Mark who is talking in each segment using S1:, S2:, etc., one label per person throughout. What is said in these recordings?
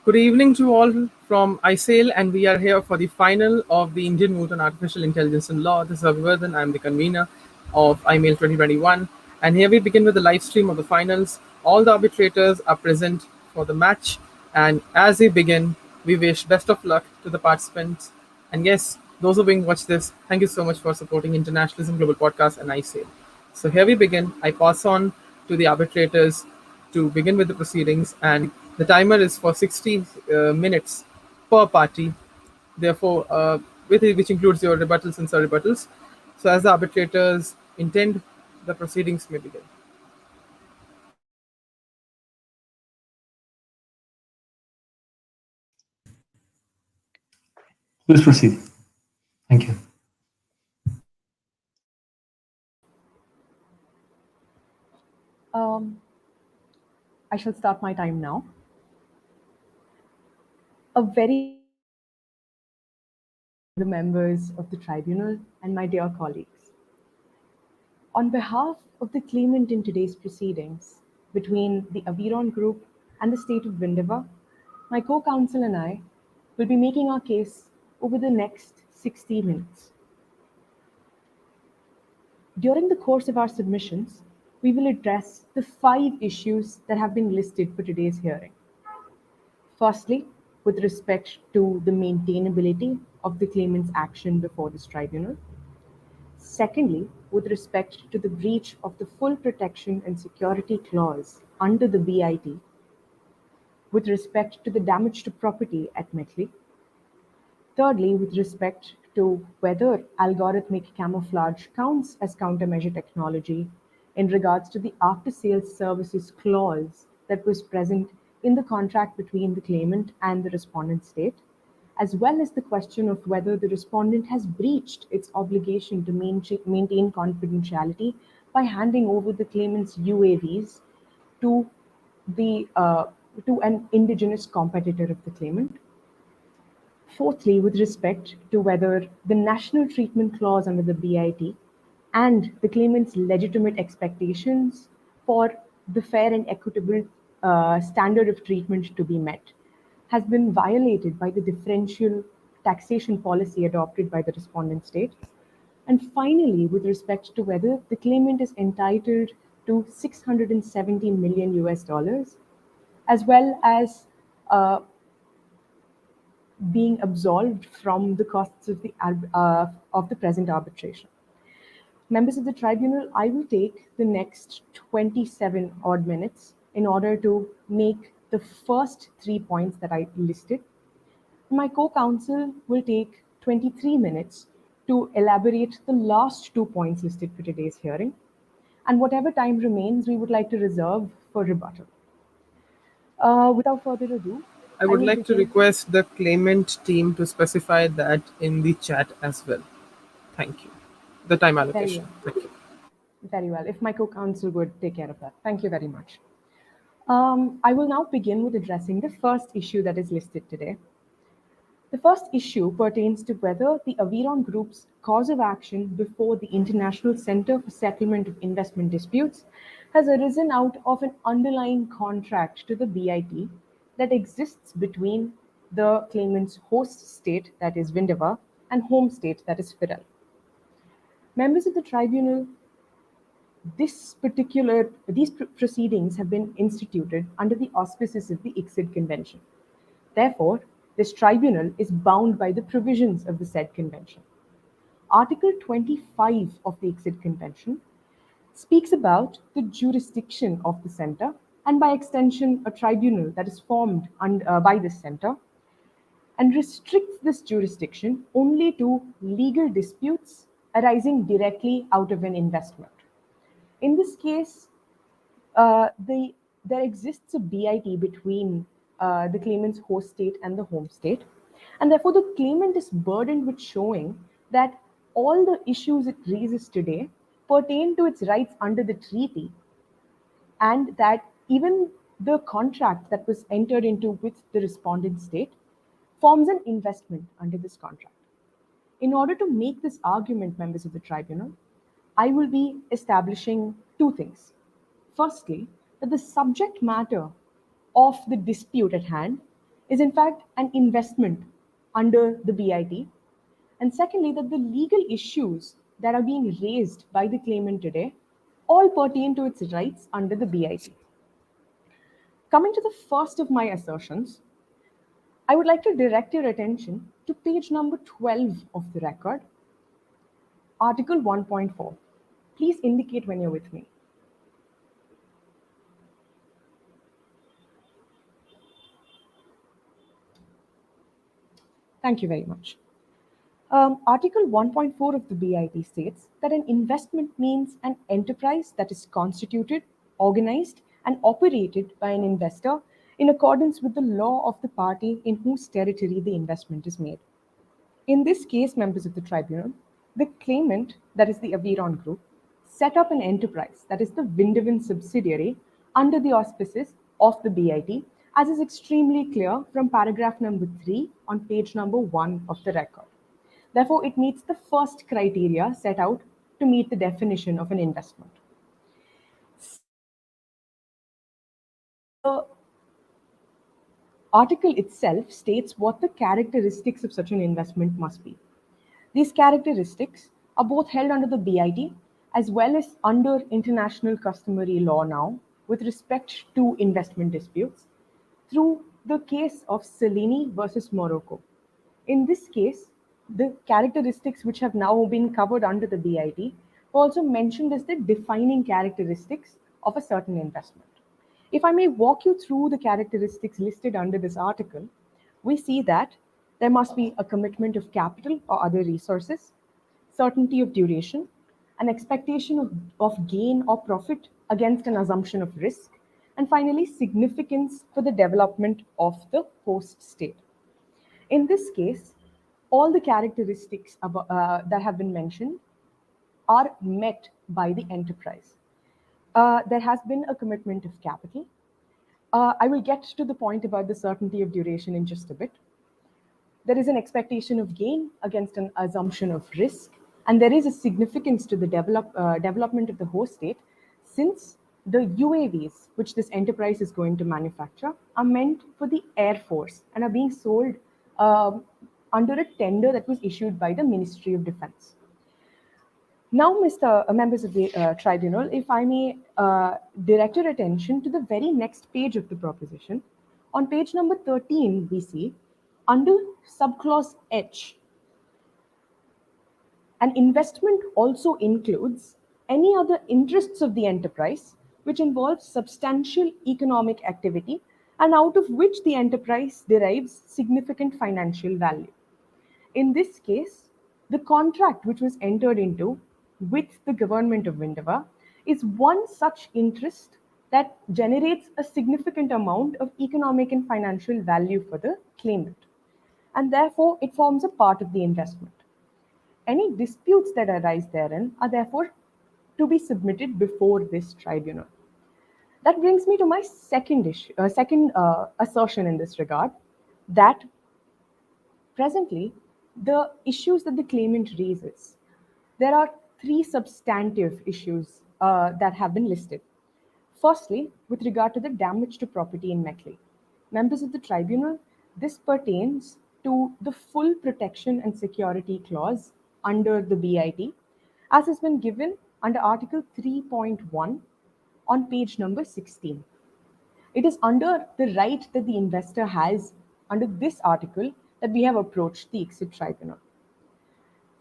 S1: Good evening to all from ISAIL, and we are here for the final of the Indian Moot on Artificial Intelligence and Law. This is Abhivardhan. I'm the convener of IMAIL 2021, and here we begin with the live stream of the finals. All the arbitrators are present for the match, and as we begin, we wish best of luck to the participants. And yes, those who are being watch this, thank you so much for supporting Internationalism Global Podcast and ISAIL. So here we begin. I pass on to the arbitrators to begin with the proceedings, and the timer is for 60 minutes per party, therefore, which includes your rebuttals and surrebuttals. So, as the arbitrators intend, the proceedings may begin.
S2: Please proceed. Thank you.
S3: I shall start my time now. A very the members of the tribunal and my dear colleagues. On behalf of the claimant in today's proceedings between the Aviron Group and the state of Vindhya, my co-counsel and I will be making our case over the next 60 minutes. During the course of our submissions, we will address the 5 issues that have been listed for today's hearing. Firstly, with respect to the maintainability of the claimant's action before this tribunal. Secondly, with respect to the breach of the full protection and security clause under the BIT, with respect to the damage to property at Methley. Thirdly, with respect to whether algorithmic camouflage counts as countermeasure technology in regards to the after-sales services clause that was present in the contract between the claimant and the respondent state, as well as the question of whether the respondent has breached its obligation to maintain confidentiality by handing over the claimant's UAVs to an indigenous competitor of the claimant. Fourthly, with respect to whether the national treatment clause under the BIT and the claimant's legitimate expectations for the fair and equitable standard of treatment to be met has been violated by the differential taxation policy adopted by the respondent state. And finally, with respect to whether the claimant is entitled to 670 million US dollars, as well as being absolved from the costs of the present arbitration. Members of the tribunal, I will take the next 27 odd minutes in order to make the first 3 points that I listed. My co-counsel will take 23 minutes to elaborate the last 2 points listed for today's hearing. And whatever time remains, we would like to reserve for rebuttal. Without further ado,
S1: I would like to request the claimant team to specify that in the chat as well. Thank you. The time allocation. Thank you.
S3: Very well. If my co-counsel would take care of that. Thank you very much. I will now begin with addressing the first issue that is listed today. The first issue pertains to whether the Aviron Group's cause of action before the International Center for Settlement of Investment Disputes has arisen out of an underlying contract to the BIT that exists between the claimant's host state, that is Vindhya, and home state, that is Firral. Members of the tribunal, these proceedings have been instituted under the auspices of the ICSID Convention. Therefore, this tribunal is bound by the provisions of the said convention. Article 25 of the ICSID Convention speaks about the jurisdiction of the center and by extension a tribunal that is formed by this center and restricts this jurisdiction only to legal disputes arising directly out of an investment. In this case, there exists a BIT between the claimant's host state and the home state, and therefore the claimant is burdened with showing that all the issues it raises today pertain to its rights under the treaty, and that even the contract that was entered into with the respondent state forms an investment under this contract. In order to make this argument, members of the tribunal, I will be establishing 2 things. Firstly, that the subject matter of the dispute at hand is in fact an investment under the BIT. And secondly, that the legal issues that are being raised by the claimant today all pertain to its rights under the BIT. Coming to the first of my assertions, I would like to direct your attention to page number 12 of the record, Article 1.4. Please indicate when you're with me. Thank you very much. Article 1.4 of the BIT states that an investment means an enterprise that is constituted, organized, and operated by an investor in accordance with the law of the party in whose territory the investment is made. In this case, members of the tribunal, the claimant, that is the Aviron Group, set up an enterprise, that is the Windovan subsidiary, under the auspices of the BIT, as is extremely clear from paragraph number 3 on page number 1 of the record. Therefore, it meets the first criteria set out to meet the definition of an investment. The article itself states what the characteristics of such an investment must be. These characteristics are both held under the BIT as well as under international customary law now with respect to investment disputes through the case of Salini versus Morocco. In this case, the characteristics which have now been covered under the BIT were also mentioned as the defining characteristics of a certain investment. If I may walk you through the characteristics listed under this article, we see that there must be a commitment of capital or other resources, certainty of duration, an expectation of gain or profit against an assumption of risk, and finally, significance for the development of the host state. In this case, all the characteristics that have been mentioned are met by the enterprise. There has been a commitment of capital. I will get to the point about the certainty of duration in just a bit. There is an expectation of gain against an assumption of risk, and there is a significance to the development of the host state, since the UAVs, which this enterprise is going to manufacture, are meant for the Air Force and are being sold under a tender that was issued by the Ministry of Defense. Now, members of the tribunal, if I may direct your attention to the very next page of the proposition. On page number 13, we see under subclause H, an investment also includes any other interests of the enterprise which involves substantial economic activity and out of which the enterprise derives significant financial value. In this case, the contract which was entered into with the government of Vindava is one such interest that generates a significant amount of economic and financial value for the claimant, and therefore it forms a part of the investment. Any disputes that arise therein are therefore to be submitted before this tribunal. That brings me to my second assertion in this regard, that presently the issues that the claimant raises, there are three substantive issues that have been listed. Firstly, with regard to the damage to property in Mechley. Members of the tribunal, this pertains to the full protection and security clause under the BIT, as has been given under Article 3.1 on page number 16. It is under the right that the investor has under this article that we have approached the ICSID tribunal.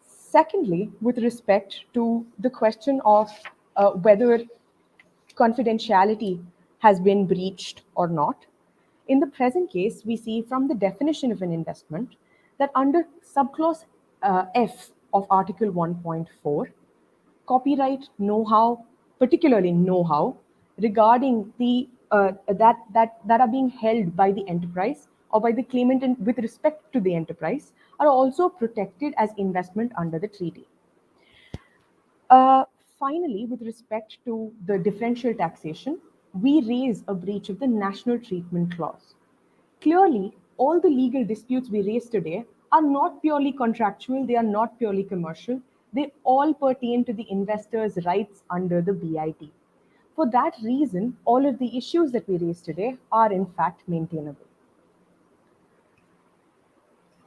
S3: Secondly, with respect to the question of whether confidentiality has been breached or not, in the present case, we see from the definition of an investment that under subclause F of Article 1.4, copyright know-how, particularly know-how, regarding the that are being held by the enterprise or by the claimant and with respect to the enterprise are also protected as investment under the treaty. Finally, with respect to the differential taxation, we raise a breach of the national treatment clause. Clearly, all the legal disputes we raise today are not purely contractual, they are not purely commercial, they all pertain to the investor's rights under the BIT. For that reason, all of the issues that we raise today are in fact maintainable.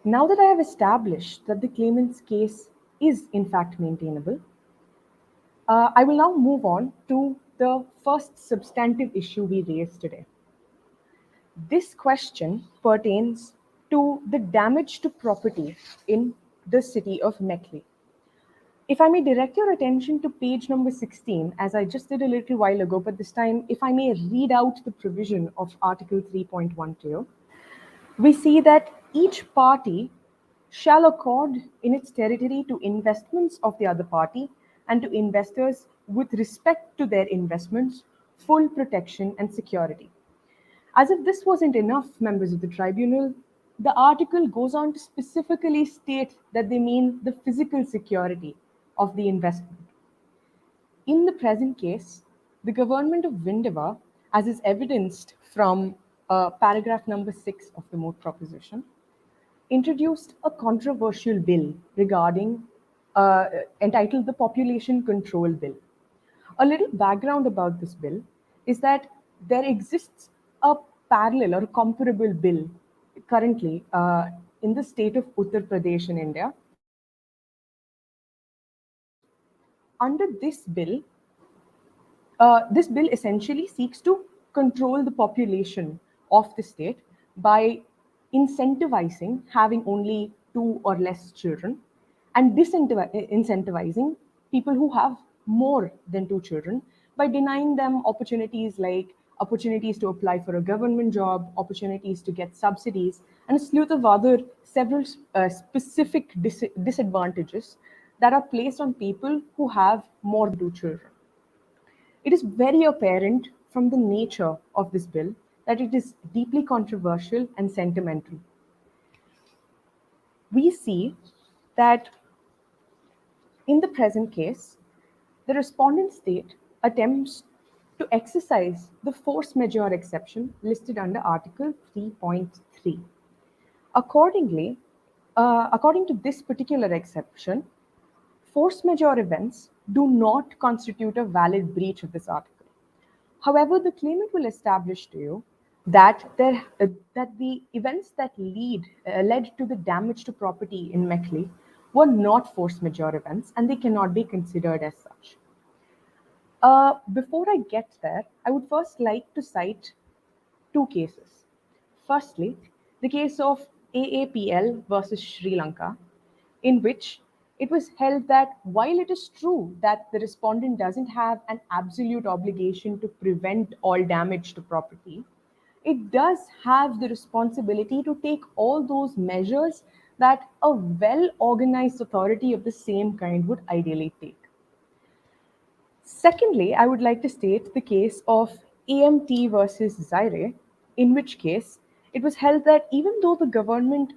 S3: Now that I have established that the claimant's case is in fact maintainable, I will now move on to the first substantive issue we raised today. This question pertains to the damage to property in the city of Mechley. If I may direct your attention to page number 16, as I just did a little while ago, but this time, if I may read out the provision of Article 3.12, we see that each party shall accord in its territory to investments of the other party and to investors with respect to their investments full protection and security. As if this wasn't enough, members of the tribunal, the article goes on to specifically state that they mean the physical security of the investment. In the present case, the government of Vindhya, as is evidenced from paragraph number 6 of the Moot proposition, introduced a controversial bill regarding entitled the Population Control Bill. A little background about this bill is that there exists a parallel or comparable bill currently in the state of Uttar Pradesh in India. Under this bill essentially seeks to control the population of the state by incentivizing having only two or less children and disincentivizing people who have more than two children by denying them opportunities like opportunities to apply for a government job, opportunities to get subsidies, and a slew of other several specific disadvantages that are placed on people who have more than two children. It is very apparent from the nature of this bill that it is deeply controversial and sentimental. We see that in the present case, the respondent state attempts to exercise the force majeure exception listed under Article 3.3. Accordingly, according to this particular exception, force majeure events do not constitute a valid breach of this article. However, the claimant will establish to you that the events that led to the damage to property in Mechley were not force majeure events, and they cannot be considered as such. Before I get there, I would first like to cite two cases. Firstly, the case of AAPL versus Sri Lanka, in which it was held that while it is true that the respondent doesn't have an absolute obligation to prevent all damage to property, it does have the responsibility to take all those measures that a well organized authority of the same kind would ideally take. Secondly, I would like to state the case of AMT versus Zaire, in which case it was held that even though the government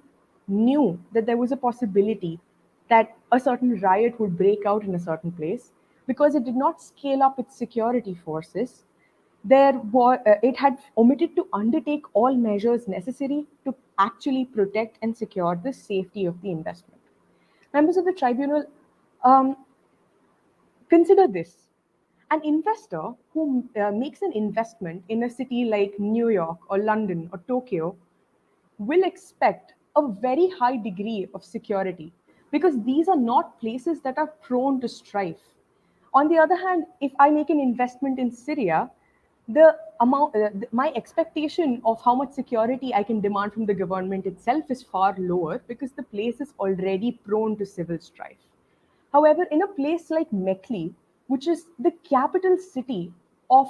S3: knew that there was a possibility that a certain riot would break out in a certain place, because it did not scale up its security forces, it had omitted to undertake all measures necessary to actually protect and secure the safety of the investment. Members of the tribunal, um, consider this. An investor who makes an investment in a city like New York or London or Tokyo will expect a very high degree of security because these are not places that are prone to strife. On the other hand, if I make an investment in Syria, my expectation of how much security I can demand from the government itself is far lower because the place is already prone to civil strife. However, in a place like Mechley, which is the capital city of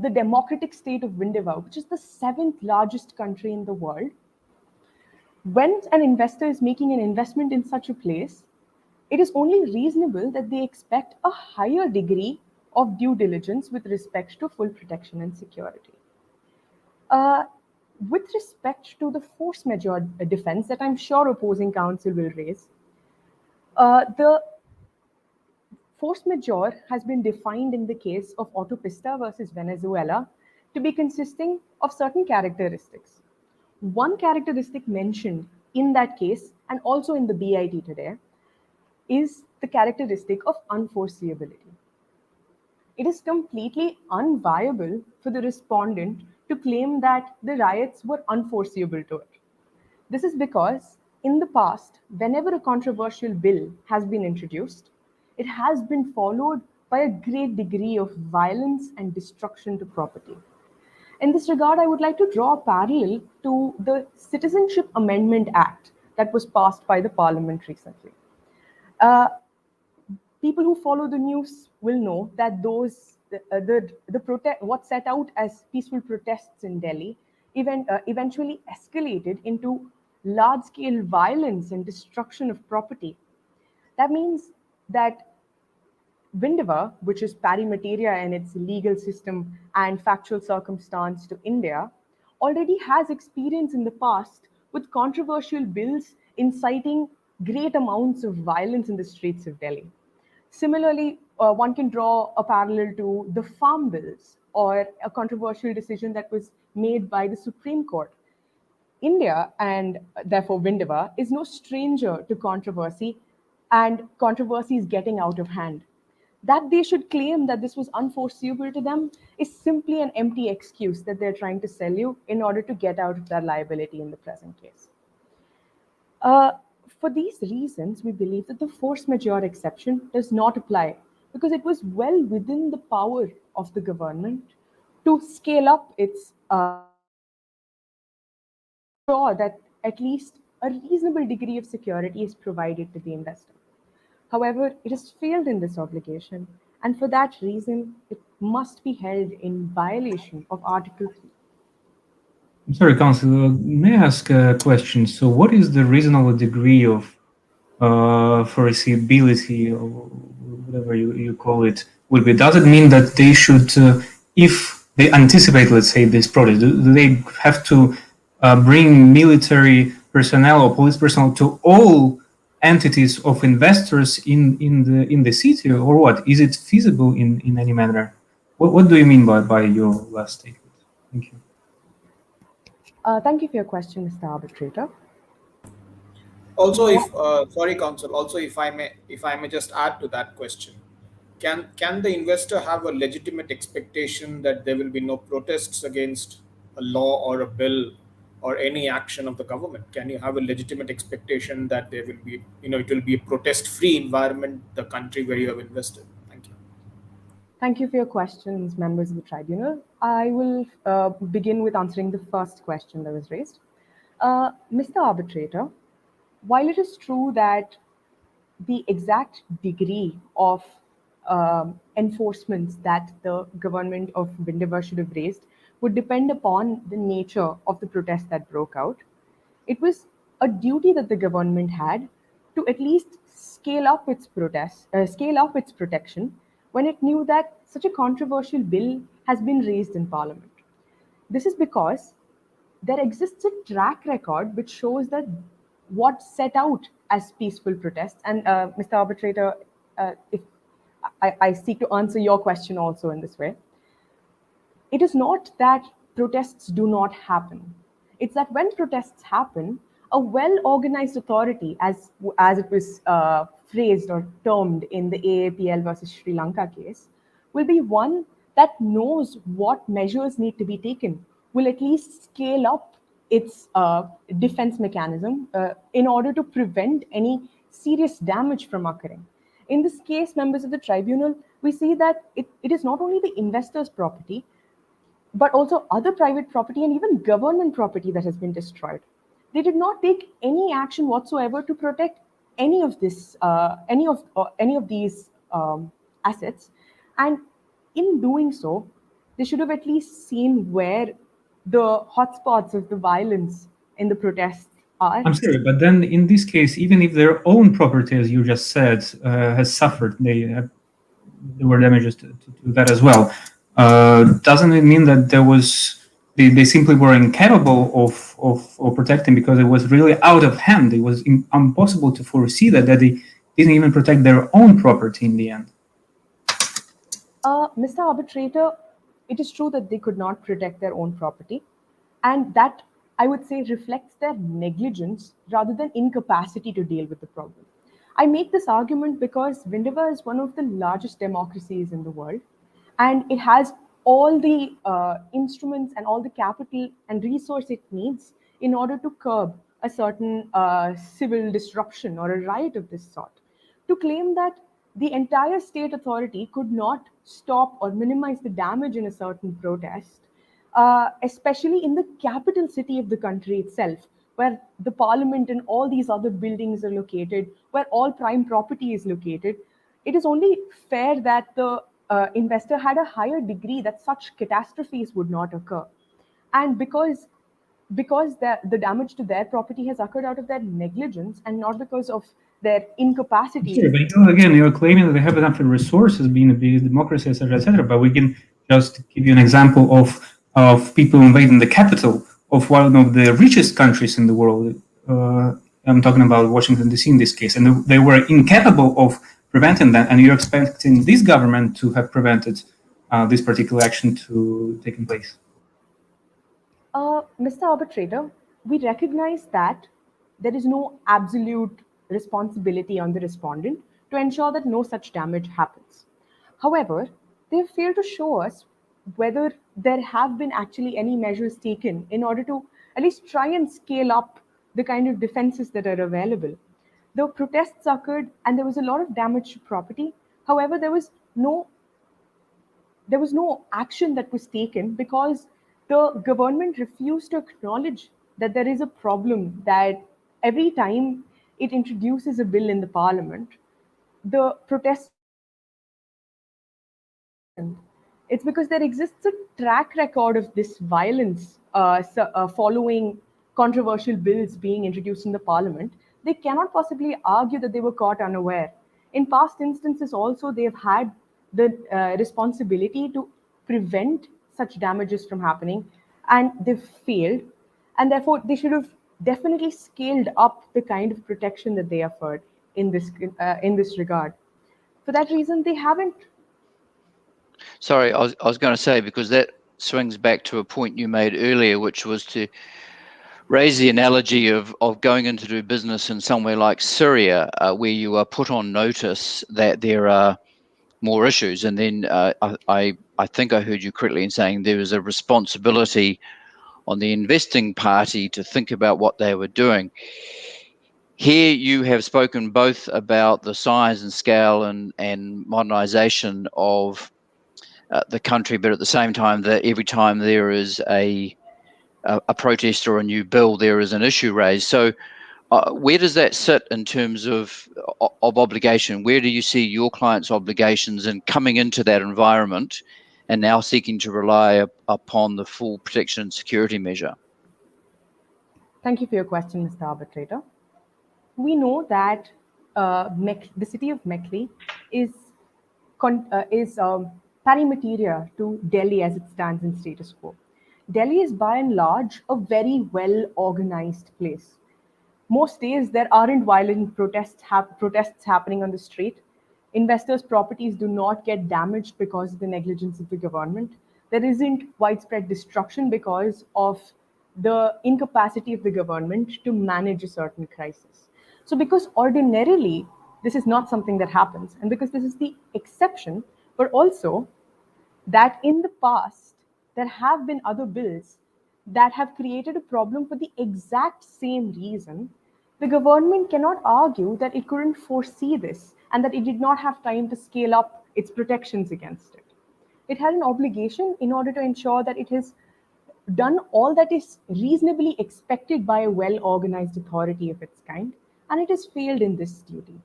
S3: the democratic state of Vindhya, which is the seventh largest country in the world, when an investor is making an investment in such a place, it is only reasonable that they expect a higher degree of due diligence with respect to full protection and security. Uh, with respect to the force majeure defense that I'm sure opposing counsel will raise, the force majeure has been defined in the case of Autopista versus Venezuela to be consisting of certain characteristics. One characteristic mentioned in that case and also in the BIT today is the characteristic of unforeseeability. It is completely unviable for the respondent to claim that the riots were unforeseeable to it. This is because in the past, whenever a controversial bill has been introduced, it has been followed by a great degree of violence and destruction to property. In this regard, I would like to draw a parallel to the Citizenship Amendment Act that was passed by the Parliament recently. Uh, People who follow the news will know that what set out as peaceful protests in Delhi eventually escalated into large-scale violence and destruction of property. That means that Vindhava, which is pari materia in its legal system and factual circumstance to India, already has experience in the past with controversial bills inciting great amounts of violence in the streets of Delhi. Similarly, one can draw a parallel to the farm bills or a controversial decision that was made by the Supreme Court. India, and therefore Vindhava, is no stranger to controversy and controversies getting out of hand. That they should claim that this was unforeseeable to them is simply an empty excuse that they're trying to sell you in order to get out of their liability in the present case. Uh, for these reasons, we believe that the force majeure exception does not apply because it was well within the power of the government to scale up its ensure that at least a reasonable degree of security is provided to the investor. However, it has failed in this obligation, and for that reason, it must be held in violation of Article 3.
S2: I'm sorry, Councillor, may I ask a question? So what is the reasonable degree of foreseeability, or whatever you call it, would be? Does it mean that they should, if they anticipate, let's say, this protest, do they have to bring military personnel or police personnel to all entities of investors in the city, or what? Is it feasible in any manner? What do you mean by your last statement? Thank you.
S3: Thank you for your question, Mr. Arbitrator.
S4: Also, if sorry, counsel. Also, if I may just add to that question, can the investor have a legitimate expectation that there will be no protests against a law or a bill or any action of the government? Can you have a legitimate expectation that there will be, it will be a protest-free environment, the country where you have invested? Thank you.
S3: Thank you for your questions, members of the tribunal. I will begin with answering the first question that was raised. Mr. Arbitrator, while it is true that the exact degree of enforcements that the government of Vindhava should have raised would depend upon the nature of the protest that broke out, it was a duty that the government had to at least scale up its protection when it knew that such a controversial bill has been raised in Parliament. This is because there exists a track record which shows that what set out as peaceful protests, and Mr. Arbitrator, if I seek to answer your question also in this way, it is not that protests do not happen. It's that when protests happen, a well-organized authority, as it was phrased or termed in the AAPL versus Sri Lanka case, will be one that knows what measures need to be taken, will at least scale up its defense mechanism in order to prevent any serious damage from occurring. In this case, members of the tribunal, we see that it is not only the investor's property, but also other private property and even government property that has been destroyed. They did not take any action whatsoever to protect any of these assets, and in doing so, they should have at least seen where the hotspots of the violence in the protests are.
S2: I'm sorry, but then in this case, even if their own property, as you just said, has suffered, there were damages to that as well. Doesn't it mean that they simply were incapable of protecting because it was really out of hand? It was impossible to foresee that they didn't even protect their own property in the end.
S3: Mr. Arbitrator, it is true that they could not protect their own property, and that, I would say, reflects their negligence rather than incapacity to deal with the problem. I make this argument because Vindhava is one of the largest democracies in the world, and it has all the instruments and all the capital and resource it needs in order to curb a certain civil disruption or a riot of this sort, to claim that the entire state authority could not stop or minimize the damage in a certain protest, especially in the capital city of the country itself, where the parliament and all these other buildings are located, where all prime property is located. It is only fair that the investor had a higher degree that such catastrophes would not occur. And because the damage to their property has occurred out of their negligence and not because of their incapacity.
S2: Sure, but again, you're claiming that they have enough resources, being a big democracy, etc., etc. But we can just give you an example of people invading the capital of one of the richest countries in the world. I'm talking about Washington, D.C. in this case, and they were incapable of preventing that. And you're expecting this government to have prevented this particular action to taking place.
S3: Mr. Arbitrator, we recognize that there is no absolute responsibility on the respondent to ensure that no such damage happens. However, they have failed to show us whether there have been actually any measures taken in order to at least try and scale up the kind of defenses that are available. The protests occurred and there was a lot of damage to property. However, there was no action that was taken because the government refused to acknowledge that there is a problem, that every time it introduces a bill in the parliament, the protests. It's because there exists a track record of this violence following controversial bills being introduced in the parliament. They cannot possibly argue that they were caught unaware. In past instances also, they've had the responsibility to prevent such damages from happening, and they've failed. And therefore, they should have definitely scaled up the kind of protection that they offered in this regard. For that reason, they haven't.
S5: Sorry, I was going to say, because that swings back to a point you made earlier, which was to raise the analogy of going in to do business in somewhere like Syria, where you are put on notice that there are more issues. And then I think I heard you correctly in saying there was a responsibility on the investing party to think about what they were doing. Here you have spoken both about the size and scale and modernization of the country, but at the same time that every time there is a protest or a new bill, there is an issue raised. So where does that sit in terms of obligation? Where do you see your clients' obligations in coming into that environment and now seeking to rely upon the full protection and security measure?
S3: Thank you for your question, Mr. Arbitrator. We know that the city of Mekri is pari materia to Delhi as it stands in status quo. Delhi is by and large a very well organized place. Most days there aren't violent protests happening on the street. Investors' properties do not get damaged because of the negligence of the government. There isn't widespread destruction because of the incapacity of the government to manage a certain crisis. So because ordinarily this is not something that happens, and because this is the exception, but also that in the past there have been other bills that have created a problem for the exact same reason, the government cannot argue that it couldn't foresee this and that it did not have time to scale up its protections against it. It had an obligation in order to ensure that it has done all that is reasonably expected by a well-organized authority of its kind, and it has failed in this duty.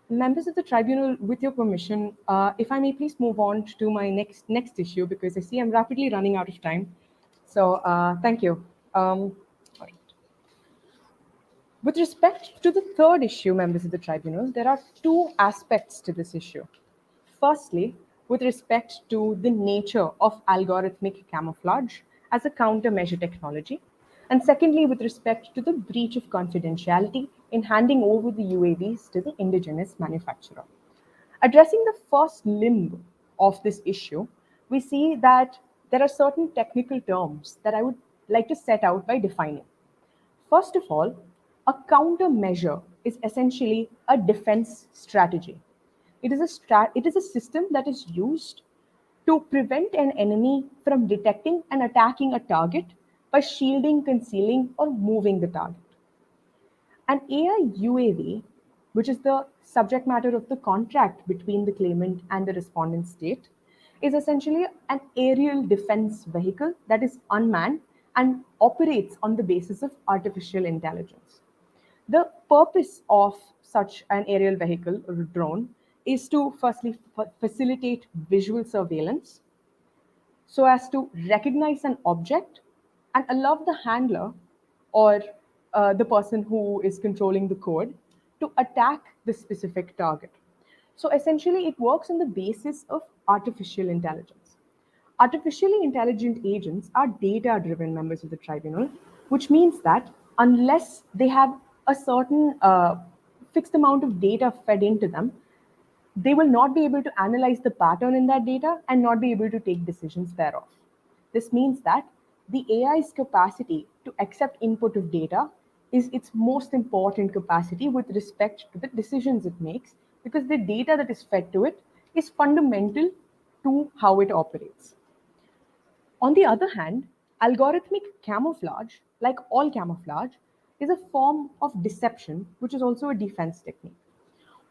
S3: Members of the tribunal, with your permission, if I may please move on to my next issue, because I see I'm rapidly running out of time. So thank you. All right. With respect to the third issue, members of the tribunal, there are two aspects to this issue. Firstly, with respect to the nature of algorithmic camouflage as a countermeasure technology. And secondly, with respect to the breach of confidentiality in handing over the UAVs to the indigenous manufacturer. Addressing the first limb of this issue, we see that there are certain technical terms that I would like to set out by defining. First of all, a countermeasure is essentially a defense strategy. It is a system that is used to prevent an enemy from detecting and attacking a target by shielding, concealing, or moving the target. An AI UAV, which is the subject matter of the contract between the claimant and the respondent state, is essentially an aerial defense vehicle that is unmanned and operates on the basis of artificial intelligence. The purpose of such an aerial vehicle or drone is to firstly facilitate visual surveillance so as to recognize an object and allow the handler or the person who is controlling the code to attack the specific target. So essentially, it works on the basis of artificial intelligence. Artificially intelligent agents are data driven members of the tribunal, which means that unless they have a certain fixed amount of data fed into them, they will not be able to analyze the pattern in that data and not be able to take decisions thereof. This means that the AI's capacity to accept input of data is its most important capacity with respect to the decisions it makes, because the data that is fed to it is fundamental to how it operates. On the other hand, algorithmic camouflage, like all camouflage, is a form of deception, which is also a defense technique.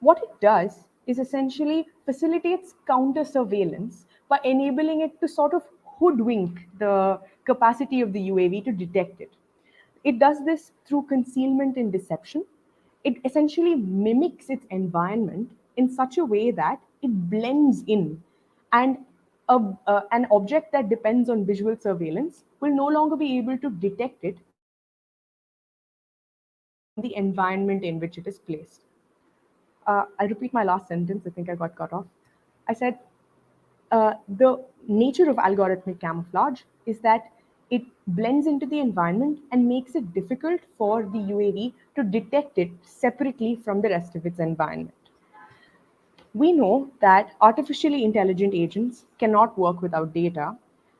S3: What it does is essentially facilitates counter surveillance by enabling it to sort of hoodwink the capacity of the UAV to detect it. It does this through concealment and deception. It essentially mimics its environment in such a way that it blends in, and an object that depends on visual surveillance will no longer be able to detect it in the environment in which it is placed. I'll repeat my last sentence. I think I got cut off. I said the nature of algorithmic camouflage is that it blends into the environment and makes it difficult for the UAV to detect it separately from the rest of its environment. We know that artificially intelligent agents cannot work without data,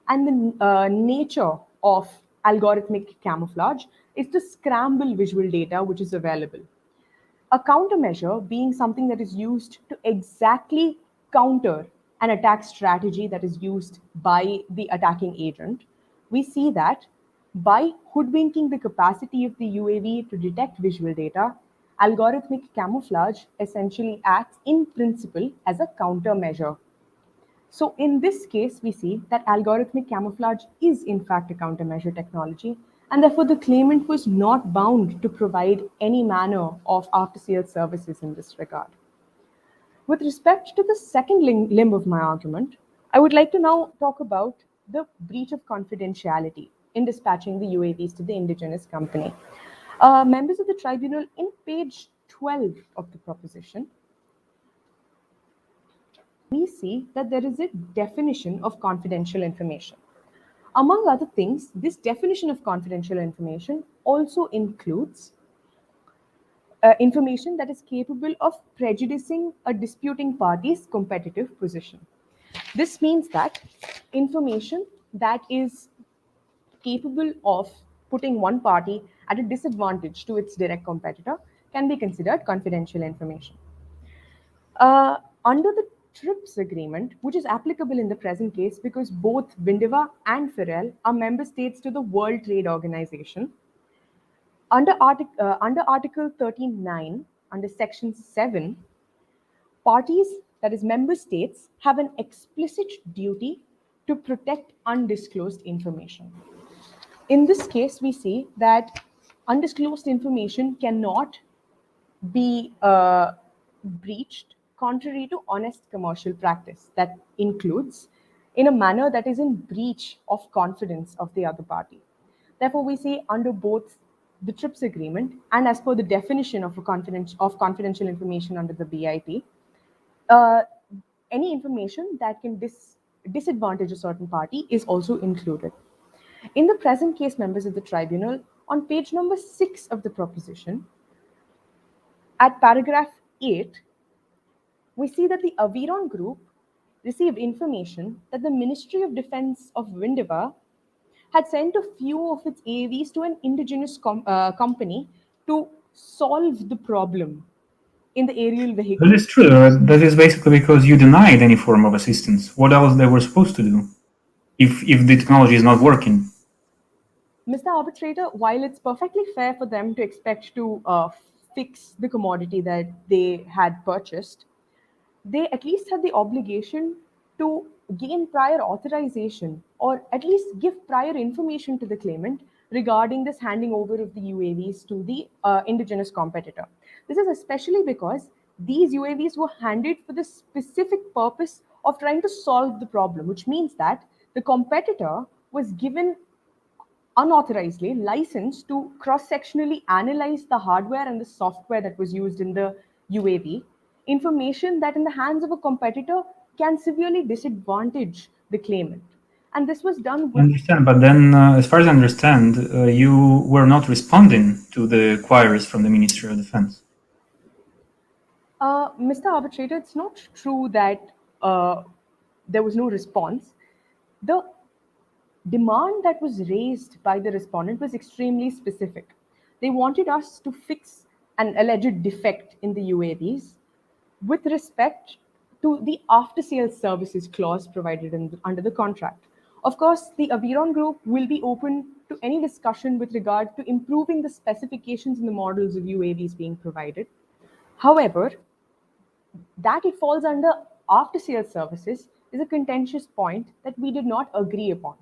S3: and the nature of algorithmic camouflage is to scramble visual data which is available. A countermeasure being something that is used to exactly counter an attack strategy that is used by the attacking agent. We see that by hoodwinking the capacity of the UAV to detect visual data, algorithmic camouflage essentially acts in principle as a countermeasure. So in this case, we see that algorithmic camouflage is in fact a countermeasure technology, and therefore the claimant was not bound to provide any manner of after-sales services in this regard. With respect to the second limb of my argument, I would like to now talk about the breach of confidentiality in dispatching the UAVs to the indigenous company. Members of the tribunal, in page 12 of the proposition, we see that there is a definition of confidential information. Among other things, this definition of confidential information also includes information that is capable of prejudicing a disputing party's competitive position. This means that information that is capable of putting one party at a disadvantage to its direct competitor can be considered confidential information. Under the TRIPS agreement, which is applicable in the present case because both Windiva and Farrell are member states to the World Trade Organization, under Article 13.9, under Section 7, parties, that is member states, have an explicit duty to protect undisclosed information. In this case, we see that undisclosed information cannot be breached contrary to honest commercial practice that includes in a manner that is in breach of confidence of the other party. Therefore, we say under both the TRIPS agreement and as per the definition of confidential information under the BIP, any information that can disadvantage a certain party is also included. In the present case, members of the tribunal, on page number 6 of the proposition, at paragraph 8, we see that the Aviron Group received information that the Ministry of Defense of Windiva had sent a few of its AAVs to an indigenous company to solve the problem in the aerial vehicle.
S2: That is true. That is basically because you denied any form of assistance. What else they were supposed to do if the technology is not working?
S3: Mr. Arbitrator, while it's perfectly fair for them to expect to fix the commodity that they had purchased, they at least had the obligation to gain prior authorization or at least give prior information to the claimant regarding this handing over of the UAVs to the indigenous competitor. This is especially because these UAVs were handed for the specific purpose of trying to solve the problem, which means that the competitor was given unauthorizedly licensed to cross-sectionally analyze the hardware and the software that was used in the UAV, information that in the hands of a competitor can severely disadvantage the claimant. And this was done
S2: I
S3: with
S2: understand, but then, as far as I understand, you were not responding to the inquiries from the Ministry of Defense.
S3: Mr. Arbitrator, it's not true that there was no response. The demand that was raised by the respondent was extremely specific. They wanted us to fix an alleged defect in the UAVs with respect to the after sales services clause provided under the contract. Of course, the Aviron Group will be open to any discussion with regard to improving the specifications and the models of UAVs being provided. However, that it falls under after sales services is a contentious point that we did not agree upon.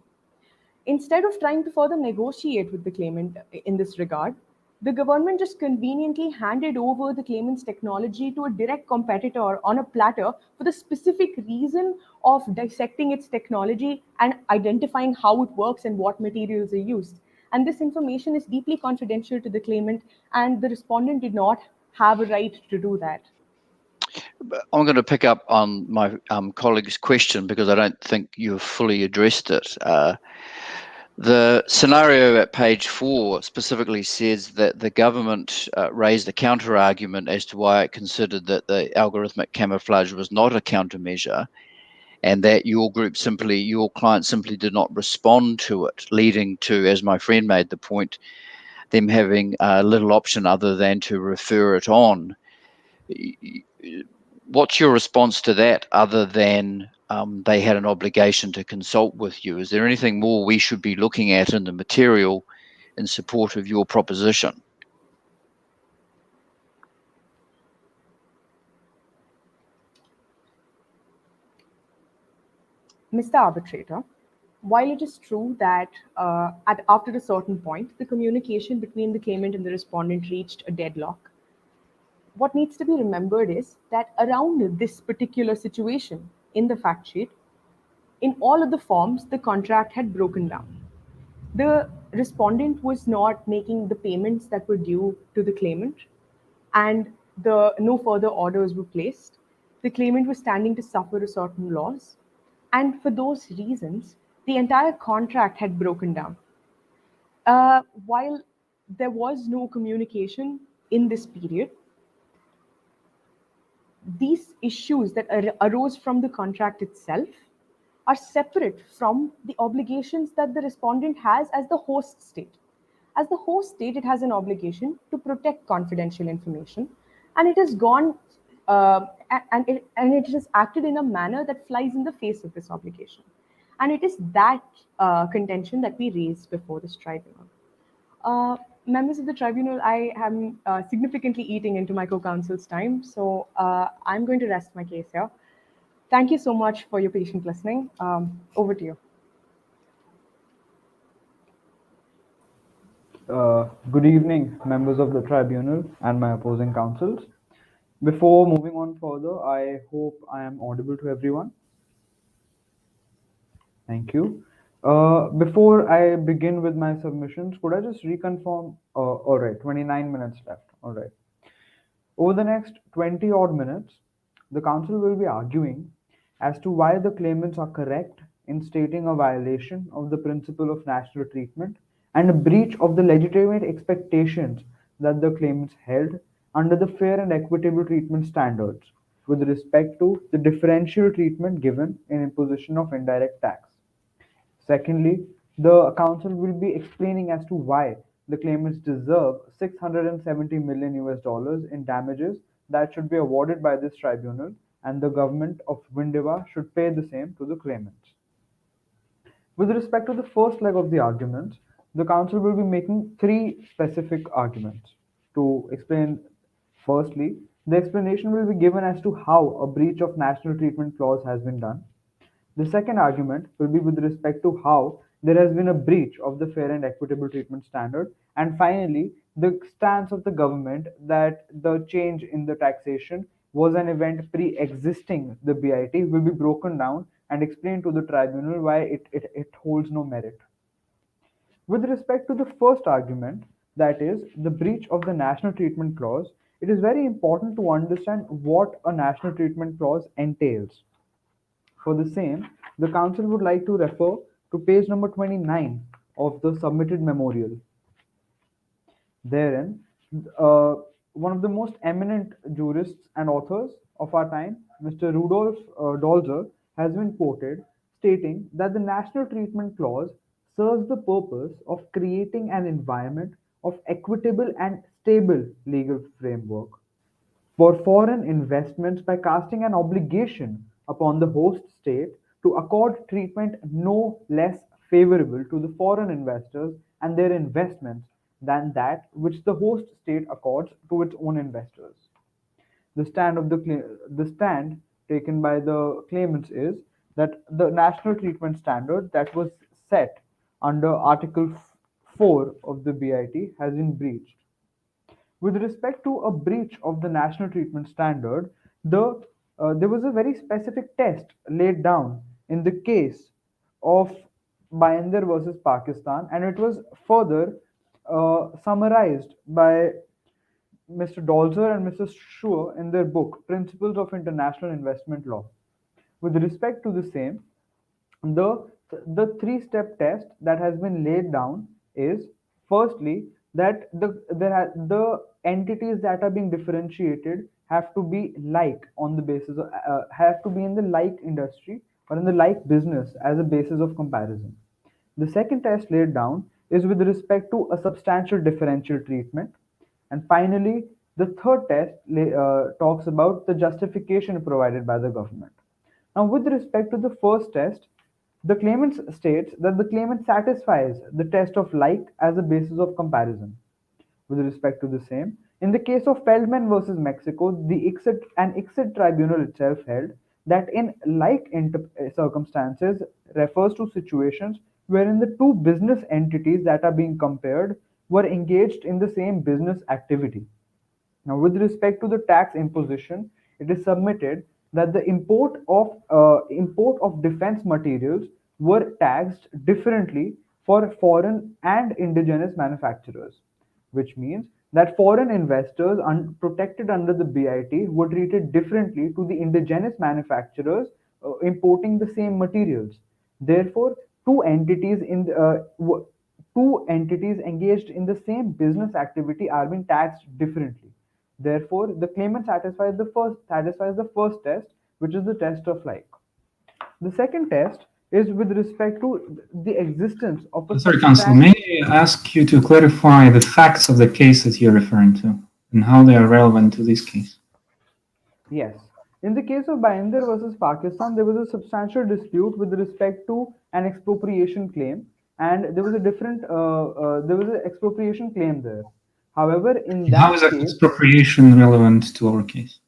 S3: Instead of trying to further negotiate with the claimant in this regard, the government just conveniently handed over the claimant's technology to a direct competitor on a platter for the specific reason of dissecting its technology and identifying how it works and what materials are used. And this information is deeply confidential to the claimant, and the respondent did not have a right to do that.
S5: I'm going to pick up on my colleague's question because I don't think you've fully addressed it. The scenario at page 4 specifically says that the government raised a counter argument as to why it considered that the algorithmic camouflage was not a countermeasure, and that your client simply did not respond to it, leading to, as my friend made the point, them having little option other than to refer it on. What's your response to that other than they had an obligation to consult with you? Is there anything more we should be looking at in the material in support of your proposition?
S3: Mr. Arbitrator, while it is true that after a certain point, the communication between the claimant and the respondent reached a deadlock, what needs to be remembered is that around this particular situation in the fact sheet, in all of the forms, the contract had broken down. The respondent was not making the payments that were due to the claimant, and no further orders were placed. The claimant was standing to suffer a certain loss, and for those reasons, the entire contract had broken down. While there was no communication in this period, these issues that arose from the contract itself are separate from the obligations that the respondent has as the host state. As the host state, it has an obligation to protect confidential information, and it has gone and it has acted in a manner that flies in the face of this obligation. And it is that contention that we raised before this tribunal. Members of the tribunal, I am significantly eating into my co-counsel's time, so I'm going to rest my case here. Thank you so much for your patient listening. Over to you.
S6: Good evening, members of the tribunal and my opposing counsels. Before moving on further, I hope I am audible to everyone. Thank you. Before I begin with my submissions, could I just reconfirm? All right, 29 minutes left. All right. Over the next 20 odd minutes, the counsel will be arguing as to why the claimants are correct in stating a violation of the principle of national treatment and a breach of the legitimate expectations that the claimants held under the fair and equitable treatment standards with respect to the differential treatment given in imposition of indirect tax. Secondly, the counsel will be explaining as to why the claimants deserve 670 million US dollars in damages that should be awarded by this tribunal, and the government of Windiva should pay the same to the claimants. With respect to the first leg of the argument, the council will be making three specific arguments to explain. Firstly, the explanation will be given as to how a breach of national treatment clause has been done. The second argument will be with respect to how there has been a breach of the fair and equitable treatment standard. And finally, the stance of the government that the change in the taxation was an event pre existing the BIT will be broken down and explained to the tribunal why it holds no merit. With respect to the first argument, that is, the breach of the national treatment clause, it is very important to understand what a national treatment clause entails. For the same, the Council would like to refer to page number 29 of the submitted memorial. Therein, uh, one of the most eminent jurists and authors of our time, Mr. Rudolf Dolzer, has been quoted stating that the National Treatment Clause serves the purpose of creating an environment of equitable and stable legal framework for foreign investments by casting an obligation upon the host state to accord treatment no less favorable to the foreign investors and their investments than that which the host state accords to its own investors. The stand taken by the claimants is that the national treatment standard that was set under Article 4 of the BIT has been breached. With respect to a breach of the national treatment standard, there was a very specific test laid down in the case of Binder versus Pakistan, and it was further summarized by Mr. Dolzer and Mrs. Schur in their book Principles of International Investment Law. With respect to the same, the the three-step test that has been laid down is firstly that the entities that are being differentiated have to be like on the basis of have to be in the like industry or in the like business as a basis of comparison. The second test laid down is with respect to a substantial differential treatment. And finally, the third test talks about the justification provided by the government. Now, with respect to the first test, the claimant states that the claimant satisfies the test of like as a basis of comparison. With respect to the same, in the case of Feldman versus Mexico, the ICSID tribunal itself held that in like circumstances refers to situations wherein the two business entities that are being compared were engaged in the same business activity. Now, with respect to the tax imposition, it is submitted that the import of defense materials were taxed differently for foreign and indigenous manufacturers, which means that foreign investors protected under the BIT were treated differently to the indigenous manufacturers importing the same materials. Therefore, two entities engaged in the same business activity are being taxed differently. Therefore, the claimant satisfies the first test, which is the test of like. The second test is with respect to the existence of a
S2: Sorry, counsel, may I ask you to clarify the facts of the case that you're referring to and how they are relevant to this case?
S6: Yes. In the case of Binder versus Pakistan, there was a substantial dispute with respect to an expropriation claim, and there was an expropriation claim there. However, in
S2: How is
S6: that
S2: that
S6: case,
S2: expropriation relevant to our case?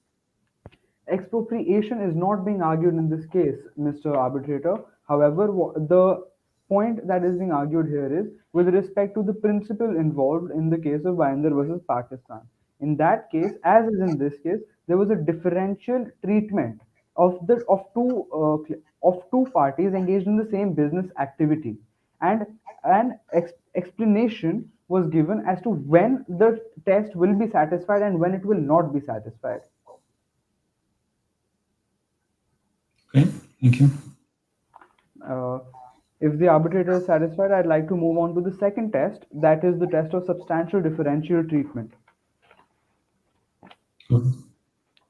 S6: expropriation is not being argued in this case, Mr. Arbitrator. However, the point that is being argued here is with respect to the principle involved in the case of Binder versus Pakistan. In that case, as is in this case, there was a differential treatment of two parties engaged in the same business activity, and an explanation was given as to when the test will be satisfied and when it will not be satisfied.
S2: Okay, thank you.
S6: Uh, if the arbitrator is satisfied, I'd like to move on to the second test, that is the test of substantial differential treatment.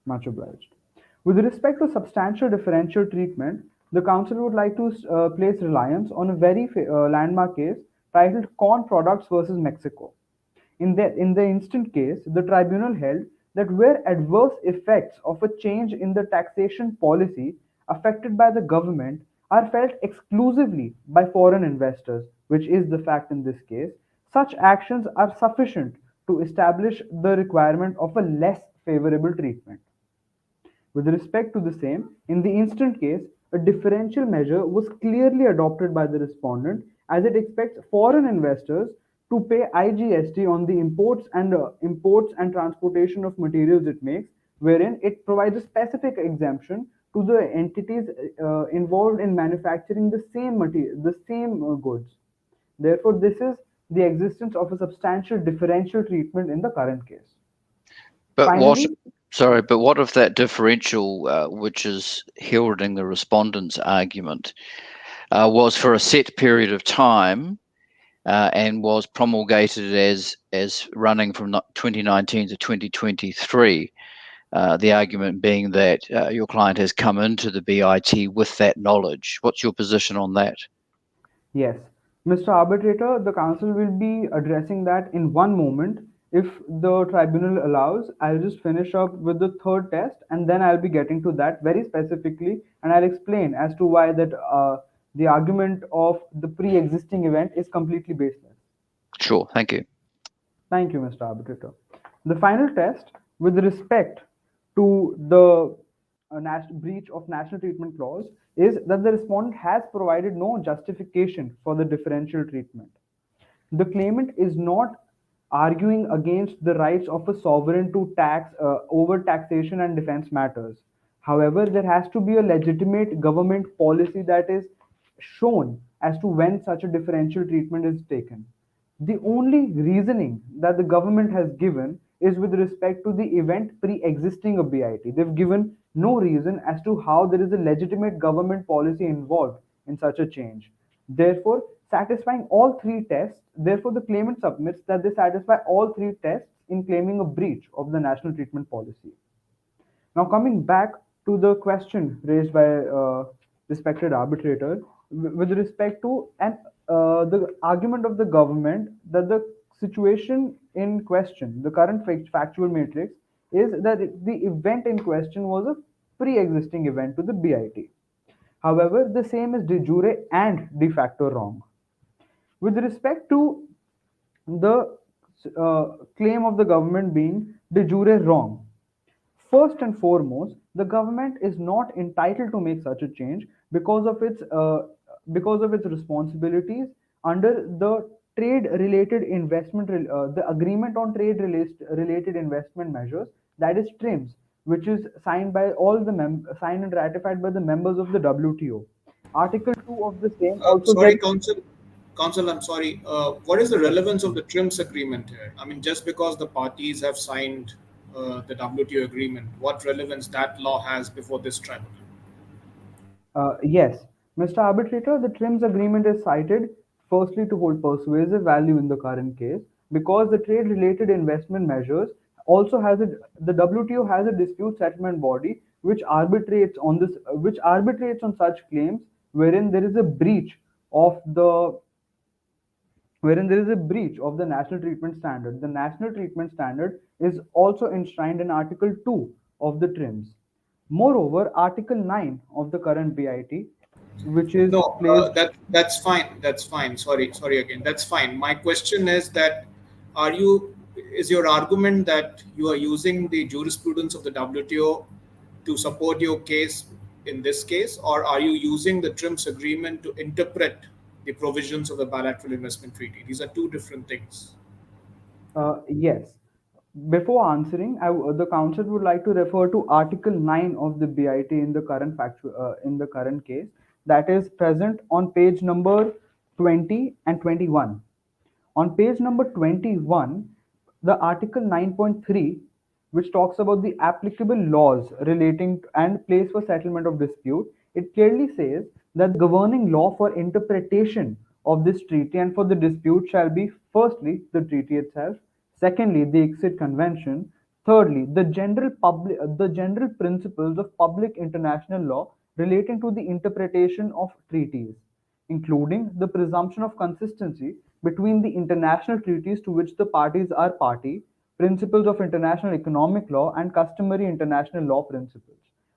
S6: Much obliged. With respect to substantial differential treatment, the Council would like to place reliance on a very landmark case titled Corn Products versus Mexico. In the instant case, the tribunal held that where adverse effects of a change in the taxation policy affected by the government are felt exclusively by foreign investors, which is the fact in this case, such actions are sufficient to establish the requirement of a less favorable treatment. With respect to the same, in the instant case, a differential measure was clearly adopted by the respondent as it expects foreign investors to pay IGST on the imports and transportation of materials it makes, wherein it provides a specific exemption to the entities involved in manufacturing the same material, the same goods. Therefore, this is the existence of a substantial differential treatment in the current case.
S5: But
S6: Finally,
S5: what if that differential, which is heralding the respondent's argument, was for a set period of time and was promulgated as running from 2019 to 2023? The argument being that your client has come into the BIT with that knowledge. What's your position on that?
S6: yes, Mr. Arbitrator, the council will be addressing that in one moment. If the tribunal allows, I'll just finish up with the third test and then I'll be getting to that very specifically and I'll explain as to why that the argument of the pre-existing event is completely baseless.
S5: Sure, thank you.
S6: Thank you, Mr. Arbitrator. The final test with respect to the breach of national treatment clause is that the respondent has provided no justification for the differential treatment. The claimant is not arguing against the rights of a sovereign to tax over taxation and defense matters. However, there has to be a legitimate government policy that is shown as to when such a differential treatment is taken. The only reasoning that the government has given is with respect to the event pre-existing a BIT. They've given no reason as to how there is a legitimate government policy involved in such a change. Therefore, satisfying all three tests, therefore the claimant submits that they satisfy all three tests in claiming a breach of the national treatment policy. Now coming back to the question raised by respected arbitrator with respect to the argument of the government that the situation in question, the current factual matrix, is that the event in question was a pre-existing event to the BIT. However, the same is de jure and de facto wrong. With respect to the claim of the government being de jure wrong, first and foremost, the government is not entitled to make such a change because of its responsibilities under the the agreement on trade related investment measures, that is TRIMS, which is signed by signed and ratified by the members of the WTO. Article 2 of the same also
S4: Sorry,
S6: gets.
S4: Council. Council, I'm sorry. What is the relevance of the TRIMS agreement here? I mean, just because the parties have signed the WTO agreement, what relevance that law has before this tribunal?
S6: Yes, Mr. Arbitrator, the TRIMS agreement is cited firstly to hold persuasive value in the current case because the trade-related investment measures also the WTO has a dispute settlement body which arbitrates on such claims wherein there is a breach of the national treatment standard. The national treatment standard is also enshrined in Article 2 of the TRIMS. Moreover, Article 9 of the current BIT, which is
S4: No,
S6: placed.
S4: that's fine. That's fine. Sorry again. That's fine. My question is that are you is your argument that you are using the jurisprudence of the WTO to support your case in this case, or are you using the TRIMS agreement to interpret the provisions of the bilateral investment treaty? These are two different things.
S6: Yes. Before answering, the council would like to refer to Article 9 of the BIT in the current case that is present on page number 20 and 21. On page number 21, the Article 9.3, which talks about the applicable laws relating and place for settlement of dispute, it clearly says that the governing law for interpretation of this treaty and for the dispute shall be firstly the treaty itself, secondly the exit convention, thirdly the general principles of public international law relating to the interpretation of treaties, including the presumption of consistency between the international treaties to which the parties are party, principles of international economic law, and customary international law principles.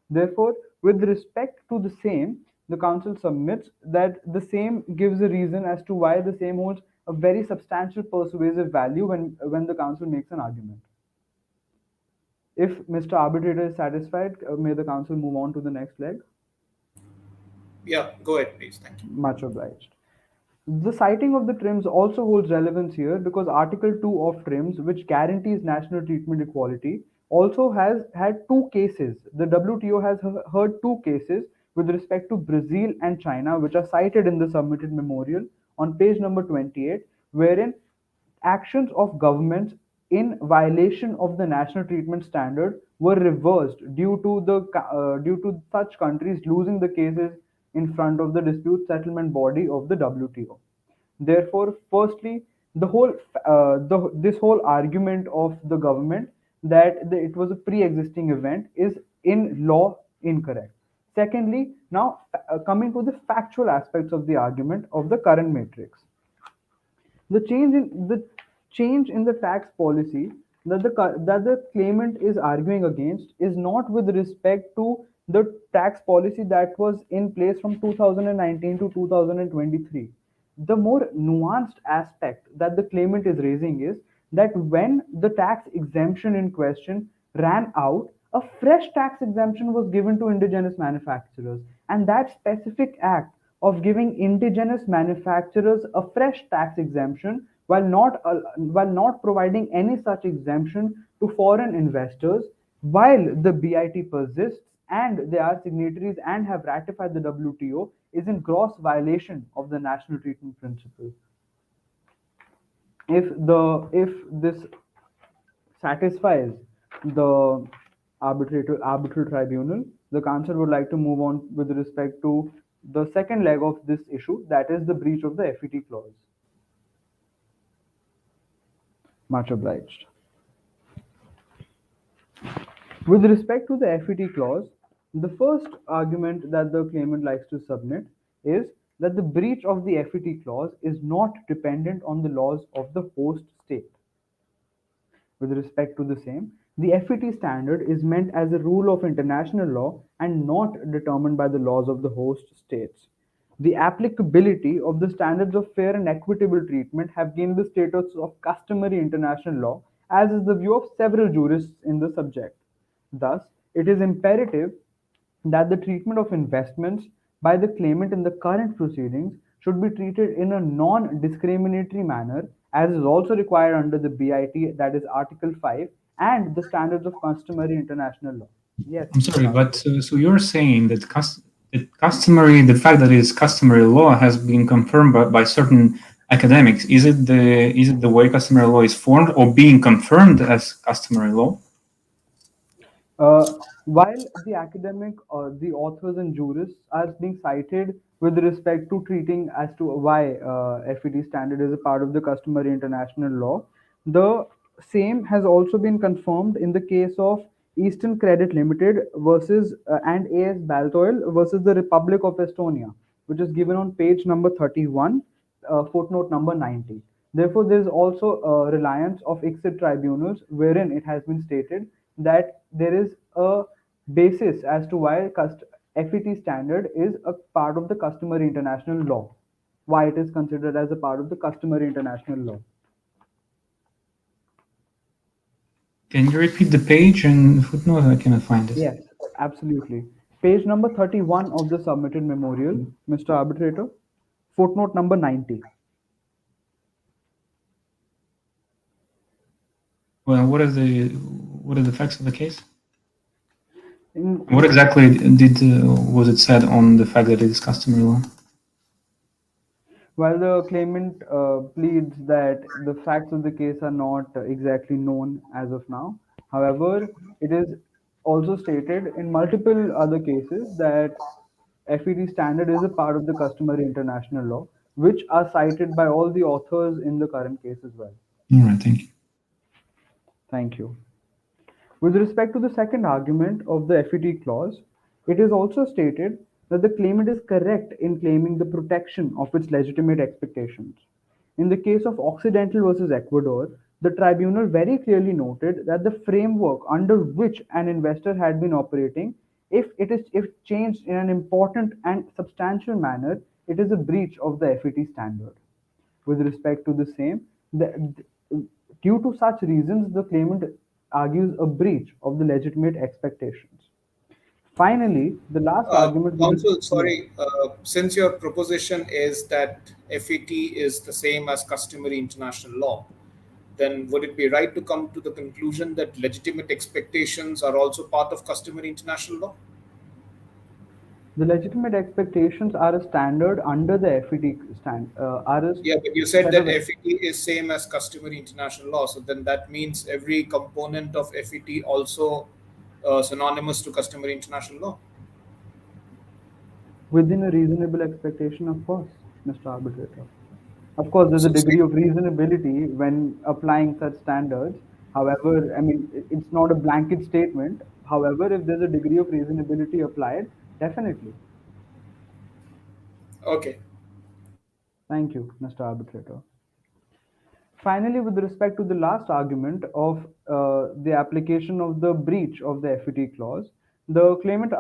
S6: Therefore, with respect to the same, the counsel submits that the same gives a reason as to why the same holds a very substantial persuasive value when the counsel makes an argument. If Mr. Arbitrator is satisfied, may the counsel move on to the next leg?
S4: Yeah, go ahead, please. Thank you.
S6: Much obliged. The citing of the TRIMS also holds relevance here because Article 2 of TRIMS, which guarantees national treatment equality, also has had two cases. The WTO has heard two cases with respect to Brazil and China, which are cited in the submitted memorial on page number 28, wherein actions of governments in violation of the national treatment standard were reversed due to such countries losing the cases in front of the dispute settlement body of the WTO. Therefore, firstly, this whole argument of the government that it was a pre-existing event is in law incorrect. Secondly, now coming to the factual aspects of the argument of the current matrix, the change in the tax policy that the claimant is arguing against is not with respect to the tax policy that was in place from 2019 to 2023. The more nuanced aspect that the claimant is raising is that when the tax exemption in question ran out, a fresh tax exemption was given to indigenous manufacturers, and that specific act of giving indigenous manufacturers a fresh tax exemption while not providing any such exemption to foreign investors, while the BIT persists and they are signatories and have ratified the WTO, is in gross violation of the national treatment principle. If this satisfies the arbitral tribunal, the council would like to move on with respect to the second leg of this issue, that is the breach of the FET clause. Much obliged. With respect to the FET clause, the first argument that the claimant likes to submit is that the breach of the FET clause is not dependent on the laws of the host state. With respect to the same, the FET standard is meant as a rule of international law and not determined by the laws of the host states. The applicability of the standards of fair and equitable treatment have gained the status of customary international law, as is the view of several jurists in the subject. Thus, it is imperative that the treatment of investments by the claimant in the current proceedings should be treated in a non-discriminatory manner, as is also required under the BIT, that is Article 5, and the standards of customary international law. Yes,
S2: I'm
S6: Mr.
S2: sorry, but
S6: Arbitrator.
S2: so you're saying that the fact that it is customary law has been confirmed by certain academics. Is it the way customary law is formed or being confirmed as customary law?
S6: While the academic or the authors and jurists are being cited with respect to treating as to why FET standard is a part of the customary international law, the same has also been confirmed in the case of Eastern Credit Limited versus and AS Baltoil versus the Republic of Estonia, which is given on page number 31, footnote number 90. Therefore, there is also a reliance of ICSID tribunals wherein it has been stated that there is a basis as to why FET standard is a part of the customary international law, why it is considered as a part of the customary international law.
S2: Can you repeat the page and footnote? I cannot find it.
S6: Yes, absolutely. Page number 31 of the submitted memorial, Mr. Arbitrator, footnote number 90.
S2: Well, what are the facts of the case?
S6: In,
S2: What exactly was it said on the fact that it is customary law?
S6: while the claimant pleads that the facts of the case are not exactly known as of now, however, it is also stated in multiple other cases that FET standard is a part of the customary international law, which are cited by all the authors in the current case as well.
S2: All right, thank you.
S6: Thank you. With respect to the second argument of the FET clause, it is also stated that the claimant is correct in claiming the protection of its legitimate expectations. In the case of Occidental versus Ecuador, the tribunal very clearly noted that the framework under which an investor had been operating If changed in an important and substantial manner, it is a breach of the FET standard. With respect to the same, due to such reasons, the claimant argues a breach of the legitimate expectations. Finally, the last argument with
S4: Counsel,
S6: yeah.
S4: sorry, since your proposition is that FET is the same as customary international law, then would it be right to come to the conclusion that legitimate expectations are also part of customary international law?
S6: The legitimate expectations are a standard under the FET are a
S4: Yeah, but you said
S6: set
S4: that
S6: of
S4: FET is same as customary international law, so then that means every component of FET also synonymous to customary international law.
S6: within a reasonable expectation, of course, Mr. Arbitrator. Of course, there's a
S4: So say,
S6: degree of reasonability when applying such standards. However, I mean, it's not a blanket statement. However, if there's a degree of reasonability applied, definitely.
S4: okay.
S6: Thank you, Mr. Arbitrator. Finally, with respect to the last argument of the application of the breach of the FET clause, the claimant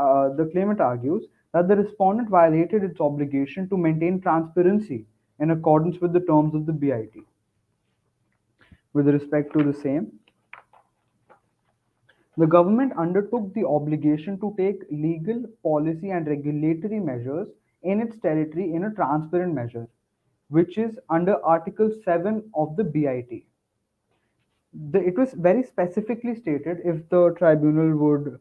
S6: argues that the respondent violated its obligation to maintain transparency in accordance with the terms of the BIT. With respect to the same, the government undertook the obligation to take legal, policy, and regulatory measures in its territory in a transparent measure, which is under Article 7 of the BIT. It was very specifically stated, if the tribunal would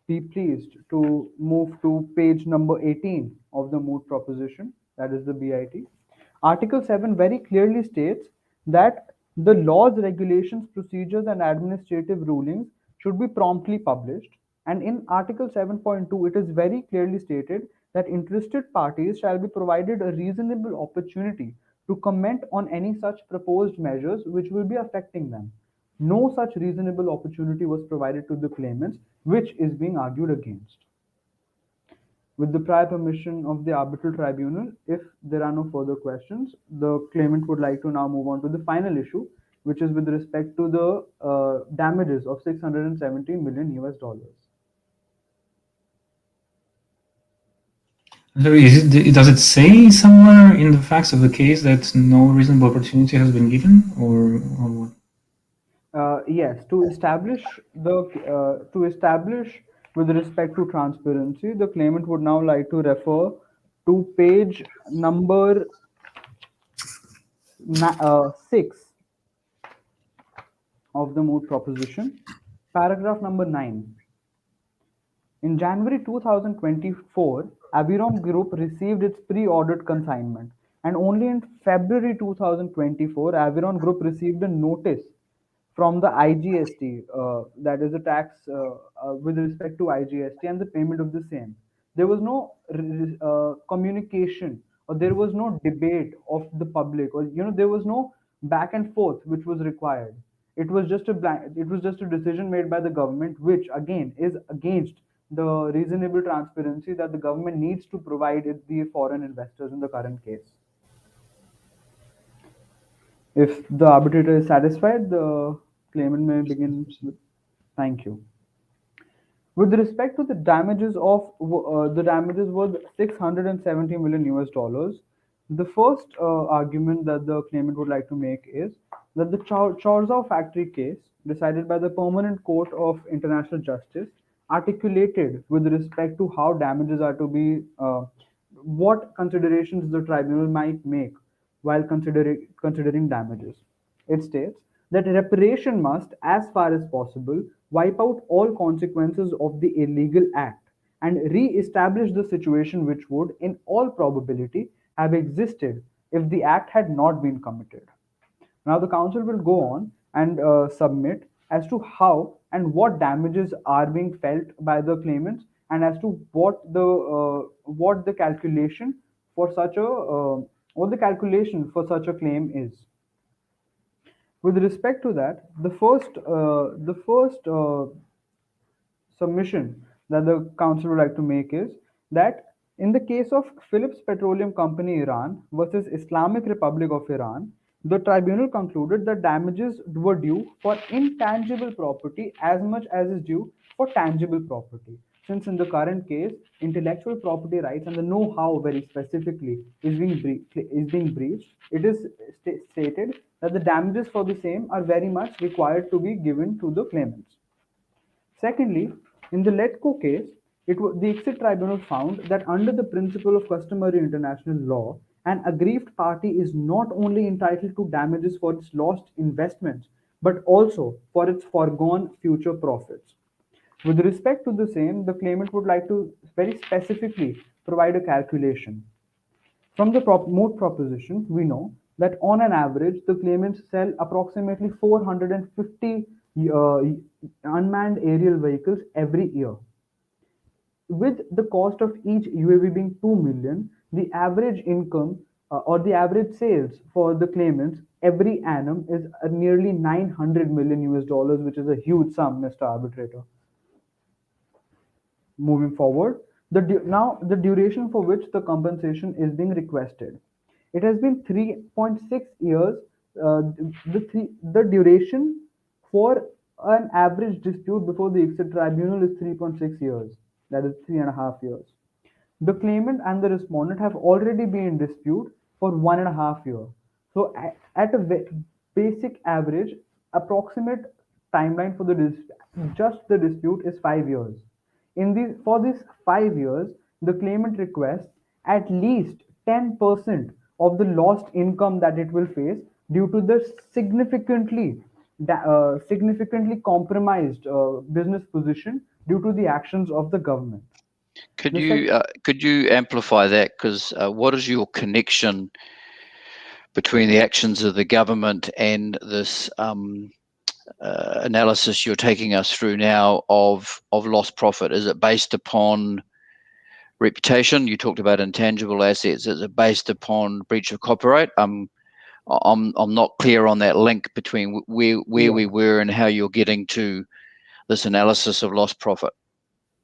S6: be pleased to move to page number 18 of the Moot proposition, that is the BIT. Article 7 very clearly states that the laws, regulations, procedures, and administrative rulings should be promptly published. And in Article 7.2, it is very clearly stated that interested parties shall be provided a reasonable opportunity to comment on any such proposed measures which will be affecting them. No such reasonable opportunity was provided to the claimants, which is being argued against. With the prior permission of the arbitral tribunal, if there are no further questions, the claimant would like to now move on to the final issue, which is with respect to the damages of 617 million US dollars.
S2: So does it say somewhere in the facts of the case that no reasonable opportunity has been given, or what?
S6: Yes, to establish with respect to transparency, the claimant would now like to refer to page number 6 of the Moot proposition, paragraph number 9. In January 2024, Aviron Group received its pre-ordered consignment, and only in February 2024, Aviron Group received a notice from the IGST, that is a tax with respect to IGST and the payment of the same. There was no communication, or there was no debate of the public, or there was no back and forth which was required. It was just a decision made by the government, which again is against the reasonable transparency that the government needs to provide the foreign investors in the current case. If the arbitrator is satisfied, the claimant may begin with, thank you. With respect to the damages worth 670 million US dollars, the first argument that the claimant would like to make is that the Chorzów factory case, decided by the Permanent Court of International Justice, articulated with respect to how damages are to be, what considerations the tribunal might make while considering damages. It states that reparation must, as far as possible, wipe out all consequences of the illegal act and re-establish the situation which would, in all probability, have existed if the act had not been committed. Now, the council will go on and submit as to how and what damages are being felt by the claimants, and as to what the calculation for such a claim is. With respect to that, the first submission that the council would like to make is that in the case of Phillips Petroleum Company Iran versus Islamic Republic of Iran, the tribunal concluded that damages were due for intangible property as much as is due for tangible property. since in the current case, intellectual property rights and the know-how very specifically is being breached, it is stated that the damages for the same are very much required to be given to the claimants. Secondly, in the Letco case, the ICSID tribunal found that under the principle of customary international law, an aggrieved party is not only entitled to damages for its lost investments, but also for its foregone future profits. With respect to the same, the claimant would like to very specifically provide a calculation. From the Moot proposition, we know that on an average, the claimants sell approximately 450 unmanned aerial vehicles every year. With the cost of each UAV being 2 million, the average income or the average sales for the claimants every annum is nearly 900 million US dollars, which is a huge sum, Mr. Arbitrator. Moving forward, now the duration for which the compensation is being requested. It has been 3.6 years. The duration for an average dispute before the ICSID tribunal is 3.6 years. That is 3.5 years. The claimant and the respondent have already been in dispute for 1.5 years. So at a basic average, approximate timeline for just the dispute is 5 years. For these 5 years, the claimant requests at least 10% of the lost income that it will face due to the significantly compromised business position due to the actions of the government.
S5: Could you amplify that? Because what is your connection between the actions of the government and this analysis you're taking us through now of lost profit? Is it based upon reputation? You talked about intangible assets. Is it based upon breach of copyright? I'm not clear on that link between where we were and how you're getting to this analysis of lost profit.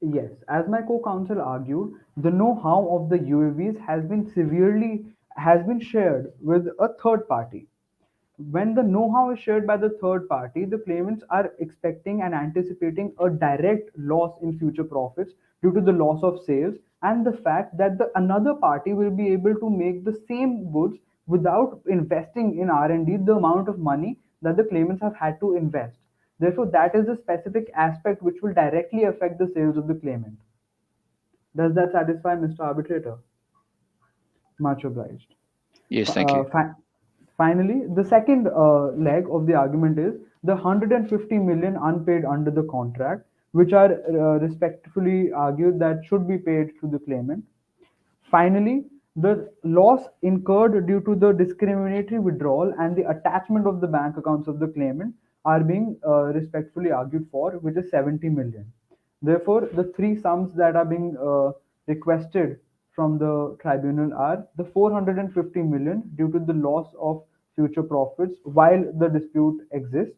S6: Yes, as my co-counsel argued, the know-how of the UAVs has been shared with a third party. When the know-how is shared by the third party, the claimants are expecting and anticipating a direct loss in future profits due to the loss of sales and the fact that another party will be able to make the same goods without investing in R&D the amount of money that the claimants have had to invest. Therefore, that is a specific aspect which will directly affect the sales of the claimant. Does that satisfy, Mr. Arbitrator? Much obliged.
S5: Yes, thank you.
S6: Finally, the second leg of the argument is the 150 million unpaid under the contract, which are respectfully argued that should be paid to the claimant. Finally, the loss incurred due to the discriminatory withdrawal and the attachment of the bank accounts of the claimant are being respectfully argued for, which is 70 million. Therefore, the three sums that are being requested from the tribunal are the 450 million due to the loss of future profits while the dispute exists.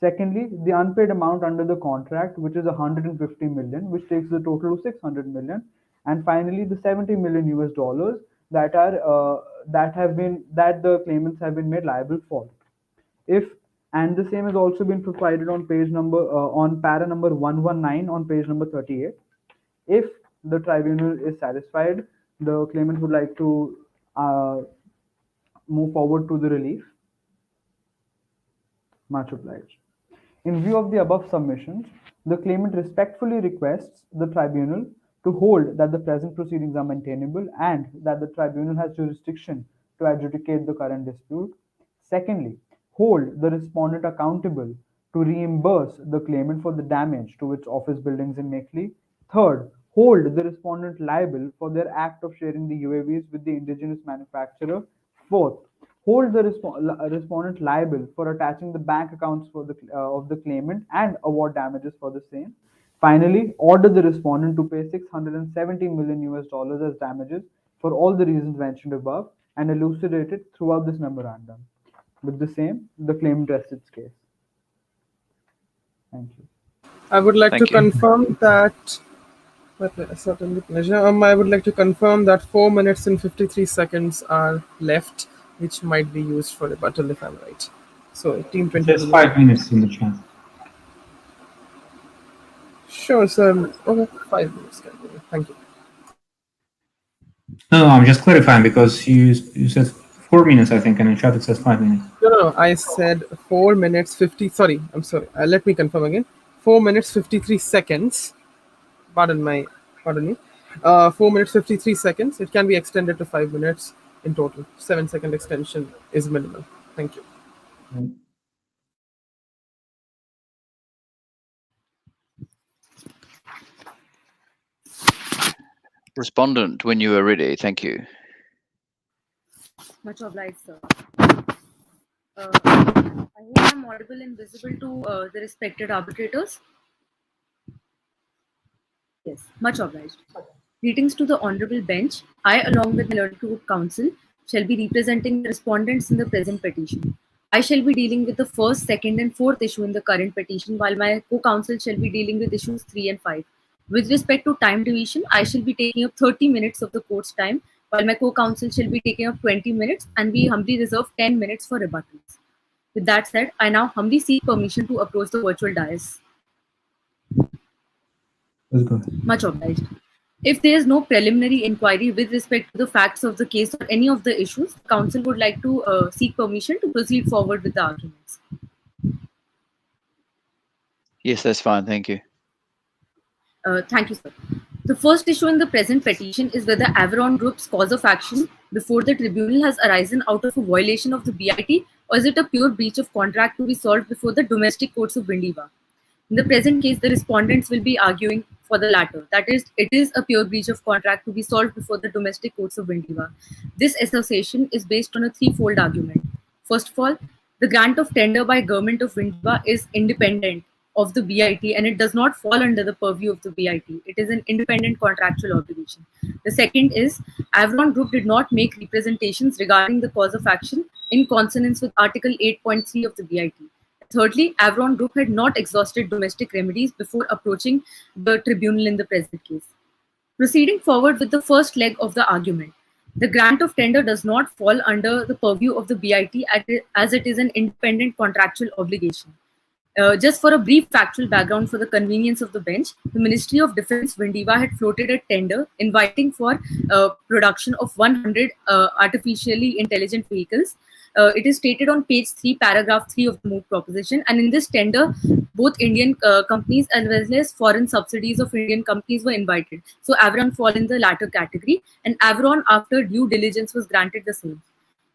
S6: Secondly, the unpaid amount under the contract, which is 150 million, which takes the total to 600 million. And finally, the 70 million US dollars that the claimants have been made liable for. And the same has also been provided on page number on para number 119 on page number 38. If the tribunal is satisfied, the claimant would like to move forward to the relief. Much obliged. In view of the above submissions, the claimant respectfully requests the tribunal to hold that the present proceedings are maintainable and that the tribunal has jurisdiction to adjudicate the current dispute. Secondly, hold the respondent accountable to reimburse the claimant for the damage to its office buildings in Mekli. Third, hold the respondent liable for their act of sharing the UAVs with the indigenous manufacturer. Fourth, hold the respondent liable for attaching the bank accounts of the claimant and award damages for the same. Finally, order the respondent to pay 670 million US dollars as damages for all the reasons mentioned above and elucidated throughout this memorandum. With the same, the claimant rests its case. Thank you.
S1: I would like
S5: Thank
S1: to
S5: you.
S1: confirm that. Certainly, pleasure. I would like to confirm that 4 minutes and 53 seconds are left, which might be used for rebuttal if I'm right. So, Team 20.
S2: There's 5 minutes in the chat.
S1: Sure, sir. Okay, 5 minutes. Thank you.
S2: No, I'm just clarifying because you said 4 minutes, I think, and in chat it says 5 minutes.
S1: No. I said 4 minutes 50. Sorry, I'm sorry. Let me confirm again. 4 minutes 53 seconds. Pardon me. 4 minutes 53 seconds. It can be extended to 5 minutes in total. 7-second extension is minimal. Thank you.
S5: Respondent, when you are ready. Thank you.
S7: Much obliged, sir. I hope I'm audible and visible to the respected arbitrators. Yes, much obliged. Greetings to the honorable bench. I, along with my learned group counsel, shall be representing the respondents in the present petition. I shall be dealing with the first, second, and fourth issue in the current petition, while my co-counsel shall be dealing with issues 3 and 5. With respect to time division, I shall be taking up 30 minutes of the court's time, while my co-counsel shall be taking up 20 minutes, and we humbly reserve 10 minutes for rebuttals. With that said, I now humbly seek permission to approach the virtual dais.
S2: Let's go.
S7: Much obliged. If there is no preliminary inquiry with respect to the facts of the case or any of the issues, the counsel would like to seek permission to proceed forward with the arguments.
S5: Yes, that's fine. Thank you.
S7: Thank you, sir. The first issue in the present petition is whether Avron Group's cause of action before the tribunal has arisen out of a violation of the BIT, or is it a pure breach of contract to be solved before the domestic courts of Vindiva? In the present case, the respondents will be arguing for the latter. That is, it is a pure breach of contract to be solved before the domestic courts of Vindiva. This association is based on a threefold argument. First of all, the grant of tender by government of Vindiva is independent of the BIT and it does not fall under the purview of the BIT. It is an independent contractual obligation. The second is Avron Group did not make representations regarding the cause of action in consonance with Article 8.3 of the BIT. Thirdly, Avron Group had not exhausted domestic remedies before approaching the tribunal in the present case. Proceeding forward with the first leg of the argument, the grant of tender does not fall under the purview of the BIT as it is an independent contractual obligation. Just for a brief factual background for the convenience of the bench, the Ministry of Defence Vindiva had floated a tender inviting for production of 100 artificially intelligent vehicles. It is stated on page 3, paragraph 3 of the Moot proposition. And in this tender, both Indian companies as well as foreign subsidiaries of Indian companies were invited. So Avron fall in the latter category, and Avron, after due diligence, was granted the same.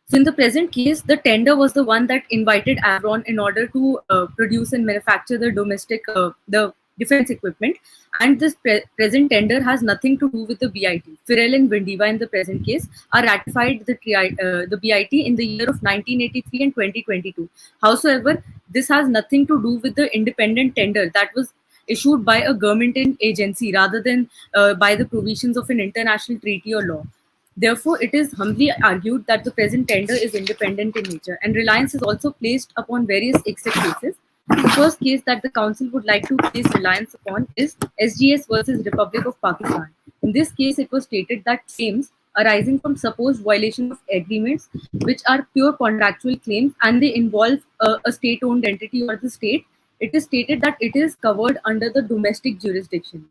S7: So in the present case, the tender was the one that invited Avron in order to produce and manufacture the domestic, the defense equipment. And this present tender has nothing to do with the BIT. Firel and Vindiva in the present case are ratified the BIT in the year of 1983 and 2022. However, this has nothing to do with the independent tender that was issued by a government agency rather than by the provisions of an international treaty or law. Therefore, it is humbly argued that the present tender is independent in nature, and reliance is also placed upon various exit cases. The first case that the council would like to place reliance upon is SGS versus Republic of Pakistan. In this case, it was stated that claims arising from supposed violation of agreements, which are pure contractual claims and they involve a state-owned entity or the state, it is stated that it is covered under the domestic jurisdiction.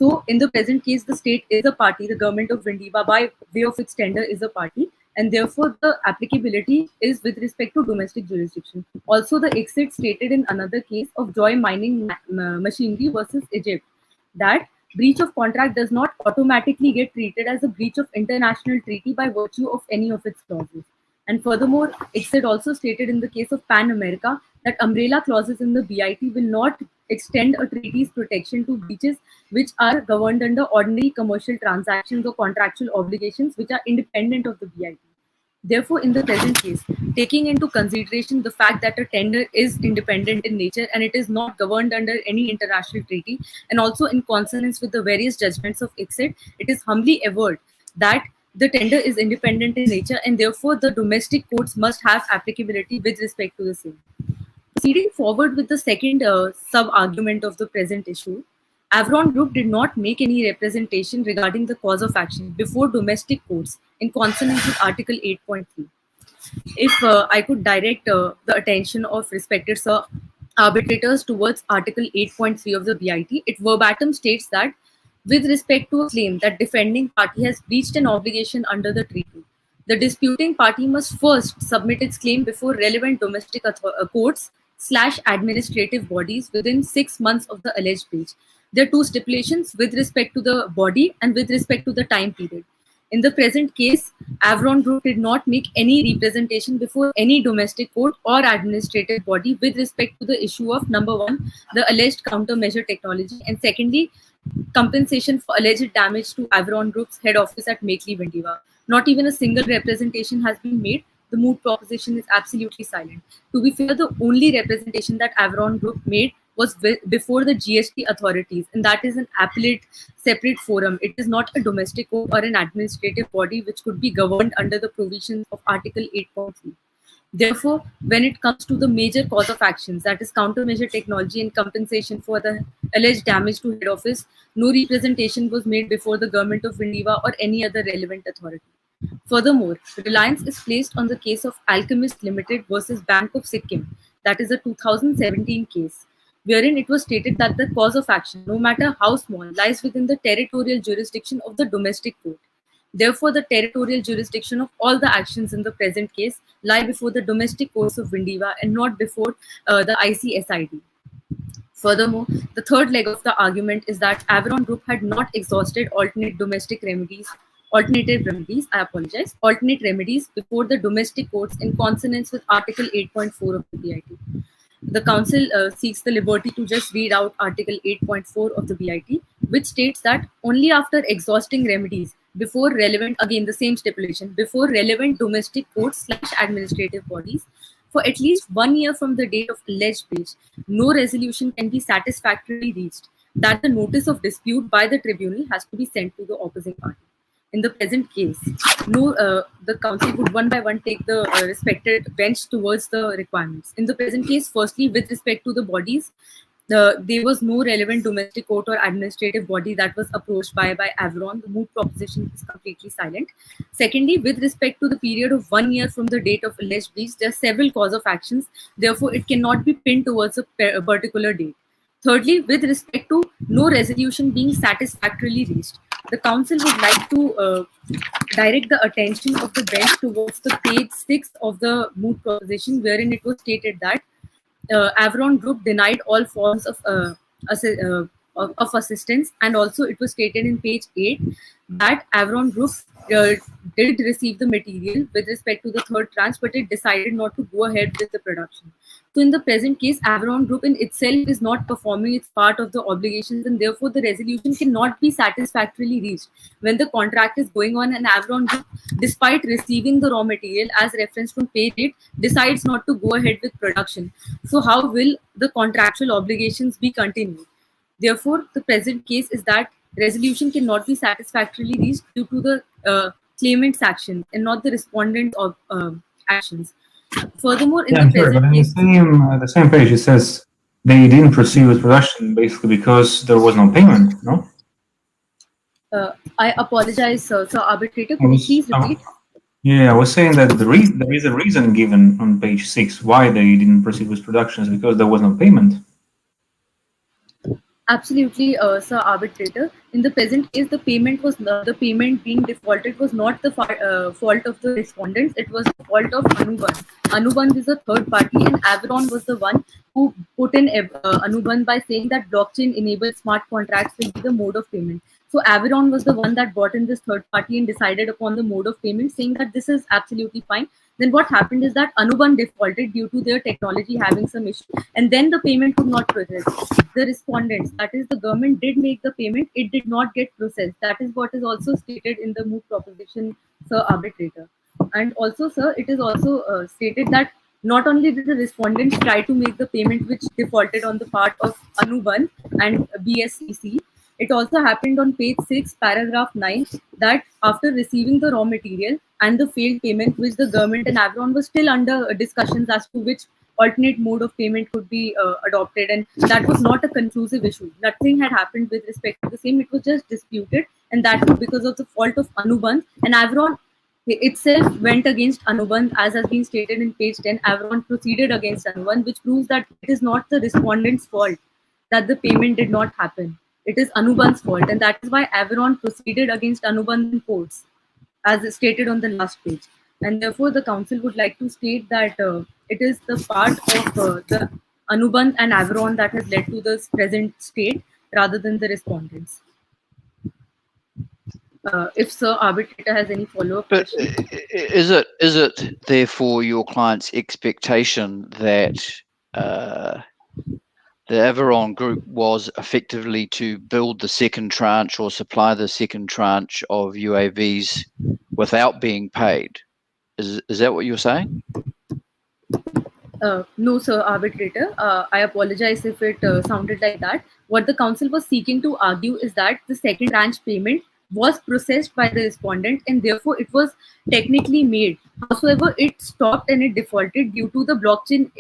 S7: So, in the present case, the state is a party, the government of Vindiva, by way of its tender, is a party, and therefore the applicability is with respect to domestic jurisdiction. Also, the exit stated in another case of Joy Mining Machinery versus Egypt that breach of contract does not automatically get treated as a breach of international treaty by virtue of any of its clauses. And furthermore, exit also stated in the case of Pan America that umbrella clauses in the BIT will not extend a treaty's protection to breaches which are governed under ordinary commercial transactions or contractual obligations which are independent of the BIT. Therefore, in the present case, taking into consideration the fact that a tender is independent in nature and it is not governed under any international treaty, and also in consonance with the various judgments of exit, it is humbly averred that the tender is independent in nature and therefore the domestic courts must have applicability with respect to the same. Proceeding forward with the second sub-argument of the present issue, Avron Group did not make any representation regarding the cause of action before domestic courts in consonance with Article 8.3. If I could direct the attention of respected Sir arbitrators towards Article 8.3 of the BIT, it verbatim states that with respect to a claim that defending party has breached an obligation under the treaty, the disputing party must first submit its claim before relevant domestic courts / administrative bodies within 6 months of the alleged breach. There are two stipulations with respect to the body and with respect to the time period. In the present case, Avron Group did not make any representation before any domestic court or administrative body with respect to the issue of, number one, the alleged countermeasure technology, and secondly, compensation for alleged damage to Avron Group's head office at Makeley Vindiva. Not even a single representation has been made. The Moot proposition is absolutely silent. To be fair, the only representation that Avron Group made was before the GST authorities, and that is an appellate separate forum. It is not a domestic court or an administrative body which could be governed under the provisions of Article 8.3. Therefore, when it comes to the major cause of actions, that is countermeasure technology and compensation for the alleged damage to head office, no representation was made before the government of Vindiva or any other relevant authority. Furthermore, reliance is placed on the case of Alchemist Limited versus Bank of Sikkim, that is a 2017 case, wherein it was stated that the cause of action, no matter how small, lies within the territorial jurisdiction of the domestic court. Therefore, the territorial jurisdiction of all the actions in the present case lie before the domestic courts of Vindiva and not before the ICSID. Furthermore, the third leg of the argument is that Avron Group had not exhausted alternate remedies before the domestic courts in consonance with Article 8.4 of the BIT. The Council seeks the liberty to just read out Article 8.4 of the BIT, which states that only after exhausting remedies before relevant, again the same stipulation, before relevant domestic courts / administrative bodies, for at least 1 year from the date of alleged breach, no resolution can be satisfactorily reached, that the notice of dispute by the tribunal has to be sent to the opposing party. In the present case, the council would one by one take the respected bench towards the requirements. In the present case, firstly, with respect to the bodies, there was no relevant domestic court or administrative body that was approached by Avron. The Moot proposition is completely silent. Secondly, with respect to the period of 1 year from the date of alleged breach, there are several cause of actions. Therefore, it cannot be pinned towards a particular date. Thirdly, with respect to no resolution being satisfactorily reached, the council would like to direct the attention of the bench towards the page 6 of the Moot proposition, wherein it was stated that Avron Group denied all forms of assistance, and also it was stated in page 8 that Avron Group did receive the material with respect to the third tranche, but it decided not to go ahead with the production. So in the present case, Avron Group in itself is not performing its part of the obligations, and therefore the resolution cannot be satisfactorily reached when the contract is going on and Avron Group, despite receiving the raw material as referenced from page 8, decides not to go ahead with production. So how will the contractual obligations be continued? Therefore, the present case is that resolution cannot be satisfactorily reached due to the claimant's actions and not the respondent's actions. Furthermore, in the present case,
S2: the same page, it says they didn't proceed with production basically because there was no payment, no?
S7: I apologize, sir. So, arbitrator, could you please repeat?
S2: Yeah, I was saying that there is a reason given on page 6 why they didn't proceed with production, is because there was no payment.
S7: Absolutely, sir, arbitrator. In the present case, the payment being defaulted was not the fault of the respondents. It was the fault of Anubandh. Anubandh is a third party, and Avron was the one who put in Anubandh by saying that blockchain-enabled smart contracts will be the mode of payment. So Avron was the one that brought in this third party and decided upon the mode of payment, saying that this is absolutely fine. Then what happened is that Anubandh defaulted due to their technology having some issue, and then the payment could not process. The respondents, that is the government, did make the payment, it did not get processed. That is what is also stated in the Moot proposition, sir, arbitrator. And also, sir, it is also stated that not only did the respondents try to make the payment which defaulted on the part of Anubandh and BSCC, it also happened on page 6, paragraph 9, that after receiving the raw material and the failed payment, which the government and Avron was still under discussions as to which alternate mode of payment could be adopted, and that was not a conclusive issue. Nothing had happened with respect to the same. It was just disputed, and that was because of the fault of Anubandh, and Avron itself went against Anubandh, as has been stated in page 10. Avron proceeded against Anubandh, which proves that it is not the respondent's fault that the payment did not happen. It is Anubandh's fault, and that is why Avron proceeded against Anubandh in courts, as stated on the last page. And therefore, the council would like to state that it is the part of the Anubandh and Avron that has led to this present state rather than the respondents. If Sir Arbitrator has any follow-up
S5: But
S7: question.
S5: is it therefore your client's expectation that the Averon Group was effectively to build the second tranche or supply the second tranche of UAVs without being paid? Is that what you're saying?
S7: No, Sir Arbitrator. I apologize if it sounded like that. What the council was seeking to argue is that the second tranche payment was processed by the respondent and therefore it was technically made. However, it stopped and it defaulted due to the blockchain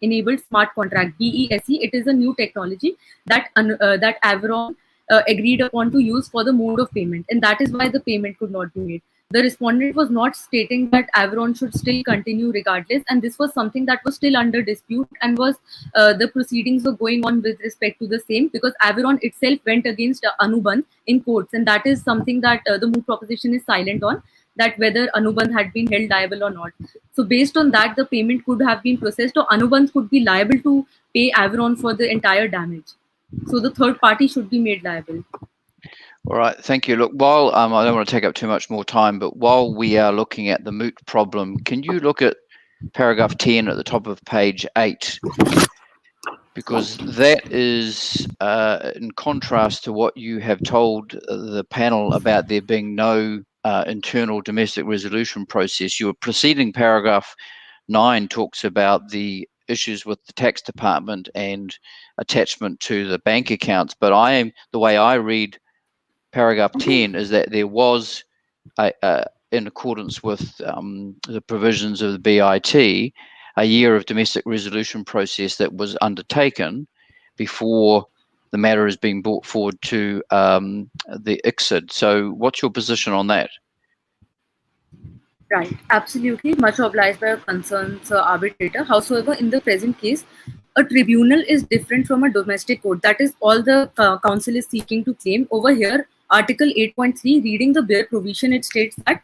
S7: enabled smart contract, BESE. It is a new technology that that Avron agreed upon to use for the mode of payment, and that is why the payment could not be made. The respondent was not stating that Avron should still continue regardless, and this was something that was still under dispute and was the proceedings were going on with respect to the same, because Avron itself went against Anubandh in courts, and that is something that the Moot proposition is silent on, that whether Anubandh had been held liable or not. So based on that, the payment could have been processed, or Anubandh could be liable to pay Avron for the entire damage. So the third party should be made liable.
S5: All right, thank you. Look, while I don't want to take up too much more time, but while we are looking at the Moot problem, can you look at paragraph 10 at the top of page 8? Because that is in contrast to what you have told the panel about there being no internal domestic resolution process. Your preceding paragraph 9 talks about the issues with the tax department and attachment to the bank accounts, but the way I read paragraph 10 is that there was, in accordance with the provisions of the BIT, a year of domestic resolution process that was undertaken before the matter is being brought forward to the ICSID. So what's your position on that?
S7: Right, absolutely. Much obliged by your concerns, Arbitrator. However, in the present case, a tribunal is different from a domestic court. That is all the council is seeking to claim. Over here, Article 8.3, reading the bare provision, it states that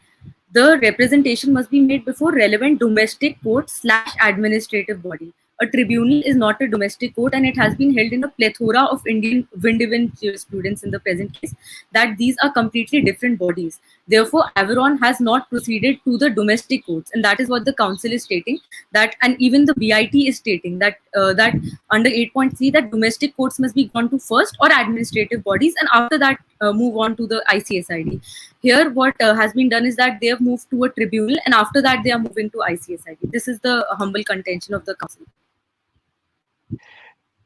S7: the representation must be made before relevant domestic court / administrative body. A tribunal is not a domestic court, and it has been held in a plethora of Indian Vindivan jurisprudence in the present case that these are completely different bodies. Therefore, Avron has not proceeded to the domestic courts, and that is what the council is stating. That, and even the BIT is stating that that under 8.3 that domestic courts must be gone to first, or administrative bodies, and after that move on to the ICSID. Here, what has been done is that they have moved to a tribunal, and after that they are moving to ICSID. This is the humble contention of the council.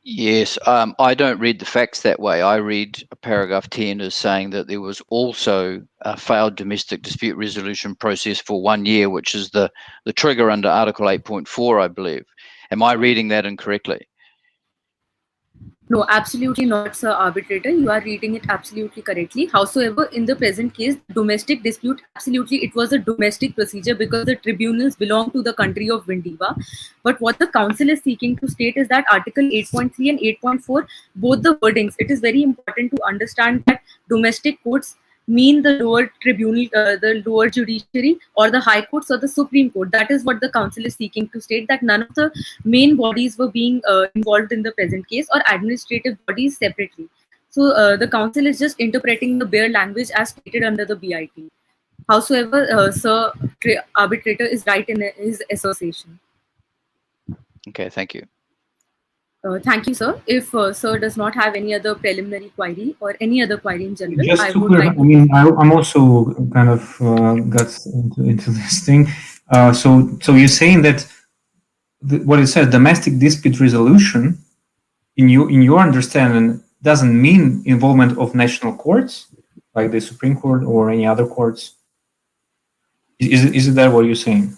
S5: Yes, I don't read the facts that way. I read paragraph 10 as saying that there was also a failed domestic dispute resolution process for 1 year, which is the trigger under Article 8.4, I believe. Am I reading that incorrectly?
S7: No, absolutely not, Sir Arbitrator. You are reading it absolutely correctly. However, in the present case, domestic dispute, absolutely, it was a domestic procedure because the tribunals belong to the country of Vindiva. But what the council is seeking to state is that Article 8.3 and 8.4, both the wordings, it is very important to understand that domestic courts mean the lower tribunal, the lower judiciary, or the high courts or the Supreme Court. That is what the council is seeking to state, that none of the main bodies were being involved in the present case, or administrative bodies separately. So the council is just interpreting the bare language as stated under the BIT. However, Sir Arbitrator is right in his association.
S5: Okay, thank you.
S7: Thank you, sir. If sir does not have any other preliminary query or any other query in general,
S2: Just
S7: I
S2: to
S7: would
S2: clear,
S7: like to...
S2: I mean, I'm also kind of got into this thing. So you're saying that what it says, domestic dispute resolution, in your understanding, doesn't mean involvement of national courts, like the Supreme Court or any other courts? Is that what you're saying?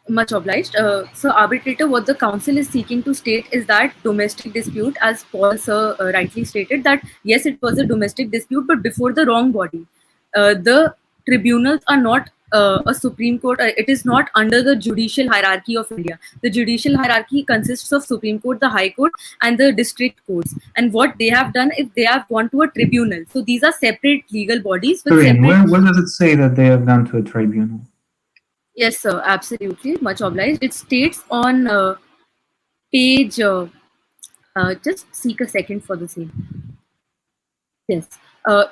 S7: Much obliged. So, Arbitrator, what the council is seeking to state is that domestic dispute, as Paul sir rightly stated, that yes, it was a domestic dispute, but before the wrong body. The tribunals are not a Supreme Court. It is not under the judicial hierarchy of India. The judicial hierarchy consists of Supreme Court, the High Court, and the district courts. And what they have done is they have gone to a tribunal. So these are separate legal bodies with
S2: Sorry, and
S7: separate.
S2: where does it say that they have gone to a tribunal?
S7: Yes, sir. Absolutely. Much obliged. It states on page. Just seek a second for the same. Yes.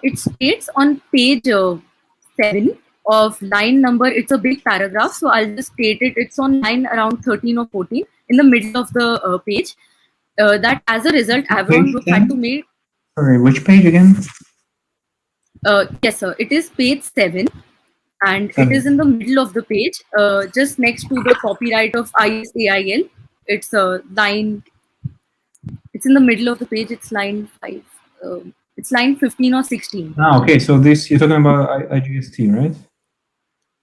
S7: It states on page 7 of line number. It's a big paragraph, so I'll just state it. It's on line around 13 or 14 in the middle of the page. That as a result, Avron Group had to make.
S2: Sorry, which page again?
S7: Yes, sir. It is page 7. And
S2: 7.
S7: it is in the middle of the page, just next to the copyright of ISAIL. It's a line. It's in the middle of the page. It's line 5. It's line 15 or 16.
S2: Ah, okay. So this you're talking about IGST, right?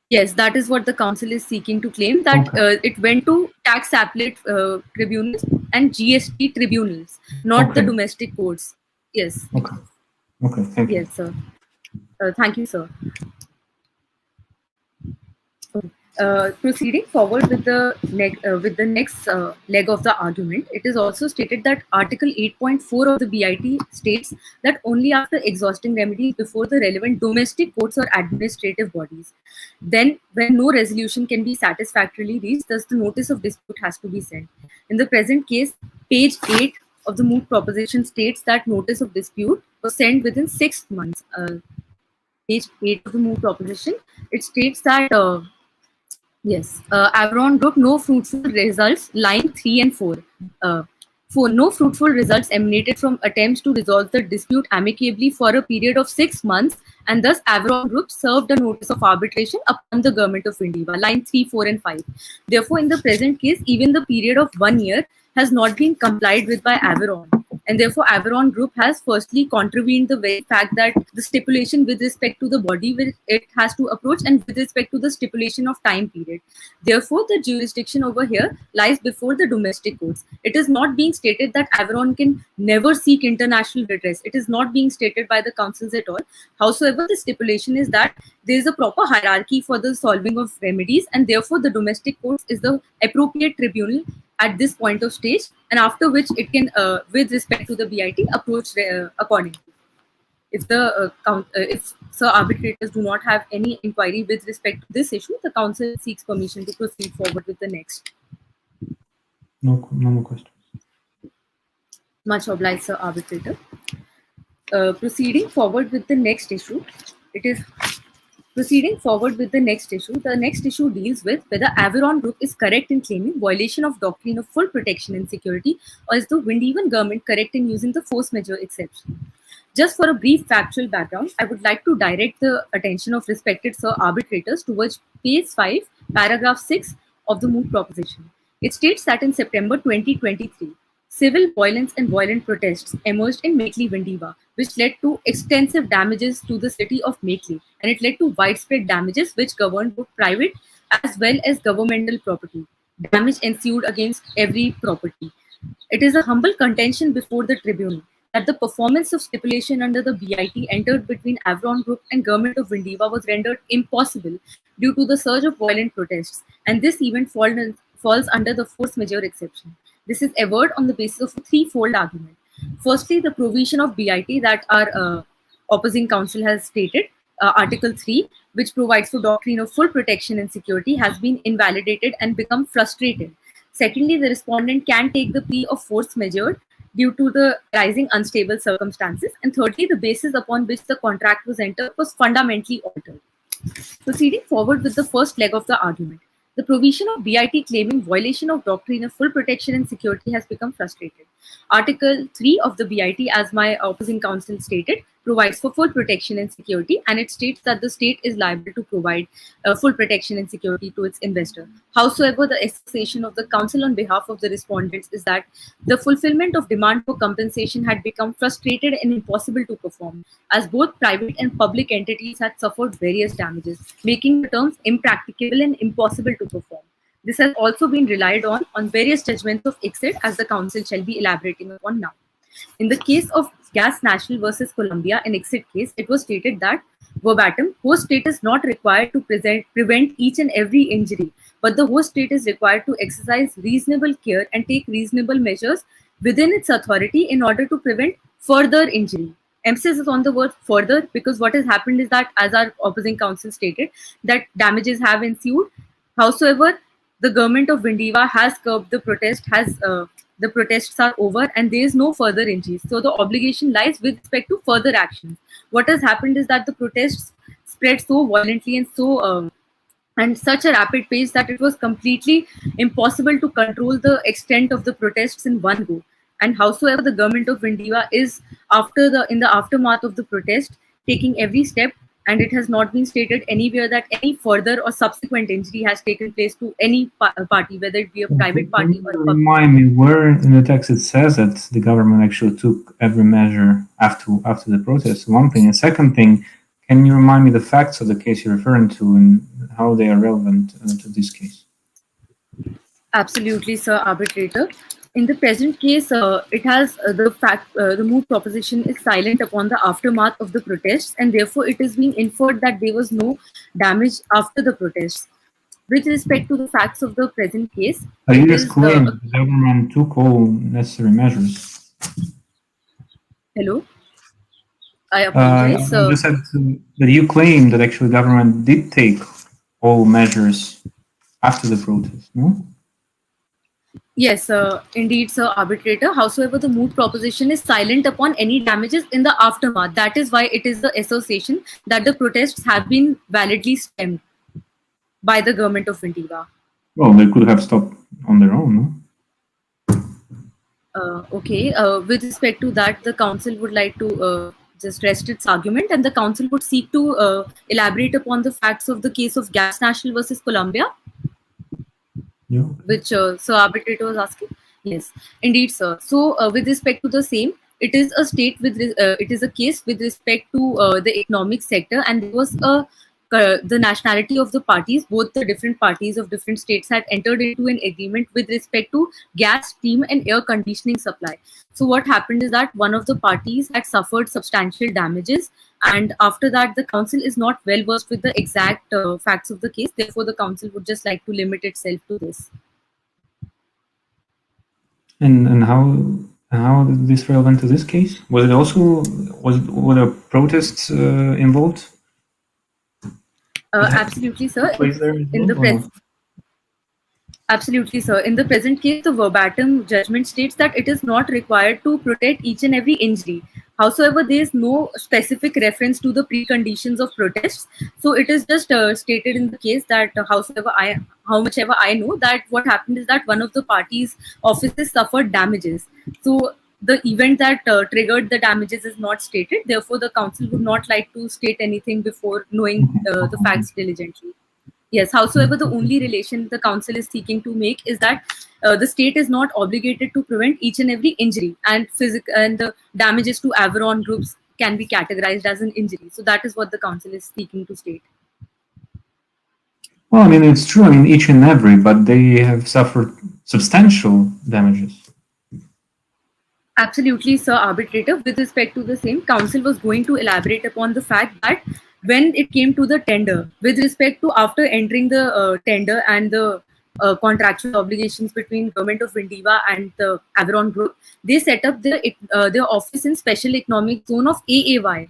S7: Yes, that is what the council is seeking to claim, that it went to tax appellate tribunals and GST tribunals, not the domestic courts. Yes.
S2: Okay. Okay. Thank you.
S7: Yes, sir. Thank you, sir. Proceeding forward with the next leg of the argument, it is also stated that Article 8.4 of the BIT states that only after exhausting remedies before the relevant domestic courts or administrative bodies, then when no resolution can be satisfactorily reached, thus the notice of dispute has to be sent. In the present case, page 8 of the Moot proposition states that notice of dispute was sent within 6 months. Page 8 of the Moot proposition, it states that yes, Avron Group, no fruitful results, line 3 and 4. 4. No fruitful results emanated from attempts to resolve the dispute amicably for a period of 6 months, and thus Avron Group served a notice of arbitration upon the government of India, line 3, 4, and 5. Therefore, in the present case, even the period of 1 year has not been complied with by Avron. And therefore, Avron Group has firstly contravened the very fact that the stipulation with respect to the body which it has to approach and with respect to the stipulation of time period. Therefore, the jurisdiction over here lies before the domestic courts. It is not being stated that Avron can never seek international redress. It is not being stated by the councils at all. Howsoever, the stipulation is that there is a proper hierarchy for the solving of remedies, and therefore the domestic courts is the appropriate tribunal at this point of stage, and after which it can, with respect to the BIT, approach accordingly. If the if Sir arbitrators do not have any inquiry with respect to this issue, the council seeks permission to proceed forward with the next.
S2: No more questions.
S7: Much obliged, Sir arbitrator. Proceeding forward with the next issue, Proceeding forward with the next issue deals with whether Avron Group is correct in claiming violation of doctrine of full protection and security, or is the Windivan government correct in using the force majeure exception. Just for a brief factual background, I would like to direct the attention of respected Sir arbitrators towards page 5, paragraph 6 of the Moot proposition. It states that in September 2023, civil violence and violent protests emerged in Mekli Windiva, which led to extensive damages to the city of Mekli, and it led to widespread damages which governed both private as well as governmental property. Damage ensued against every property. It is a humble contention before the tribunal that the performance of stipulation under the BIT entered between Avron Group and government of Windiva was rendered impossible due to the surge of violent protests, and this event falls under the force majeure exception. This is averred on the basis of a threefold argument. Firstly, the provision of BIT that our opposing counsel has stated, Article 3, which provides for doctrine of full protection and security, has been invalidated and become frustrated. Secondly, the respondent can take the plea of force majeure due to the rising unstable circumstances. And thirdly, the basis upon which the contract was entered was fundamentally altered. Proceeding forward with the first leg of the argument, the provision of BIT claiming violation of doctrine of full protection and security has become frustrated. Article 3 of the BIT, as my opposing counsel stated, provides for full protection and security, and it states that the state is liable to provide full protection and security to its investor. Howsoever, the association of the counsel on behalf of the respondents is that the fulfillment of demand for compensation had become frustrated and impossible to perform, as both private and public entities had suffered various damages, making the terms impracticable and impossible to perform. This has also been relied on various judgments of ICSID, as the council shall be elaborating upon now. In the case of Gas National versus Colombia, an exit case, it was stated that verbatim, host state is not required to prevent each and every injury, but the host state is required to exercise reasonable care and take reasonable measures within its authority in order to prevent further injury. Emphasis is on the word further, because what has happened is that, as our opposing counsel stated, that damages have ensued. Howsoever, the government of Vindiva has curbed the protest, the protests are over and there is no further injuries. So the obligation lies with respect to further actions. What has happened is that the protests spread so violently and such a rapid pace that it was completely impossible to control the extent of the protests in one go. And howsoever, the government of Vindiva is in the aftermath of the protest taking every step, and it has not been stated anywhere that any further or subsequent injury has taken place to any party, whether it be a private party or a public.
S2: Remind me where in the text it says that the government actually took every measure after the protest. One thing, and second thing, can you remind me the facts of the case you're referring to and how they are relevant to this case?
S7: Absolutely, sir, arbitrator. In the present case, it has the Moot proposition is silent upon the aftermath of the protests, and therefore it is being inferred that there was no damage after the protests. With respect to the facts of the present case,
S2: you just claimed the government took all necessary measures.
S7: Hello? I apologize.
S2: You just said that you claim that actually government did take all measures after the protest, no?
S7: Yes, indeed, sir, arbitrator. Howsoever, the Moot proposition is silent upon any damages in the aftermath. That is why it is the association that the protests have been validly stemmed by the government of Vindiva.
S2: Well, they could have stopped on their own, no?
S7: Okay, with respect to that, the council would like to just rest its argument, and the council would seek to elaborate upon the facts of the case of Gas National versus Colombia.
S2: Yeah.
S7: Which Sir Arbitrator was asking. Yes, indeed, sir. So with respect to the same, it is a state with it is a case with respect to the economic sector, and there was the nationality of the parties. Both the different parties of different states had entered into an agreement with respect to gas, steam, and air conditioning supply. So what happened is that one of the parties had suffered substantial damages, and after that, the council is not well versed with the exact facts of the case. Therefore, the council would just like to limit itself to this.
S2: And how is this relevant to this case? Were there protests involved?
S7: Absolutely, sir. Absolutely, sir. In the present case, the verbatim judgment states that it is not required to protect each and every injury. Howsoever, there is no specific reference to the preconditions of protests. So it is just stated in the case that how much ever I know, that what happened is that one of the parties' offices suffered damages. So the event that triggered the damages is not stated. Therefore, the council would not like to state anything before knowing the facts diligently. Yes, howsoever, the only relation the council is seeking to make is that the state is not obligated to prevent each and every injury, and the damages to Averon groups can be categorized as an injury. So that is what the council is seeking to state.
S2: Well, I mean, it's true. I mean, each and every, but they have suffered substantial damages.
S7: Absolutely, sir, arbitrator. With respect to the same, council was going to elaborate upon the fact that when it came to the tender, with respect to after entering the tender and the contractual obligations between government of Vindiva and the Averon group, they set up their office in special economic zone of AAY.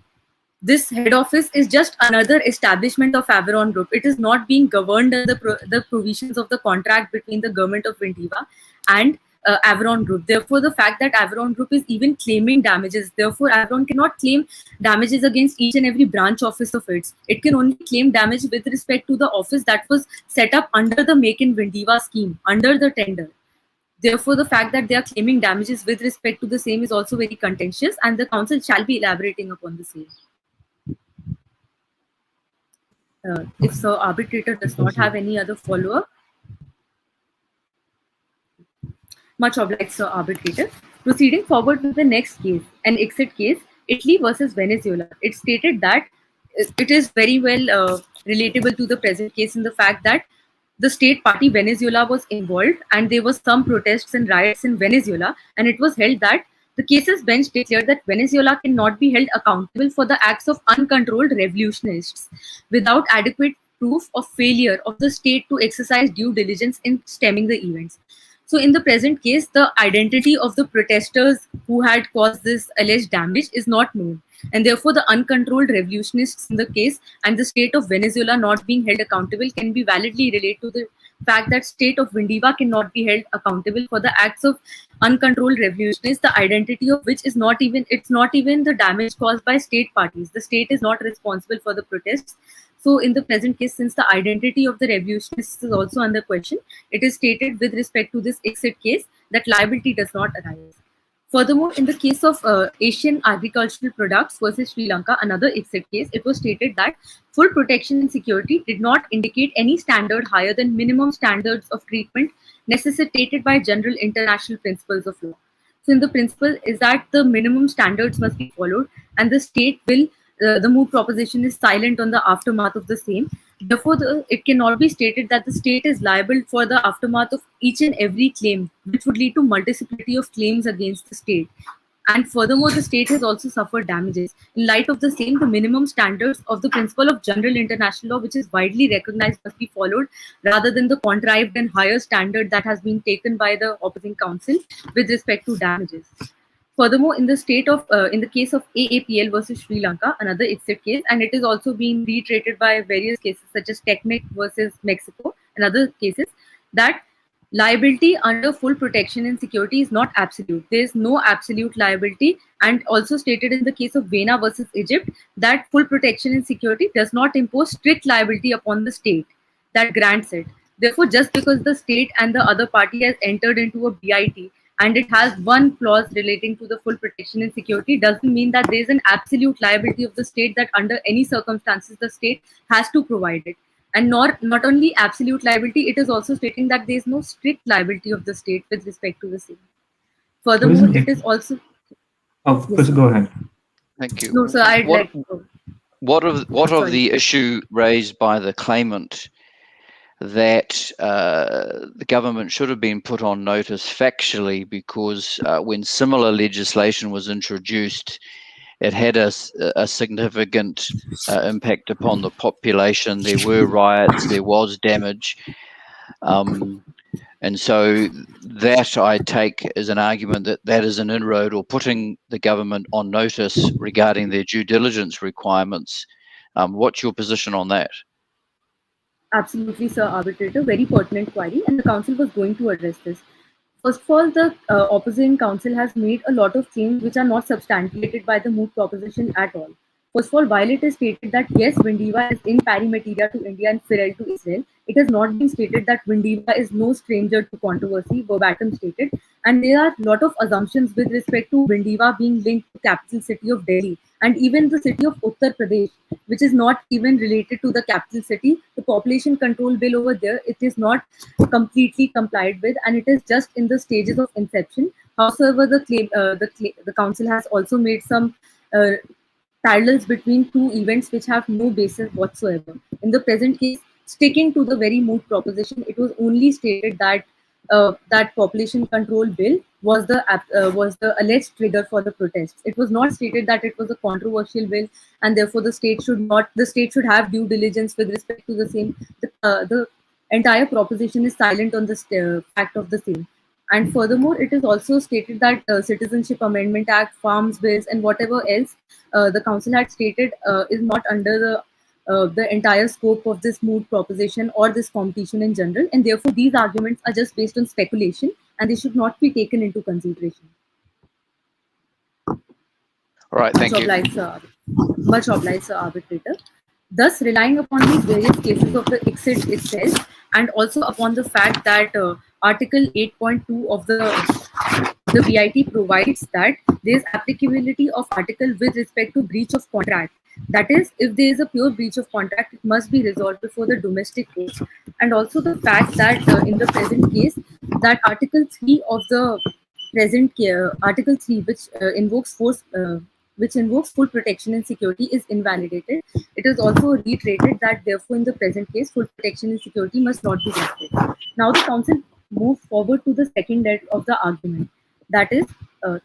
S7: This head office is just another establishment of Averon group. It is not being governed under the provisions of the contract between the government of Vindiva and Averon group. Therefore, the fact that Averon group is even claiming damages, therefore Averon cannot claim damages against each and every branch office of its. It can only claim damage with respect to the office that was set up under the Make in Vindiva scheme, under the tender. Therefore, the fact that they are claiming damages with respect to the same is also very contentious, and the council shall be elaborating upon the same. If Sir Arbitrator does not have any other follow-up. Much obliged, Sir Arbitrator. Proceeding forward with the next case, an exit case, Italy versus Venezuela. It stated that it is very well relatable to the present case in the fact that the state party Venezuela was involved, and there was some protests and riots in Venezuela, and it was held that The case's bench declared that Venezuela cannot be held accountable for the acts of uncontrolled revolutionists without adequate proof of failure of the state to exercise due diligence in stemming the events. So in the present case, the identity of the protesters who had caused this alleged damage is not known. And therefore, the uncontrolled revolutionists in the case and the state of Venezuela not being held accountable can be validly related to the fact that state of Vindiva cannot be held accountable for the acts of uncontrolled revolutionists, the identity of which is not even, it's not even the damage caused by state parties. The state is not responsible for the protests. So in the present case, since the identity of the revolutionists is also under question, it is stated with respect to this exit case that liability does not arise. Furthermore, in the case of Asian agricultural products versus Sri Lanka, another exit case, it was stated that full protection and security did not indicate any standard higher than minimum standards of treatment necessitated by general international principles of law. So in the principle is that the minimum standards must be followed and the state will, the Moot proposition is silent on the aftermath of the same. Therefore, it cannot be stated that the state is liable for the aftermath of each and every claim, which would lead to multiplicity of claims against the state. And furthermore, the state has also suffered damages. In light of the same, the minimum standards of the principle of general international law, which is widely recognized, must be followed rather than the contrived and higher standard that has been taken by the opposing counsel with respect to damages. Furthermore, in the case of AAPL versus Sri Lanka, another exit case, and it is also being reiterated by various cases such as Technic versus Mexico and other cases, that liability under full protection and security is not absolute. There is no absolute liability, and also stated in the case of Vena versus Egypt that full protection and security does not impose strict liability upon the state that grants it. Therefore, just because the state and the other party has entered into a BIT and it has one clause relating to the full protection and security doesn't mean that there is an absolute liability of the state that under any circumstances the state has to provide it. And not only absolute liability, it is also stating that there is no strict liability of the state with respect to the same. Furthermore, it is also...
S2: Oh, yes, go ahead.
S5: Thank you.
S7: No, sir, I'd like...
S5: What of the issue raised by the claimant that the government should have been put on notice factually, because when similar legislation was introduced, it had a significant impact upon the population. There were riots, there was damage. And so that I take as an argument that is an inroad or putting the government on notice regarding their due diligence requirements. What's your position on that?
S7: Absolutely, sir, arbitrator. Very pertinent query, and the council was going to address this. First of all, the opposing council has made a lot of claims which are not substantiated by the Moot proposition at all. First of all, while it is stated that yes, Vindiva is in pari materia to India and Firel to Israel, it has not been stated that Vindiva is no stranger to controversy, verbatim stated. And there are a lot of assumptions with respect to Vindiva being linked to capital city of Delhi and even the city of Uttar Pradesh, which is not even related to the capital city. The population control bill over there, it is not completely complied with, and it is just in the stages of inception. However, the council has also made some parallels between two events which have no basis whatsoever. In the present case, sticking to the very Moot proposition, it was only stated that that population control bill was the alleged trigger for the protests. It was not stated that it was a controversial bill and therefore the state should have due diligence with respect to the same. The entire proposition is silent on the fact of the same. And furthermore, it is also stated that Citizenship Amendment Act, farms bills, and whatever else the council had stated is not under the entire scope of this Moot proposition or this competition in general, and therefore these arguments are just based on speculation and they should not be taken into consideration.
S5: All right, thank you.
S7: Much obliged, sir, arbitrator. Thus, relying upon these various cases of the exit itself and also upon the fact that Article 8.2 of the BIT provides that there is applicability of article with respect to breach of contract. That is, if there is a pure breach of contract, it must be resolved before the domestic court. And also the fact that in the present case, that Article 3 of the present Article 3, which invokes full protection and security, is invalidated. It is also reiterated that therefore in the present case, full protection and security must not be granted. Now the council moves forward to the second end of the argument. That is,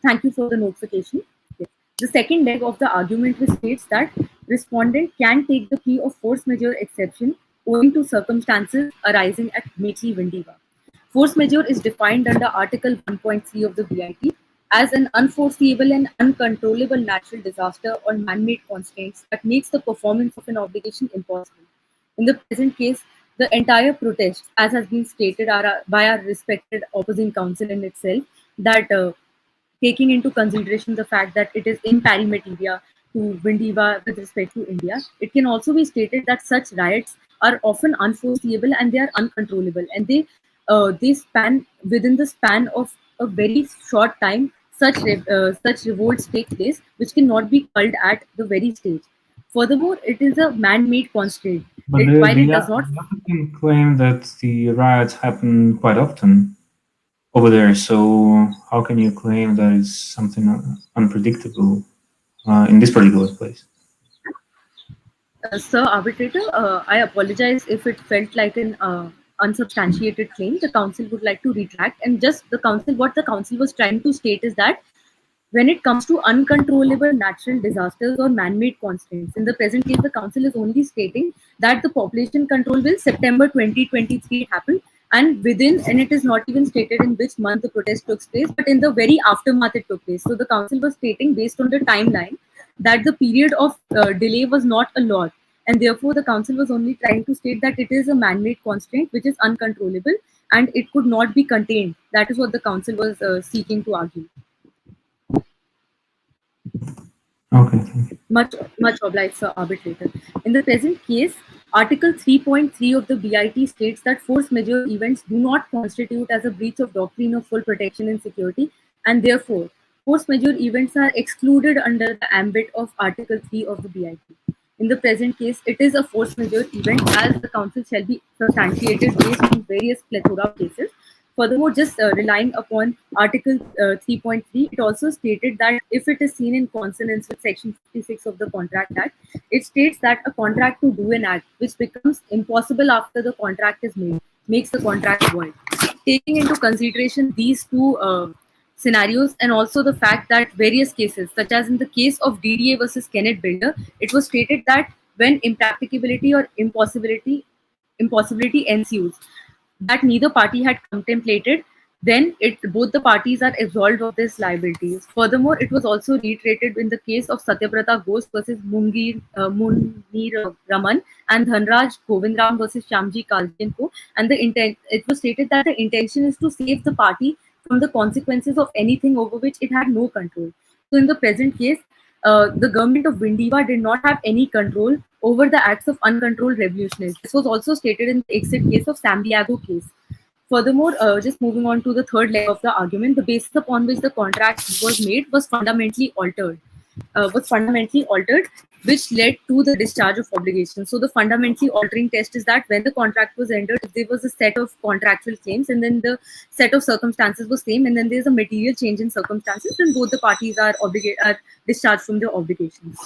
S7: Thank you for the notification. Yes. The second leg of the argument which states that respondent can take the plea of force majeure exception owing to circumstances arising at Meitli Vindiva. Force majeure is defined under Article 1.3 of the BIT as an unforeseeable and uncontrollable natural disaster or man-made constraints that makes the performance of an obligation impossible. In the present case, the entire protest, as has been stated by our respected opposing counsel in itself, that taking into consideration the fact that it is in pari materia to Vindiva with respect to India, it can also be stated that such riots are often unforeseeable and they are uncontrollable, and they span within the span of a very short time. Such revolts take place, which cannot be culled at the very stage. Furthermore, it is a man-made constraint.
S2: But
S7: While it
S2: the
S7: does not
S2: applicant claim that the riots happen quite often over there. So how can you claim that it's something unpredictable in this particular place?
S7: Sir Arbitrator, I apologize if it felt like an unsubstantiated claim. The council would like to retract, and just what the council was trying to state is that when it comes to uncontrollable natural disasters or man-made constraints, in the present case, the council is only stating that the population control will September 2023 happen, and it is not even stated in which month the protest took place, but in the very aftermath it took place. So the council was stating based on the timeline that the period of delay was not a lot, and therefore the council was only trying to state that it is a man-made constraint which is uncontrollable and it could not be contained. That is what the council was seeking to argue.
S2: Okay, thank you.
S7: Much obliged, Sir Arbitrator. In the present case, Article 3.3 of the BIT states that force majeure events do not constitute as a breach of doctrine of full protection and security, and therefore, force majeure events are excluded under the ambit of Article 3 of the BIT. In the present case, it is a force majeure event as the council shall be substantiated based on various plethora of cases. Furthermore, just relying upon Article 3.3, it also stated that if it is seen in consonance with Section 56 of the Contract Act, it states that a contract to do an act which becomes impossible after the contract is made makes the contract void. Taking into consideration these two scenarios and also the fact that various cases, such as in the case of DDA versus Kenneth Builder, it was stated that when impracticability or impossibility ensues, that neither party had contemplated, then both the parties are absolved of these liabilities. Furthermore, it was also reiterated in the case of Satyabrata Ghosh versus Munir Raman and Dhanraj Govindram versus Shyamji Kalji Co. And it was stated that the intention is to save the party from the consequences of anything over which it had no control. So in the present case, the government of Vindiva did not have any control over the acts of uncontrolled revolutionists. This was also stated in the exit case of San Diego case. Furthermore, just moving on to the third leg of the argument, the basis upon which the contract was made was fundamentally altered, which led to the discharge of obligations. So the fundamentally altering test is that when the contract was entered, if there was a set of contractual claims and then the set of circumstances was same, and then there's a material change in circumstances, then both the parties are discharged from their obligations.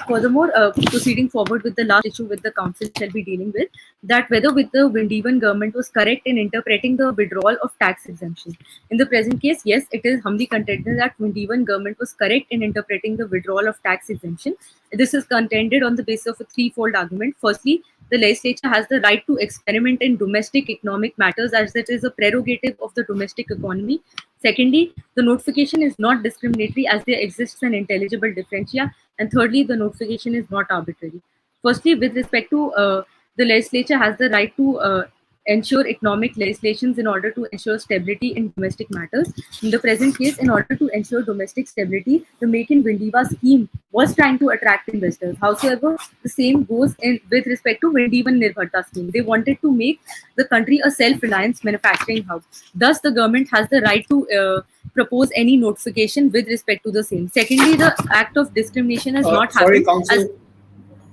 S7: Furthermore, proceeding forward with the last issue with the council shall be dealing with, that whether with the Vindivan government was correct in interpreting the withdrawal of tax exemption. In the present case, yes, it is humbly contended that Vindivan government was correct in interpreting the withdrawal of tax exemption. This is contended on the basis of a threefold argument. Firstly, the legislature has the right to experiment in domestic economic matters as it is a prerogative of the domestic economy. Secondly, the notification is not discriminatory as there exists an intelligible differentia. And thirdly, the notification is not arbitrary. Firstly, with respect to the legislature has the right to ensure economic legislations in order to ensure stability in domestic matters. In the present case, in order to ensure domestic stability, the Make in Vindiva scheme was trying to attract investors. However, the same goes in with respect to Vindivan Nirbharta scheme. They wanted to make the country a self-reliance manufacturing hub. Thus, the government has the right to propose any notification with respect to the same. Secondly, the act of discrimination has not happened.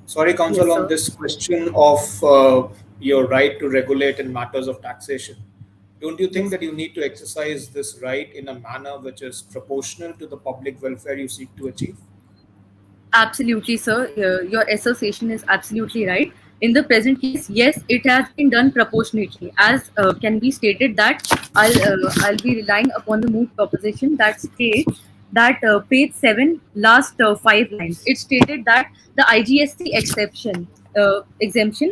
S4: Sorry, Council,
S7: Yes,
S4: on
S7: sir.
S4: this question of your right to regulate in matters of taxation. Don't you think that you need to exercise this right in a manner which is proportional to the public welfare you seek to achieve?
S7: Absolutely, sir. Your association is absolutely right. In the present case, yes, it has been done proportionately, as can be stated that I'll be relying upon the Moot proposition that states that page 7, last 5 lines, it stated that the IGST exemption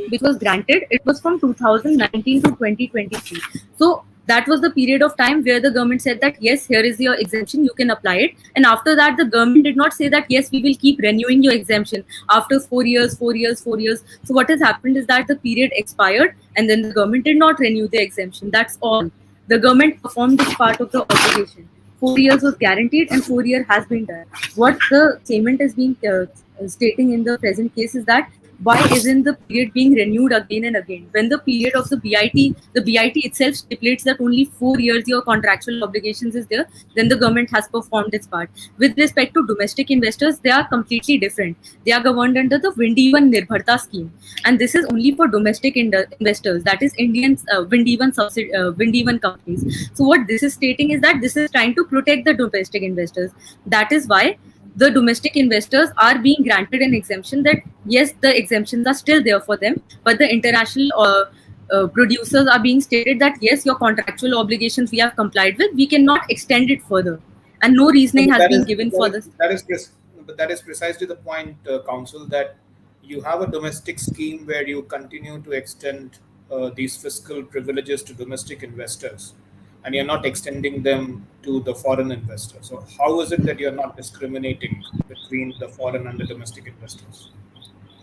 S7: which was granted, it was from 2019 to 2023. So that was the period of time where the government said that yes, here is your exemption, you can apply it. And after that, the government did not say that yes, we will keep renewing your exemption after 4 years, 4 years, 4 years. So what has happened is that the period expired and then the government did not renew the exemption. That's all. The government performed this part of the obligation. 4 years was guaranteed and 4 year has been done. What the claimant is being stating in the present case is that why isn't the period being renewed again and again? When the period of the BIT itself stipulates that only 4 years your contractual obligations is there, then the government has performed its part. With respect to domestic investors, they are completely different. They are governed under the Vindivan Nirbharta scheme, and this is only for domestic investors, that is Indian Vindivan companies. So what this is stating is that this is trying to protect the domestic investors. That is why the domestic investors are being granted an exemption, that yes, the exemptions are still there for them, but the international producers are being stated that yes, your contractual obligations we have complied with, we cannot extend it further, and no reasoning has been given for this.
S4: But that is precisely the point, Council, that you have a domestic scheme where you continue to extend these fiscal privileges to domestic investors, and you're not extending them to the foreign investors. So how is it that you're not discriminating between the foreign and the domestic investors?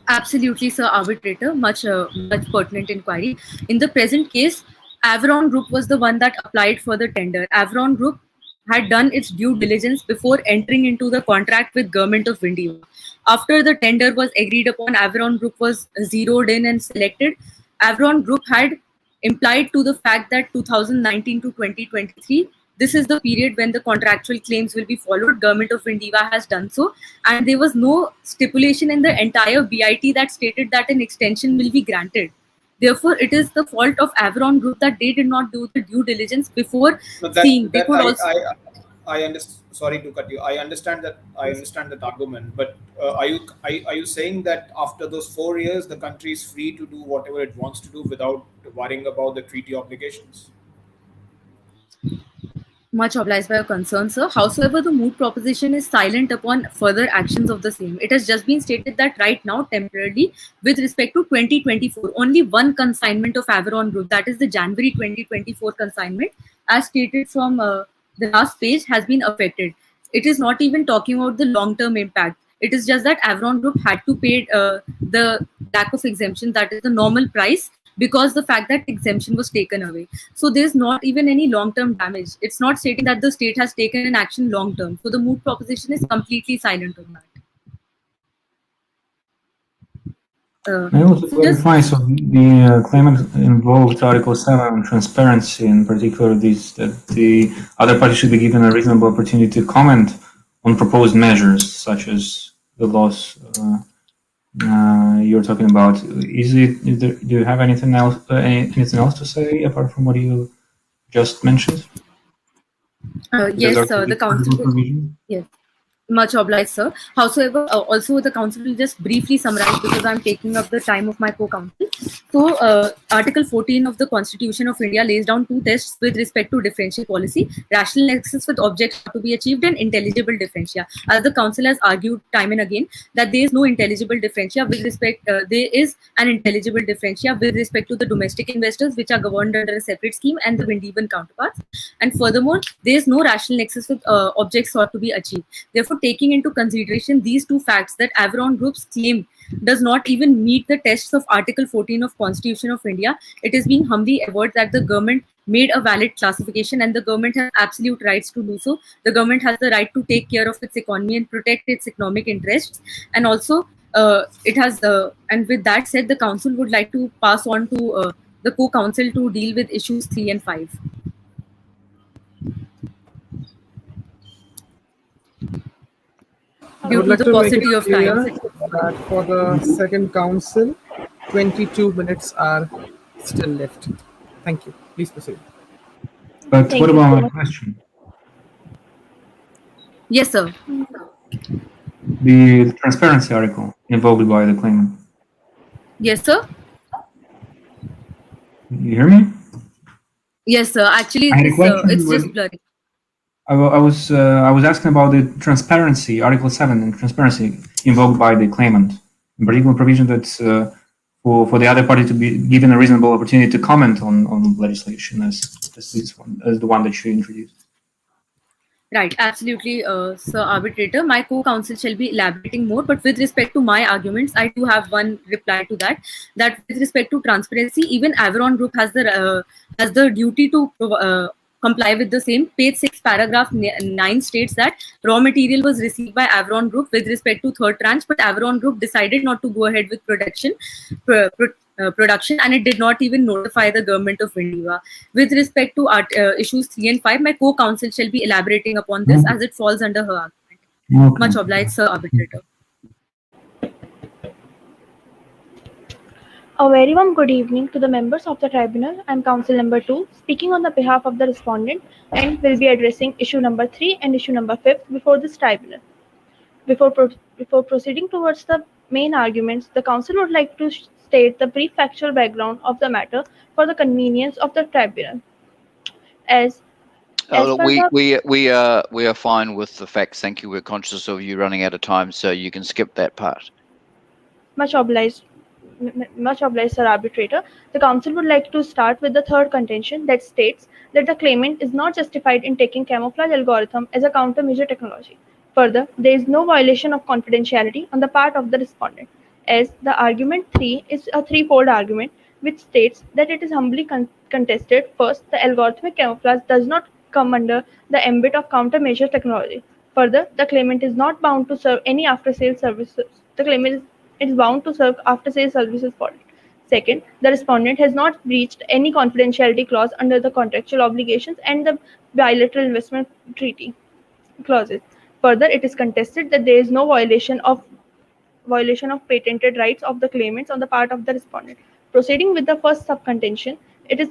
S7: Absolutely, sir, arbitrator. Much pertinent inquiry. In the present case, Avron Group was the one that applied for the tender. Avron Group had done its due diligence before entering into the contract with Government of India. After the tender was agreed upon, Avron Group was zeroed in and selected. Avron Group had implied to the fact that 2019 to 2023, this is the period when the contractual claims will be followed. Government of India has done so, and there was no stipulation in the entire BIT that stated that an extension will be granted. Therefore, it is the fault of Avron Group that they did not do the due diligence before seeing. They could also.
S4: I understand. Sorry to cut you. I understand that. I understand that argument. But are you saying that after those 4 years, the country is free to do whatever it wants to do without worrying about the treaty obligations?
S7: Much obliged by your concern, sir. Howsoever, the Moot proposition is silent upon further actions of the same. It has just been stated that right now, temporarily, with respect to 2024, only one consignment of Avron Group, that is the January 2024 consignment, as stated from the last page, has been affected. It is not even talking about the long-term impact. It is just that Avron Group had to pay the lack of exemption, that is the normal price, because the fact that exemption was taken away. So there's not even any long-term damage. It's not stating that the state has taken an action long-term. So the Moot proposition is completely silent on that.
S2: I also clarify, so the claimant involved Article 7 on transparency, in particular that the other party should be given a reasonable opportunity to comment on proposed measures, such as the laws you're talking about. Do you have anything else to say apart from what you just mentioned?
S7: Yes, sir. The council. Yes. Much obliged, sir. Howsoever, also the council will just briefly summarize because I'm taking up the time of my co-counsel. So, Article 14 of the Constitution of India lays down two tests with respect to differential policy: rational nexus with objects to be achieved and intelligible differentia. As the council has argued time and again that there is no intelligible differentia with respect. There is an intelligible differentia with respect to the domestic investors, which are governed under a separate scheme, and the Vindivan counterparts. And furthermore, there is no rational nexus with objects sought to be achieved. Therefore, taking into consideration these two facts, that Avron Group's claim does not even meet the tests of Article 14 of Constitution of India, it is being humbly averred that the government made a valid classification, and the government has absolute rights to do so. The government has the right to take care of its economy and protect its economic interests. And also, it has and with that said, the council would like to pass on to the co-council to deal with issues 3 and 5.
S1: I would like to make it clear that for the second council, 22 minutes are still left. Thank you. Please proceed.
S2: But what about my question?
S7: Yes, sir.
S2: The transparency article invoked by the claimant.
S7: Yes, sir.
S2: You hear me?
S7: Yes, sir. Actually,
S2: I had a question
S7: it's
S2: with.
S7: just blurry.
S2: I was asking about the transparency, Article 7, and transparency invoked by the claimant, in particular provision that's for the other party to be given a reasonable opportunity to comment on legislation as this one, as the one that you introduced.
S7: Right, absolutely, Sir Arbitrator. My co-counsel shall be elaborating more, but with respect to my arguments, I do have one reply to that. That with respect to transparency, even Avron Group has the duty to comply with the same. Page 6, paragraph 9 states that raw material was received by Avron Group with respect to third tranche, but Avron Group decided not to go ahead with production, and it did not even notify the government of India. With respect to issues 3 and 5, my co-counsel shall be elaborating upon this as it falls under her argument.
S2: Okay.
S7: Much obliged, Sir Arbitrator.
S8: A very warm good evening to the members of the tribunal. I am counsel number 2, speaking on the behalf of the respondent, and will be addressing issue number 3 and issue number 5 before this tribunal. Before proceeding towards the main arguments, the counsel would like to state the brief factual background of the matter for the convenience of the tribunal. As
S5: Oh,
S8: per the
S5: we are fine with the facts. Thank you. We're conscious of you running out of time, so you can skip that part.
S8: much obliged, Sir Arbitrator. The Council would like to start with the third contention that states that the claimant is not justified in taking camouflage algorithm as a countermeasure technology. Further, there is no violation of confidentiality on the part of the respondent, as the argument 3 is a threefold argument which states that it is humbly contested. First, the algorithmic camouflage does not come under the ambit of countermeasure technology. Further, the claimant is not bound to serve any after-sales services. The claimant is bound to serve after-sales services for it. Second, the respondent has not breached any confidentiality clause under the contractual obligations and the bilateral investment treaty clauses. Further, it is contested that there is no violation of patented rights of the claimants on the part of the respondent. Proceeding with the first sub-contention, it is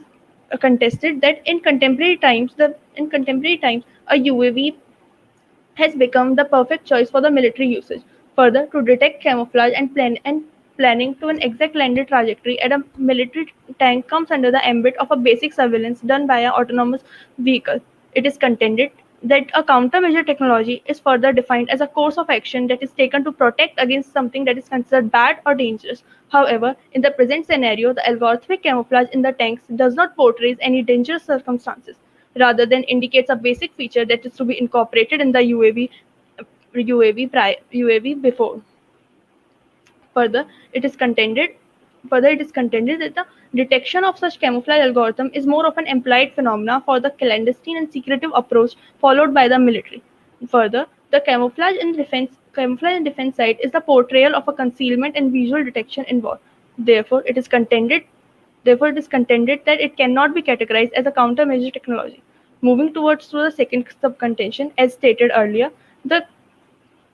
S8: contested that in contemporary times, a UAV has become the perfect choice for the military usage. Further, to detect camouflage and planning to an exact landed trajectory at a military tank comes under the ambit of a basic surveillance done by an autonomous vehicle. It is contended that a countermeasure technology is further defined as a course of action that is taken to protect against something that is considered bad or dangerous. However, in the present scenario, the algorithmic camouflage in the tanks does not portray any dangerous circumstances, rather than indicates a basic feature that is to be incorporated in the UAV before. Further, it is contended that the detection of such camouflage algorithm is more of an implied phenomena for the clandestine and secretive approach followed by the military. Further, the camouflage in defense side is the portrayal of a concealment and visual detection in war. Therefore, it is contended that it cannot be categorized as a countermeasure technology. Moving towards to the second sub-contention, as stated earlier, the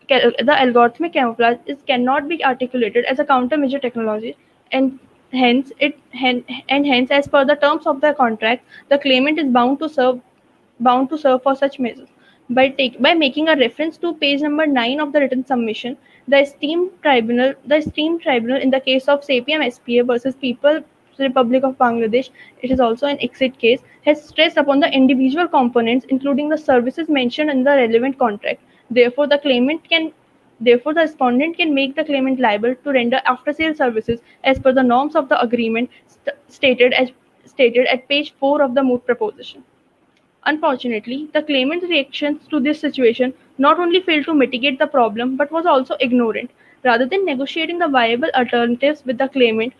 S8: algorithmic camouflage cannot be articulated as a countermeasure technology, and hence, as per the terms of the contract, the claimant is bound to serve for such measures. By making a reference to page number 9 of the written submission, the esteemed tribunal in the case of SAPM SPA versus People's Republic of Bangladesh, it is also an exit case, has stressed upon the individual components, including the services mentioned in the relevant contract. Therefore, the respondent can make the claimant liable to render after-sale services as per the norms of the agreement stated at page 4 of the Moot proposition. Unfortunately, the claimant's reactions to this situation not only failed to mitigate the problem but was also ignorant. Rather than negotiating the viable alternatives with the claimant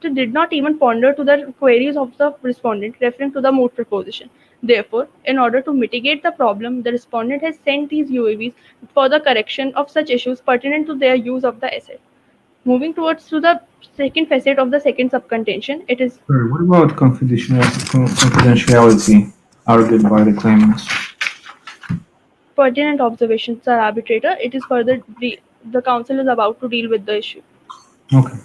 S8: did not even ponder to the queries of the respondent referring to the Moot proposition. Therefore, in order to mitigate the problem, the respondent has sent these UAVs for the correction of such issues pertinent to their use of the asset. Moving towards to the second facet of the second subcontention, it is
S2: What about confidentiality argued by the claimants?
S8: pertinent observations, Sir Arbitrator. It is further the council is about to deal with the issue.
S2: Okay.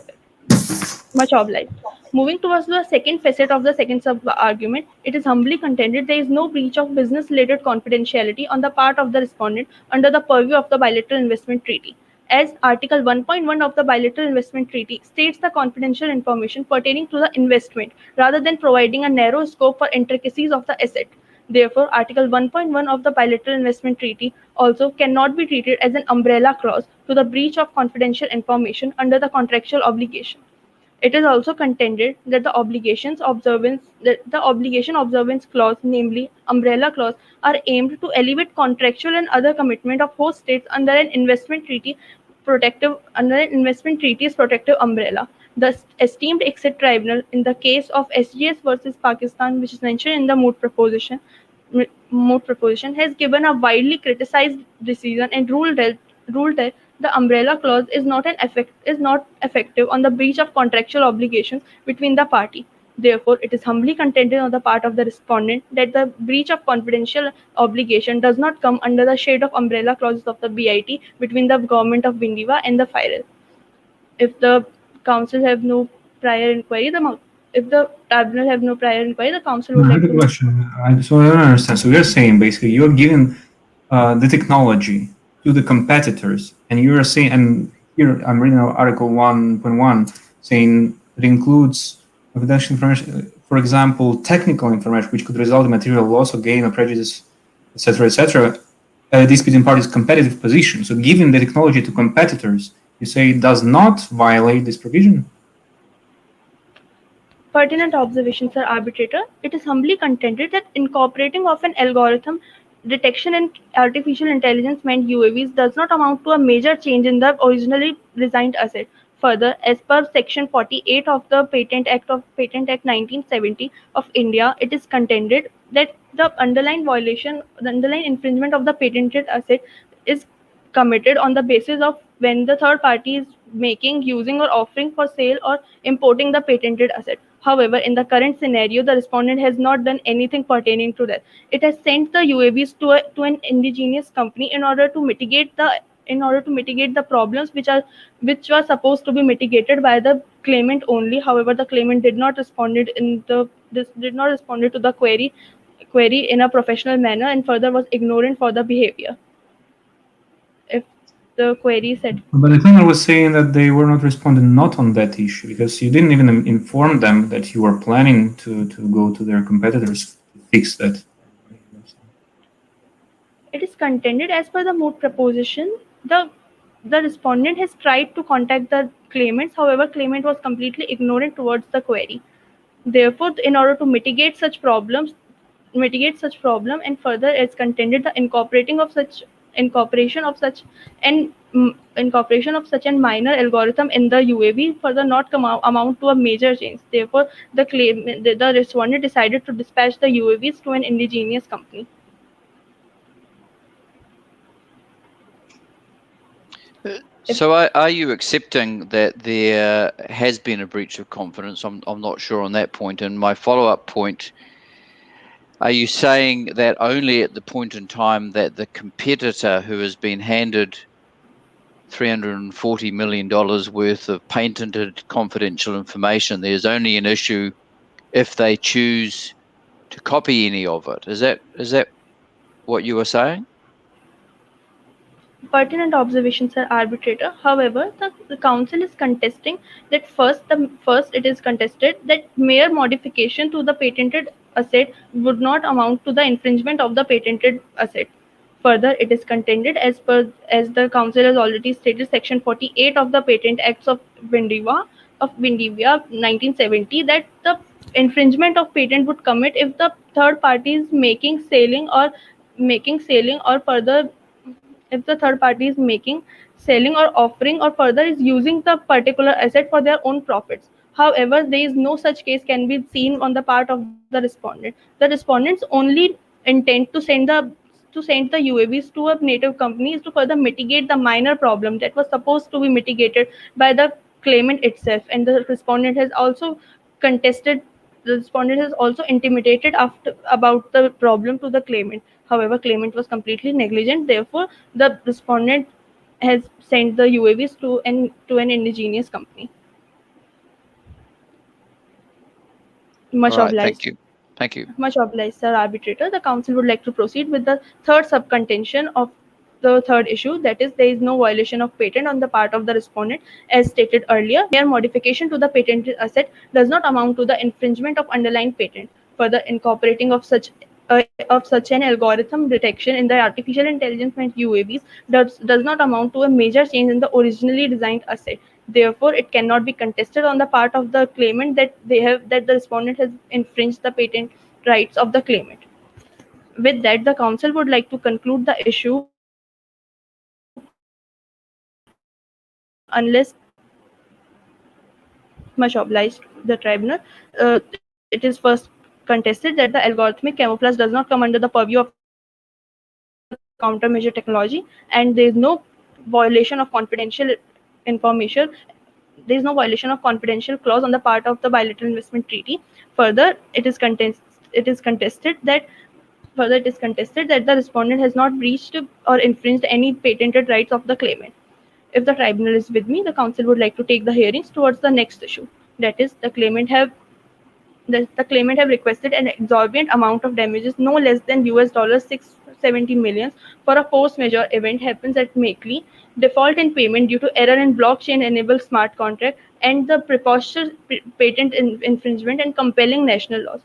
S8: Much obliged. Moving towards the second facet of the second sub-argument, it is humbly contended there is no breach of business-related confidentiality on the part of the respondent under the purview of the bilateral investment treaty. as Article 1.1 of the Bilateral Investment Treaty states the confidential information pertaining to the investment rather than providing a narrow scope for intricacies of the asset. Therefore, Article 1.1 of the Bilateral Investment Treaty also cannot be treated as an umbrella clause to the breach of confidential information under the contractual obligation. It is also contended that the obligation observance clause, namely umbrella clause, are aimed to elevate contractual and other commitment of host states under an investment treaty's protective umbrella. The esteemed exit tribunal in the case of SGS versus Pakistan, which is mentioned in the Moot proposition, has given a widely criticized decision and ruled that the umbrella clause is not effective on the breach of contractual obligations between the party. Therefore, it is humbly contended on the part of the respondent that the breach of confidential obligation does not come under the shade of umbrella clauses of the BIT between the government of Vindiva and the FIREL. If the council have no prior inquiry, if the tribunal have no prior inquiry, the council would
S2: I
S8: like
S2: have a
S8: to.
S2: question. So I don't understand. So you're saying basically you're giving the technology to the competitors, and you're saying, and here I'm reading Article 1.1 saying it includes confidential information, for example, technical information which could result in material loss or gain or prejudice, etc., disputing parties' competitive position. So giving the technology to competitors, you say it does not violate this provision?
S8: Pertinent observation, Sir Arbitrator. It is humbly contended that incorporating of an algorithm detection in artificial intelligence meant UAVs does not amount to a major change in the originally designed asset. Further, as per Section 48 of the Patent Act 1970 of India, it is contended that the underlying infringement of the patented asset is committed on the basis of when the third party is making, using, or offering for sale or importing the patented asset. However, in the current scenario, the respondent has not done anything pertaining to that. It has sent the UAVs to an indigenous company in order to mitigate the problems which were supposed to be mitigated by the claimant only. However, the claimant did not responded to the query in a professional manner, and further was ignorant for the behavior. If the query said.
S2: But the claimant was saying that they were not responding not on that issue because you didn't even inform them that you were planning to go to their competitors to fix that.
S8: It is contended as per the Moot proposition, the respondent has tried to contact the claimants. However, claimant was completely ignorant towards the query. Therefore, in order to mitigate such problem, and further it's contended the incorporation of such a minor algorithm in the UAV further not amount to a major change. Therefore, the respondent decided to dispatch the UAVs to an indigenous company.
S5: So are you accepting that there has been a breach of confidence? I'm not sure on that point. And my follow-up point, are you saying that only at the point in time that the competitor who has been handed $340 million worth of patented confidential information, there's only an issue if they choose to copy any of it? Is that what you were saying?
S8: Pertinent observation, Sir Arbitrator. However, the council is contesting that first it is contested that mere modification to the patented asset would not amount to the infringement of the patented asset. Further, it is contended as the council has already stated, Section 48 of the Patent Acts of Vindivia 1970, that the infringement of patent would commit if the third party is making, selling, or further if the third party is making, selling, or offering, or further is using the particular asset for their own profits. However, there is no such case can be seen on the part of the respondent. The respondent's only intent to send the UAVs to a native company is to further mitigate the minor problem that was supposed to be mitigated by the claimant itself, and the respondent has also contested the respondent has also intimidated about the problem to the claimant. However, claimant was completely negligent. Therefore, the respondent has sent the UAVs to an indigenous company. Much
S5: All right,
S8: obliged.
S5: thank you.
S8: Much obliged, Sir Arbitrator. The council would like to proceed with the third subcontention of the third issue, that is, there is no violation of patent on the part of the respondent, as stated earlier. Mere modification to the patented asset does not amount to the infringement of underlying patent. Further, incorporating of such an algorithm detection in the artificial intelligence and UAVs does not amount to a major change in the originally designed asset. Therefore, it cannot be contested on the part of the claimant that the respondent has infringed the patent rights of the claimant. With that, the council would like to conclude the issue unless much obliged the tribunal. It is first contested that the algorithmic camouflage does not come under the purview of the countermeasure technology, and there is no violation of confidential information. There is no violation of confidential clause on the part of the bilateral investment treaty. Further, it is contested that the respondent has not breached or infringed any patented rights of the claimant. If the tribunal is with me, the council would like to take the hearings towards the next issue. That is, the claimant have requested an exorbitant amount of damages, no less than $670 million, for a force majeure event happens at Makeley, default in payment due to error in blockchain-enabled smart contract, and the preposterous patent infringement and compelling national laws.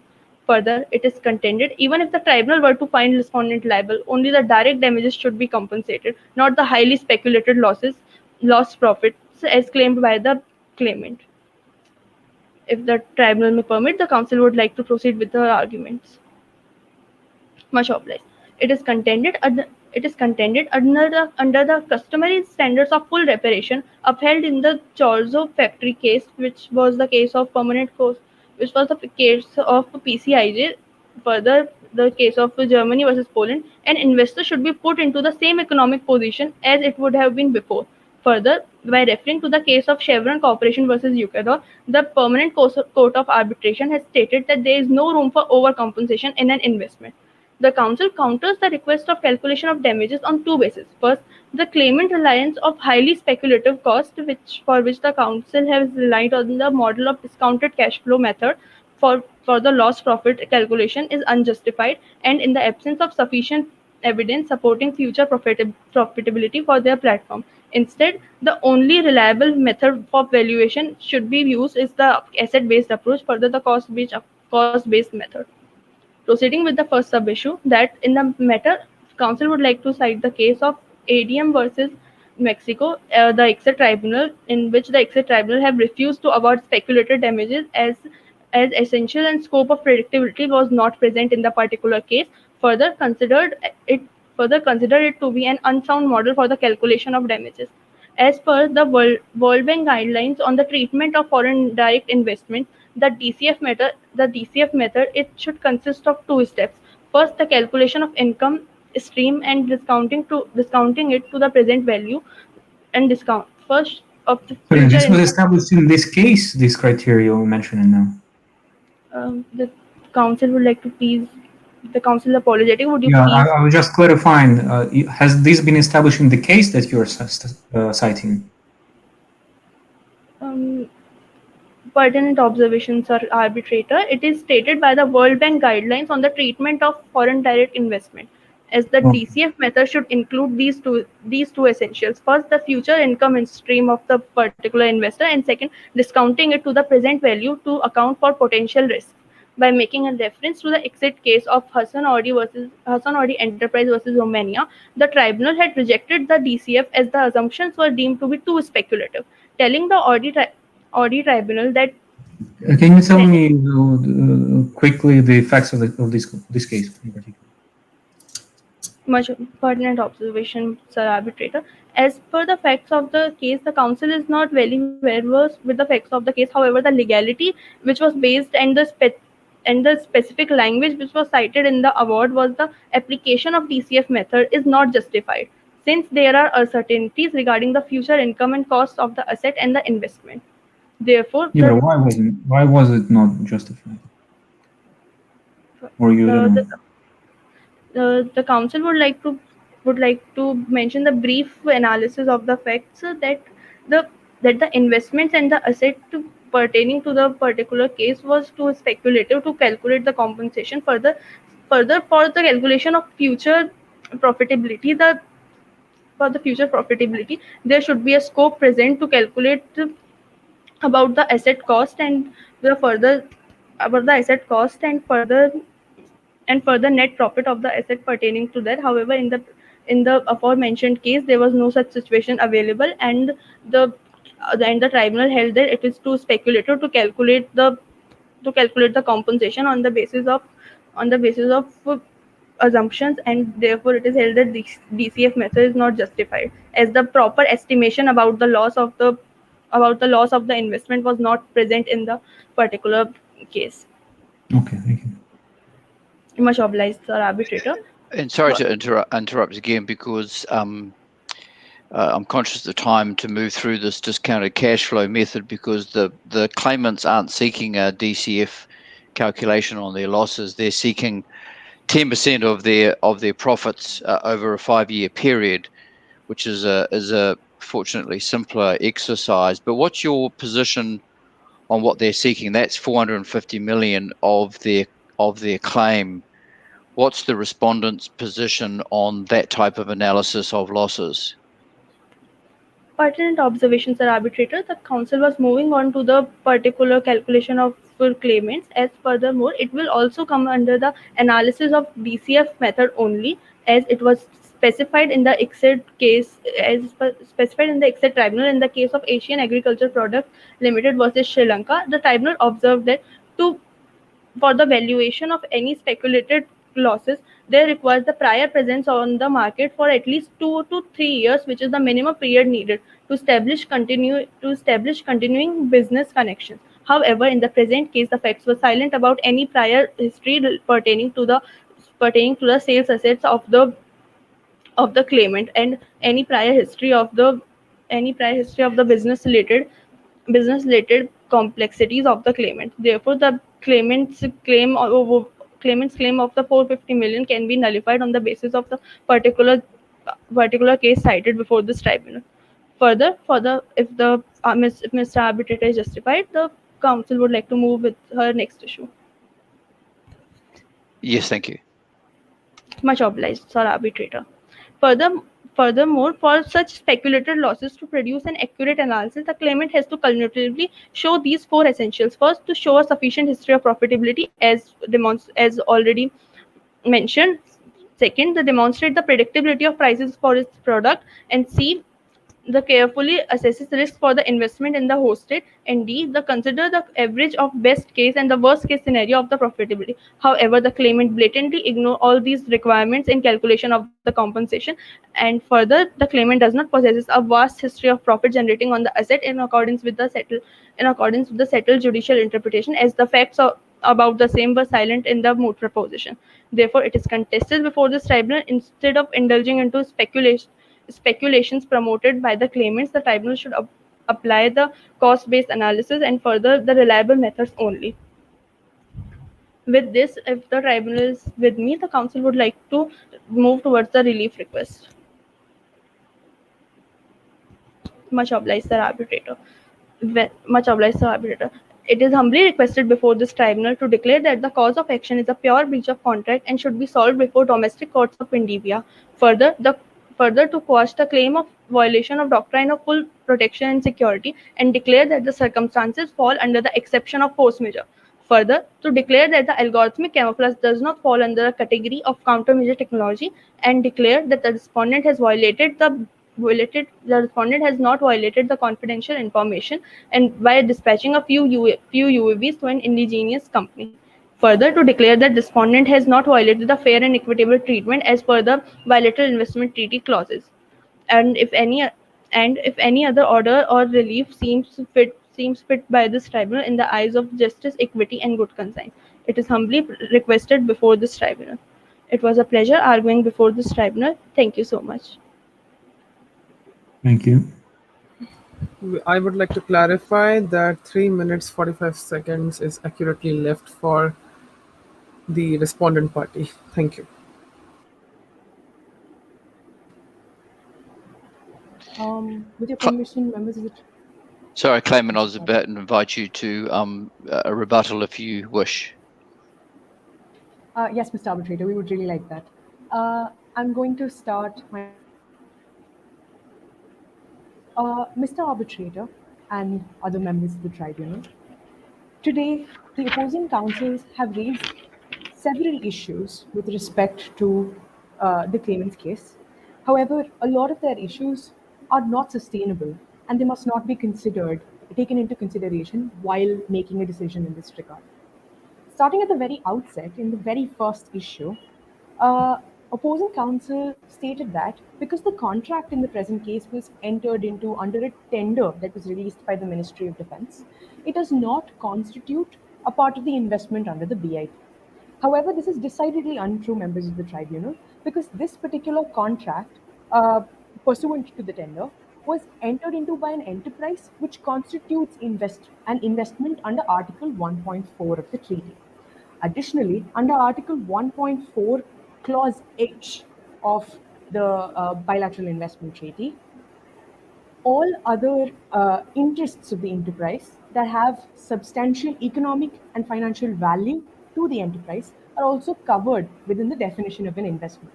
S8: Further, it is contended, even if the tribunal were to find respondent liable, only the direct damages should be compensated, not the highly speculated lost profits as claimed by the claimant. If the tribunal may permit, the council would like to proceed with the arguments. Much obliged. It is contended under the customary standards of full reparation upheld in the Chorzo factory case, which was the case of permanent cost, which was the case of PCIJ. Further, the case of Germany versus Poland, an investor should be put into the same economic position as it would have been before. Further, by referring to the case of Chevron Corporation versus Ecuador, the Permanent Court of Arbitration has stated that there is no room for overcompensation in an investment. The council counters the request of calculation of damages on two bases. First, the claimant reliance of highly speculative cost, for which the council has relied on the model of discounted cash flow method for the loss profit calculation, is unjustified, and in the absence of sufficient evidence supporting future profitability for their platform. Instead, the only reliable method for valuation should be used is the asset-based approach, further the cost-based method. Proceeding with the first sub-issue, that in the matter, council would like to cite the case of ADM versus Mexico, the exit tribunal, in which the exit tribunal have refused to award speculative damages as essential and scope of predictability was not present in the particular case. Further considered it to be an unsound model for the calculation of damages. As per the World Bank guidelines on the treatment of foreign direct investment, the DCF method, it should consist of two steps. First, the calculation of income stream and discounting it to the present value, and discount first of the
S2: But
S8: future
S2: this was
S8: income.
S2: established in this case, this criteria you're mentioning now.
S8: The council would like to please. The council apologetic. Would you
S2: Yeah,
S8: please?
S2: I was just clarifying. Has this been established in the case that you're citing?
S8: Pertinent observations, Sir Arbitrator. It is stated by the World Bank guidelines on the treatment of foreign direct investment, as the
S2: Okay.
S8: DCF method should include these two essentials. First, the future income stream of the particular investor, and second, discounting it to the present value to account for potential risk. By making a reference to the exit case of Hassan Audi Enterprise versus Romania, the tribunal had rejected the DCF as the assumptions were deemed to be too speculative, telling the Audi tribunal that
S2: Can you tell me quickly the facts of this case in particular?
S8: much pertinent observation, Sir Arbitrator. As per the facts of the case, the council is not very well versed with the facts of the case. However, the legality which was based and the specific language which was cited in the award was the application of DCF method is not justified, since there are uncertainties regarding the future income and costs of the asset and the investment. Therefore,
S2: Yeah, but why was it not justified? Or you don't know?
S8: the council would like to mention the brief analysis of the facts, the that the investments and the asset pertaining to the particular case was too speculative to calculate the compensation. Further, for the calculation of future profitability, future profitability, there should be a scope present to calculate about the asset cost and the further about the asset cost and further net profit of the asset pertaining to that. However, in the aforementioned case, there was no such situation available, and the tribunal held that it is too speculative to calculate the compensation on the basis of assumptions, and therefore it is held that the DCF method is not justified, as the proper estimation about the loss of the investment was not present in the particular case.
S2: Okay, thank you.
S8: Much obliged, sir arbitrator.
S5: And sorry to interrupt again, because I'm conscious of the time to move through this discounted cash flow method, because the claimants aren't seeking a DCF calculation on their losses. They're seeking 10% of their profits over a 5-year period, which is a fortunately simpler exercise. But what's your position on what they're seeking? That's 450 million of their claim. What's the respondent's position on that type of analysis of losses?
S8: Pertinent observations, sir arbitrator. The council was moving on to the particular calculation of full claimants. As furthermore, it will also come under the analysis of DCF method only, as it was specified in the exit case, as specified in the exit tribunal in the case of Asian Agriculture Product Limited versus Sri Lanka. The tribunal observed that to for the valuation of any speculated losses, there requires the prior presence on the market for at least 2 to 3 years, which is the minimum period needed to establish continuing business connections. However, in the present case, the facts were silent about any prior history pertaining to the sales assets of the claimant, and any prior history of the business related complexities of the claimant. Therefore, the claimant's claim of the 450 million can be nullified on the basis of the particular case cited before this tribunal. Further, if Mr. Arbitrator is justified, the council would like to move with her next issue.
S5: Yes, thank you.
S8: Much obliged, sir arbitrator. Furthermore, for such speculated losses to produce an accurate analysis, the claimant has to cumulatively show these 4 essentials. First, to show a sufficient history of profitability, as already mentioned. Second, to demonstrate the predictability of prices for its product, and C, the carefully assesses risk for the investment in the hosted, and D, the consider the average of best case and the worst case scenario of the profitability. However, the claimant blatantly ignore all these requirements in calculation of the compensation, and further, the claimant does not possess a vast history of profit generating on the asset in accordance with the settled judicial interpretation, as the facts about the same were silent in the Moot proposition. Therefore, it is contested before this tribunal. Instead of indulging into speculations promoted by the claimants, the tribunal should apply the cost-based analysis and further the reliable methods only. With this, if the tribunal is with me, the council would like to move towards the relief request. Much obliged, sir arbitrator. Much obliged, sir arbitrator. It is humbly requested before this tribunal to declare that the cause of action is a pure breach of contract and should be solved before domestic courts of Indivia. Further, to quash the claim of violation of doctrine of full protection and security, and declare that the circumstances fall under the exception of force majeure. Further, to declare that the algorithmic camouflage does not fall under a category of countermeasure technology, and declare that the respondent has not violated the confidential information and by dispatching a few UAVs to an indigenous company. Further, to declare that respondent has not violated the fair and equitable treatment as per the bilateral investment treaty clauses, and if any other order or relief seems fit by this tribunal in the eyes of justice, equity, and good conscience. It is humbly requested before this tribunal. It was a pleasure arguing before this tribunal. Thank you so much.
S2: Thank you.
S1: I would like to clarify that 3 minutes 45 seconds is accurately left for the respondent party. Thank you.
S3: With your permission, members of the...
S5: Sorry, claimant, I was about to invite you to a rebuttal if you wish.
S3: Yes, Mr. Arbitrator, we would really like that. I'm going to start my Mr. Arbitrator and other members of the tribunal, today the opposing counsels have raised several issues with respect to the claimant's case. However, a lot of their issues are not sustainable and they must not be taken into consideration while making a decision in this regard. Starting at the very outset, in the very first issue, uh, opposing counsel stated that because the contract in the present case was entered into under a tender that was released by the Ministry of Defense, it does not constitute a part of the investment under the BIT. However, this is decidedly untrue, members of the tribunal, because this particular contract, pursuant to the tender, was entered into by an enterprise which constitutes an investment under Article 1.4 of the treaty. Additionally, under Article 1.4, Clause H of the Bilateral Investment Treaty, all other interests of the enterprise that have substantial economic and financial value to the enterprise are also covered within the definition of an investment.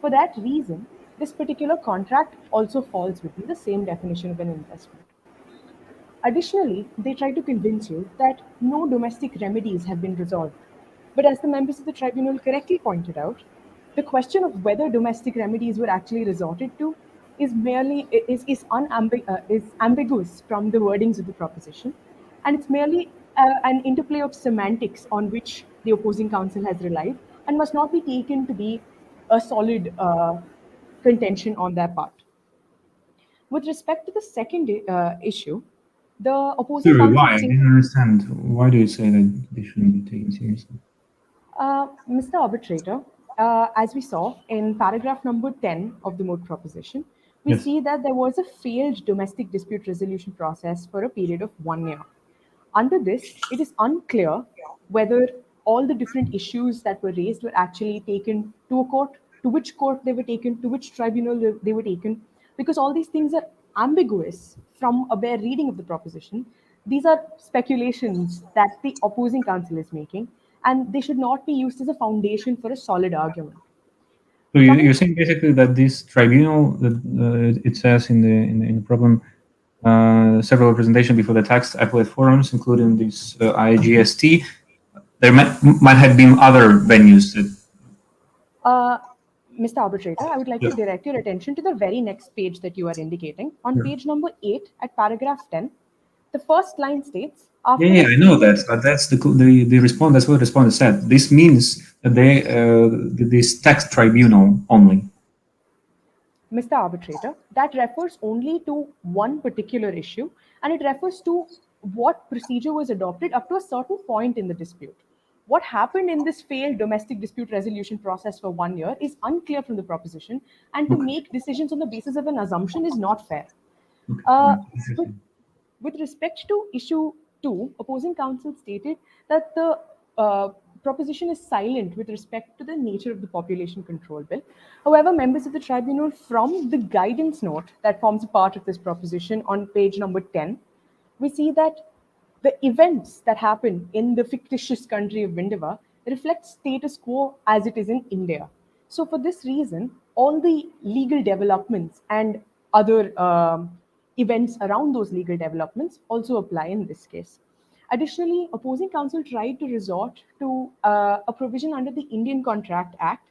S3: For that reason, this particular contract also falls within the same definition of an investment. Additionally, they try to convince you that no domestic remedies have been resolved. But as the members of the tribunal correctly pointed out, the question of whether domestic remedies were actually resorted to is ambiguous from the wordings of the proposition, and it's merely an interplay of semantics on which the opposing counsel has relied and must not be taken to be a solid contention on their part. With respect to the second issue, the opposing
S2: Sorry,
S3: counsel
S2: why? I didn't understand. Why do you say that they shouldn't be taken seriously?
S3: Mr. Arbitrator, as we saw in paragraph number 10 of the Moot proposition, we
S2: Yes.
S3: see that there was a failed domestic dispute resolution process for a period of 1 year. Under this, it is unclear whether all the different issues that were raised were actually taken to a court, to which court they were taken, to which tribunal they were taken, because all these things are ambiguous from a bare reading of the proposition. These are speculations that the opposing counsel is making, and they should not be used as a foundation for a solid argument.
S2: So you're saying basically that this tribunal, that it says in the problem, several representations before the tax appellate forums, including this IGST, there might have been other venues that.
S3: Mr. Arbitrator, I would like to direct your attention to the very next page that you are indicating. On page number 8 at paragraph 10, the first line states, after
S2: Yeah, I know that, but that's the response. That's what the respondent said. This means that this tax tribunal only.
S3: Mr. Arbitrator, that refers only to one particular issue, and it refers to what procedure was adopted up to a certain point in the dispute. What happened in this failed domestic dispute resolution process for 1 year is unclear from the proposition, and to make decisions on the basis of an assumption is not fair. With respect to issue 2, opposing counsel stated that the proposition is silent with respect to the nature of the population control bill. However, members of the tribunal, from the guidance note that forms a part of this proposition on page number 10, we see that the events that happen in the fictitious country of Vindhava reflect status quo as it is in India. So for this reason, all the legal developments and other events around those legal developments also apply in this case. Additionally, opposing counsel tried to resort to a provision under the Indian Contract Act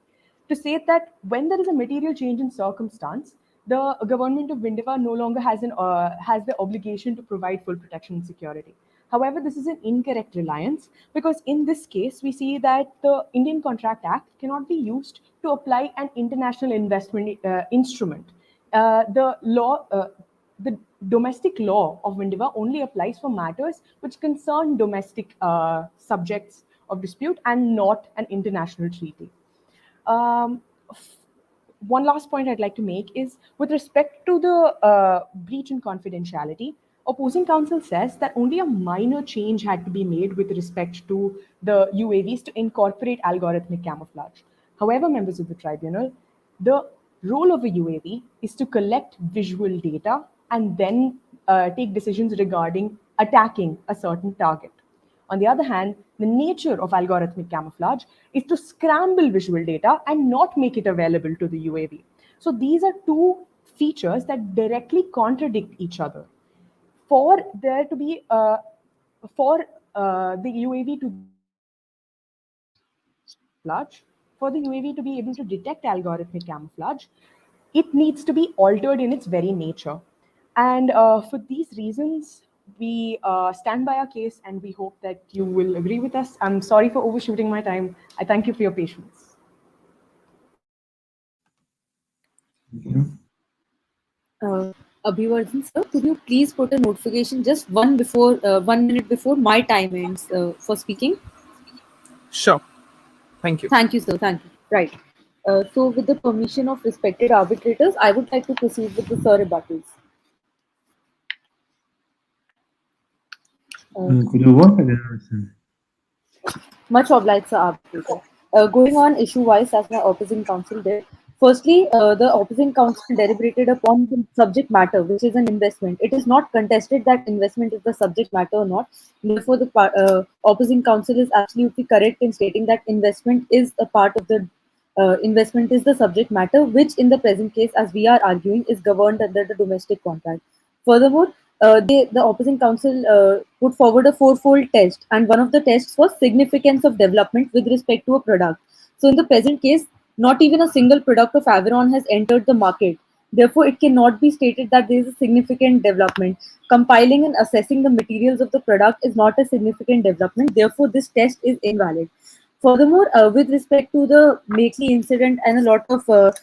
S3: to say that when there is a material change in circumstance, the government of Vindhava no longer has the obligation to provide full protection and security. However, this is an incorrect reliance, because in this case, we see that the Indian Contract Act cannot be used to apply an international investment instrument. The domestic law of Vindhava only applies for matters which concern domestic subjects of dispute and not an international treaty. One last point I'd like to make is with respect to the breach in confidentiality, opposing counsel says that only a minor change had to be made with respect to the UAVs to incorporate algorithmic camouflage. However, members of the tribunal, the role of a UAV is to collect visual data and then take decisions regarding attacking a certain target. On the other hand, the nature of algorithmic camouflage is to scramble visual data and not make it available to the UAV. So these are two features that directly contradict each other. For there to be for the UAV to be able to detect camouflage, for the UAV to be able to detect algorithmic camouflage, it needs to be altered in its very nature. And for these reasons, we stand by our case and we hope that you will agree with us. I'm sorry for overshooting my time. I thank you for your patience.
S2: Thank you.
S7: Abhivardhan sir, could you please put a notification just 1 minute before my time ends for speaking?
S1: Sure. Thank you.
S7: Thank you, sir. Thank you. Right. So, with the permission of respected arbitrators, I would like to proceed with the sir rebuttals.
S2: Could you work again?
S7: Much obliged, sir, arbitrator. Going on issue-wise, as my opposing counsel did. Firstly, the opposing counsel deliberated upon the subject matter, which is an investment. It is not contested that investment is the subject matter or not. Therefore, the opposing counsel is absolutely correct in stating that investment is a part of the investment is the subject matter, which in the present case, as we are arguing, is governed under the domestic contract. Furthermore, the opposing counsel put forward a fourfold test, and one of the tests was significance of development with respect to a product. So, in the present case, not even a single product of Averon has entered the market. Therefore, it cannot be stated that there is a significant development. Compiling and assessing the materials of the product is not a significant development. Therefore, this test is invalid. Furthermore, with respect to the Makeley incident and a lot of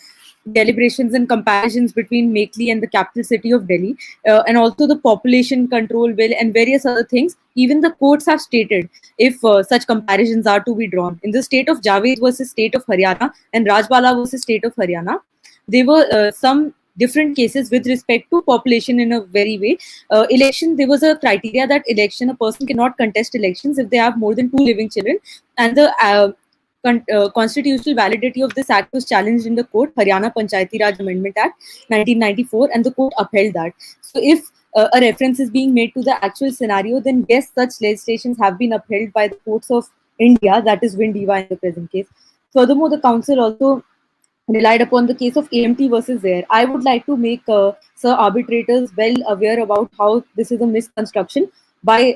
S7: deliberations and comparisons between Makeley and the capital city of Delhi, and also the population control bill and various other things, even the courts have stated if such comparisons are to be drawn. In the state of Javed versus state of Haryana and Rajbala versus state of Haryana, there were some different cases with respect to population in a very way. Election, there was a criteria that election, a person cannot contest elections if they have more than 2 living children, and the constitutional validity of this act was challenged in the court, Haryana Panchayati Raj Amendment Act 1994, and the court upheld that. So if a reference is being made to the actual scenario, then yes, such legislations have been upheld by the courts of India, that is Windiva in the present case. Furthermore, the council also relied upon the case of AMT versus there. I would like to make Sir arbitrators well aware about how this is a misconstruction by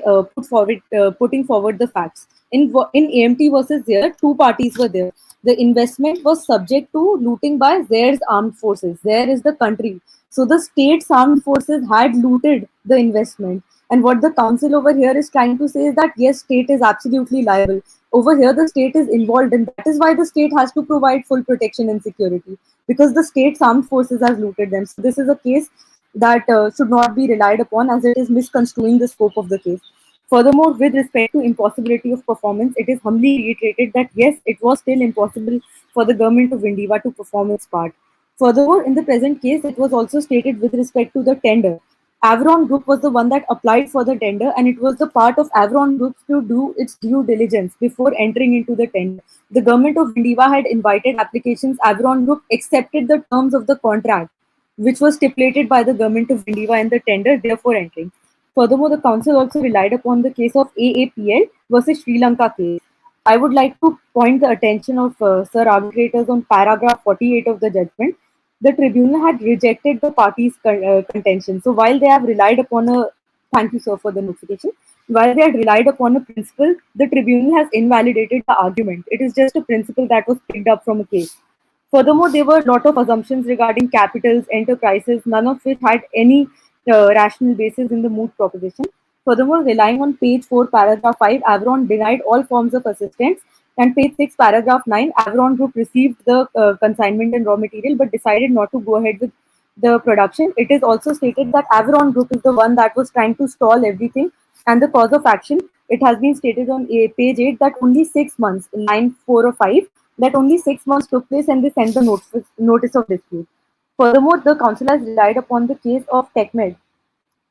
S7: putting forward the facts. In AMT versus there, two parties were there. The investment was subject to looting by Zair's armed forces. Zaire is the country. So the state's armed forces had looted the investment. And what the council over here is trying to say is that yes, state is absolutely liable. Over here, the state is involved, and that is why the state has to provide full protection and security, because the state's armed forces has looted them. So this is a case that should not be relied upon, as it is misconstruing the scope of the case. Furthermore, with respect to impossibility of performance, it is humbly reiterated that yes, it was still impossible for the government of Windiva to perform its part. Furthermore, in the present case, it was also stated with respect to the tender. Avron Group was the one that applied for the tender, and it was the part of Avron Group to do its due diligence before entering into the tender. The government of Windiva had invited applications. Avron Group accepted the terms of the contract, which was stipulated by the government of Windiva in the tender, therefore entering. Furthermore, the council also relied upon the case of AAPL versus Sri Lanka case. I would like to point the attention of Sir arbitrators on paragraph 48 of the judgment. The tribunal had rejected the parties' contention. So while they have relied upon a, thank you sir for the notification, while they had relied upon a principle, the tribunal has invalidated the argument. It is just a principle that was picked up from a case. Furthermore, there were a lot of assumptions regarding capitals, enterprises, none of which had any rational basis in the Moot proposition. Furthermore, relying on page 4, paragraph 5, Avron denied all forms of assistance, and page 6, paragraph 9, Avron Group received the consignment and raw material but decided not to go ahead with the production. It is also stated that Avron Group is the one that was trying to stall everything, and the cause of action, it has been stated on page 8 that only 6 months, line 4 or 5, that only 6 months took place and they sent the notice of dispute. Furthermore, the council has relied upon the case of TechMed,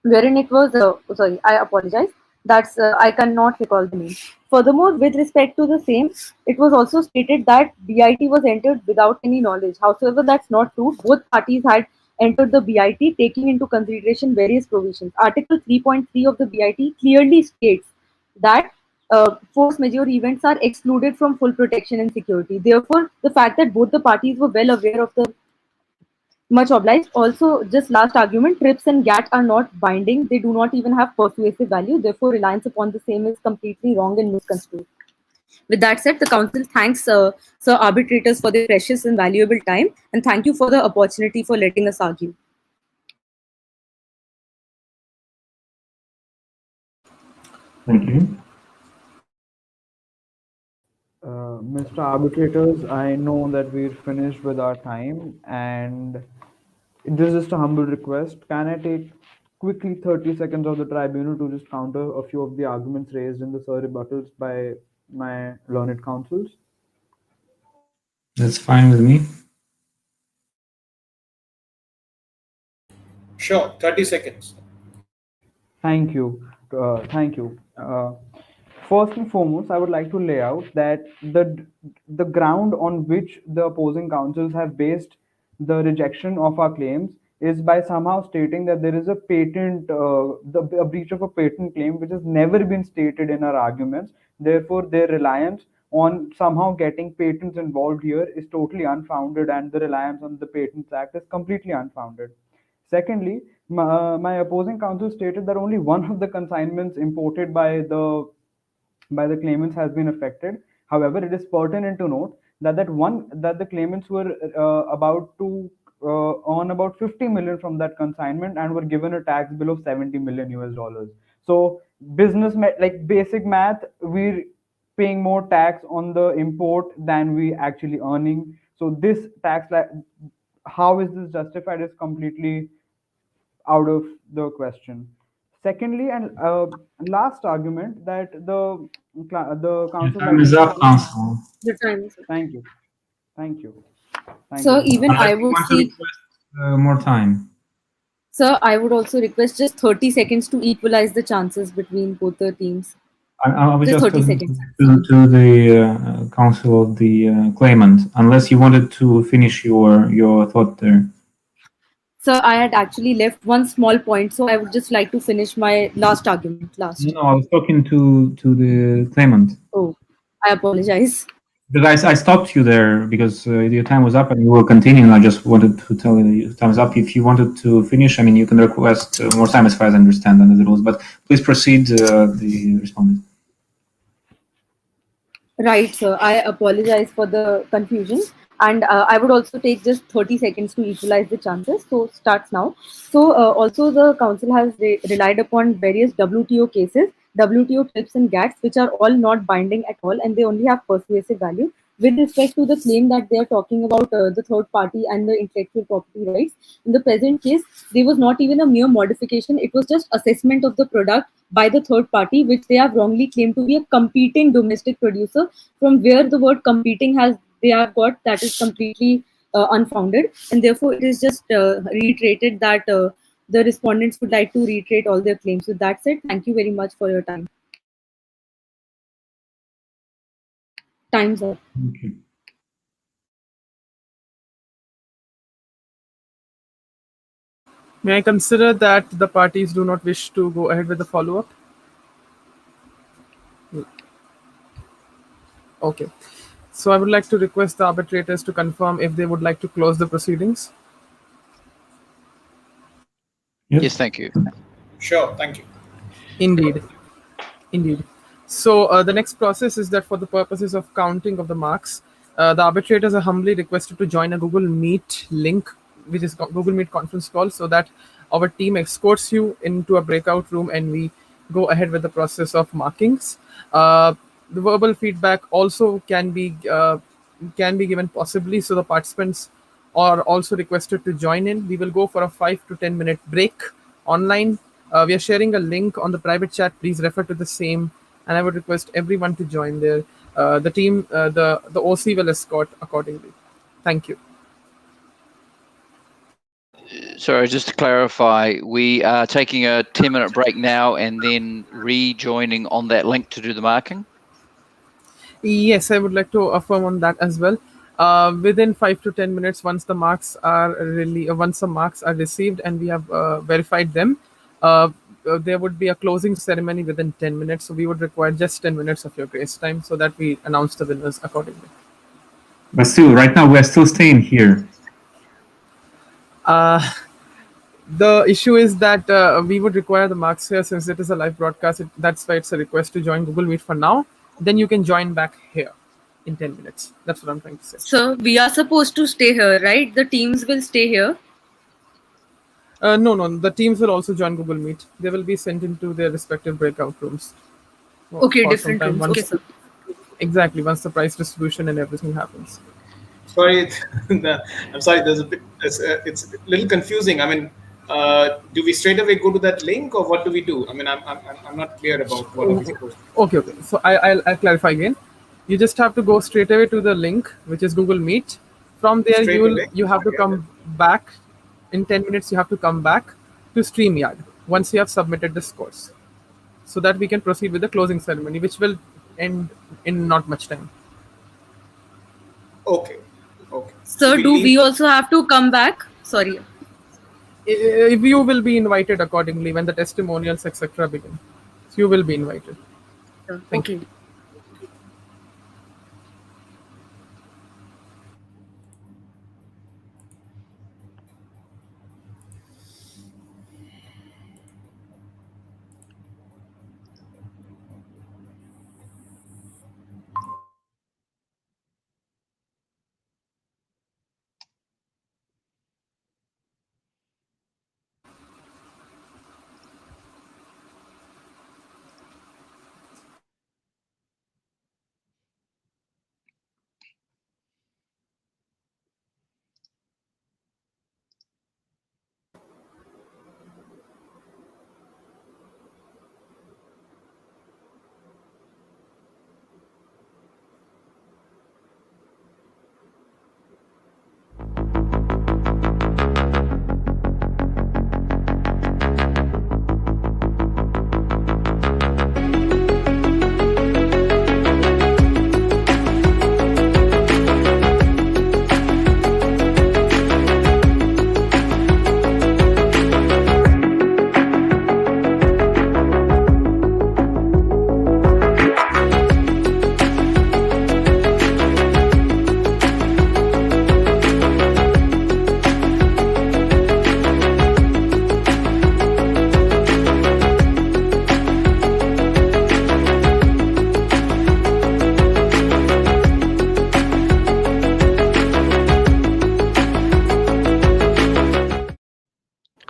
S7: wherein it was, sorry, I apologize, that's, I cannot recall the name. Furthermore, with respect to the same, it was also stated that BIT was entered without any knowledge. However, that's not true. Both parties had entered the BIT taking into consideration various provisions. Article 3.3 of the BIT clearly states that force majeure events are excluded from full protection and security. Therefore, the fact that both the parties were well aware of the Much obliged. Also, just last argument, trips and GAT are not binding. They do not even have persuasive value. Therefore, reliance upon the same is completely wrong and misconstrued. With that said, the council thanks Sir arbitrators for their precious and valuable time, and thank you for the opportunity for letting us argue.
S2: Thank you.
S6: Mr. Arbitrators, I know that we're finished with our time, and this is just a humble request. Can I take quickly 30 seconds of the tribunal to just counter a few of the arguments raised in the sir rebuttals by my learned counsels?
S2: That's fine with me.
S4: Sure, 30 seconds.
S6: Thank you. Thank you. First and foremost, I would like to lay out that the ground on which the opposing counsels have based the rejection of our claims is by somehow stating that there is a a breach of a patent claim which has never been stated in our arguments. Therefore, their reliance on somehow getting patents involved here is totally unfounded, and the reliance on the Patents Act is completely unfounded. Secondly, my opposing counsel stated that only one of the consignments imported by the claimants has been affected. However, it is pertinent to note that the claimants were about to earn about 50 million from that consignment and were given a tax bill of 70 million US dollars. So like basic math, we're paying more tax on the import than we actually earning. So this how is this justified is completely out of the question. Secondly, and last argument that the
S2: Your
S6: council
S2: time
S6: like
S2: is
S6: to
S2: up,
S6: follow.
S2: counsel.
S7: The time is up.
S6: Thank you, thank you, thank you
S7: So
S6: very much.
S7: even
S2: Unless
S7: I
S2: you
S7: would
S2: want to
S7: seek,
S2: request more time.
S7: sir, I would also request just 30 seconds to equalize the chances between both the teams.
S2: I was
S7: Just
S2: just
S7: 30
S2: talking
S7: seconds.
S2: to the counsel of the claimant, unless you wanted to finish your thought there.
S7: Sir, I had actually left one small point, so I would just like to finish my last argument last.
S2: No, I was talking to the claimant.
S7: Oh, I apologize.
S2: Because I stopped you there because your time was up and you were continuing. I just wanted to tell you your time's up. If you wanted to finish, I mean, you can request more time as far as I understand under the rules. But please proceed, the respondent.
S7: Right, sir. I apologize for the confusion. And I would also take just 30 seconds to equalize the chances. So starts now. So also the council has relied upon various WTO cases, WTO trips and GATS, which are all not binding at all, and they only have persuasive value. With respect to the claim that they are talking about the third party and the intellectual property rights, in the present case, there was not even a mere modification. It was just assessment of the product by the third party, which they have wrongly claimed to be a competing domestic producer, from where the word competing has they have got that is completely unfounded, and therefore it is just reiterated that the respondents would like to reiterate all their claims. With that said, thank you very much for your time. Time's up.
S2: Thank you.
S1: May I consider that the parties do not wish to go ahead with the follow-up? Okay. So I would like to request the arbitrators to confirm if they would like to close the proceedings.
S5: Yes, thank you.
S4: Sure, thank you.
S1: Indeed. Indeed. So the next process is that for the purposes of counting of the marks, the arbitrators are humbly requested to join a Google Meet link, which is Google Meet conference call, so that our team escorts you into a breakout room and we go ahead with the process of markings. The verbal feedback also can be given possibly, so the participants are also requested to join in. We will go for a 5 to 10 minute break online. We are sharing a link on the private chat. Please refer to the same, and I would request everyone to join there. The team, the OC will escort accordingly. Thank you.
S5: Sorry, just to clarify, we are taking a 10-minute break now and then rejoining on that link to do the marking?
S1: Yes, I would like to affirm on that as well. Within 5 to 10 minutes, once the marks are received and we have verified them, there would be a closing ceremony within 10 minutes. So we would require just 10 minutes of your grace time so that we announce the winners accordingly.
S2: But still, right now we are still staying here.
S1: Uh, the issue is that we would require the marks here since it is a live broadcast. That's why it's a request to join Google Meet for now. Then you can join back here in 10 minutes. That's what I'm trying to say.
S7: So we are supposed to stay here, right? The teams will stay here.
S1: No. The teams will also join Google Meet. They will be sent into their respective breakout rooms.
S7: Okay,
S1: for
S7: different
S1: some time
S7: rooms. Okay,
S1: once-
S7: sir.
S1: Exactly, once the price distribution and everything happens.
S4: Sorry, I'm sorry. It's a little confusing. I mean, do we straight away go to that link, or what do we do? I mean, I'm not clear about what are we supposed to do.
S1: Okay. So I'll clarify again. You just have to go straight away to the link, which is Google Meet. From there,
S4: Straight away?
S1: you have to
S4: Okay.
S1: come back. In 10 minutes, you have to come back to StreamYard once you have submitted this course, so that we can proceed with the closing ceremony, which will end in not much time.
S4: Okay.
S7: Sir,
S4: we
S7: do
S4: leave-
S7: we also have to come back? Sorry.
S1: If you will be invited accordingly when the testimonials, etc., begin. So you will be invited.
S7: Sir.
S1: Thank
S7: Okay.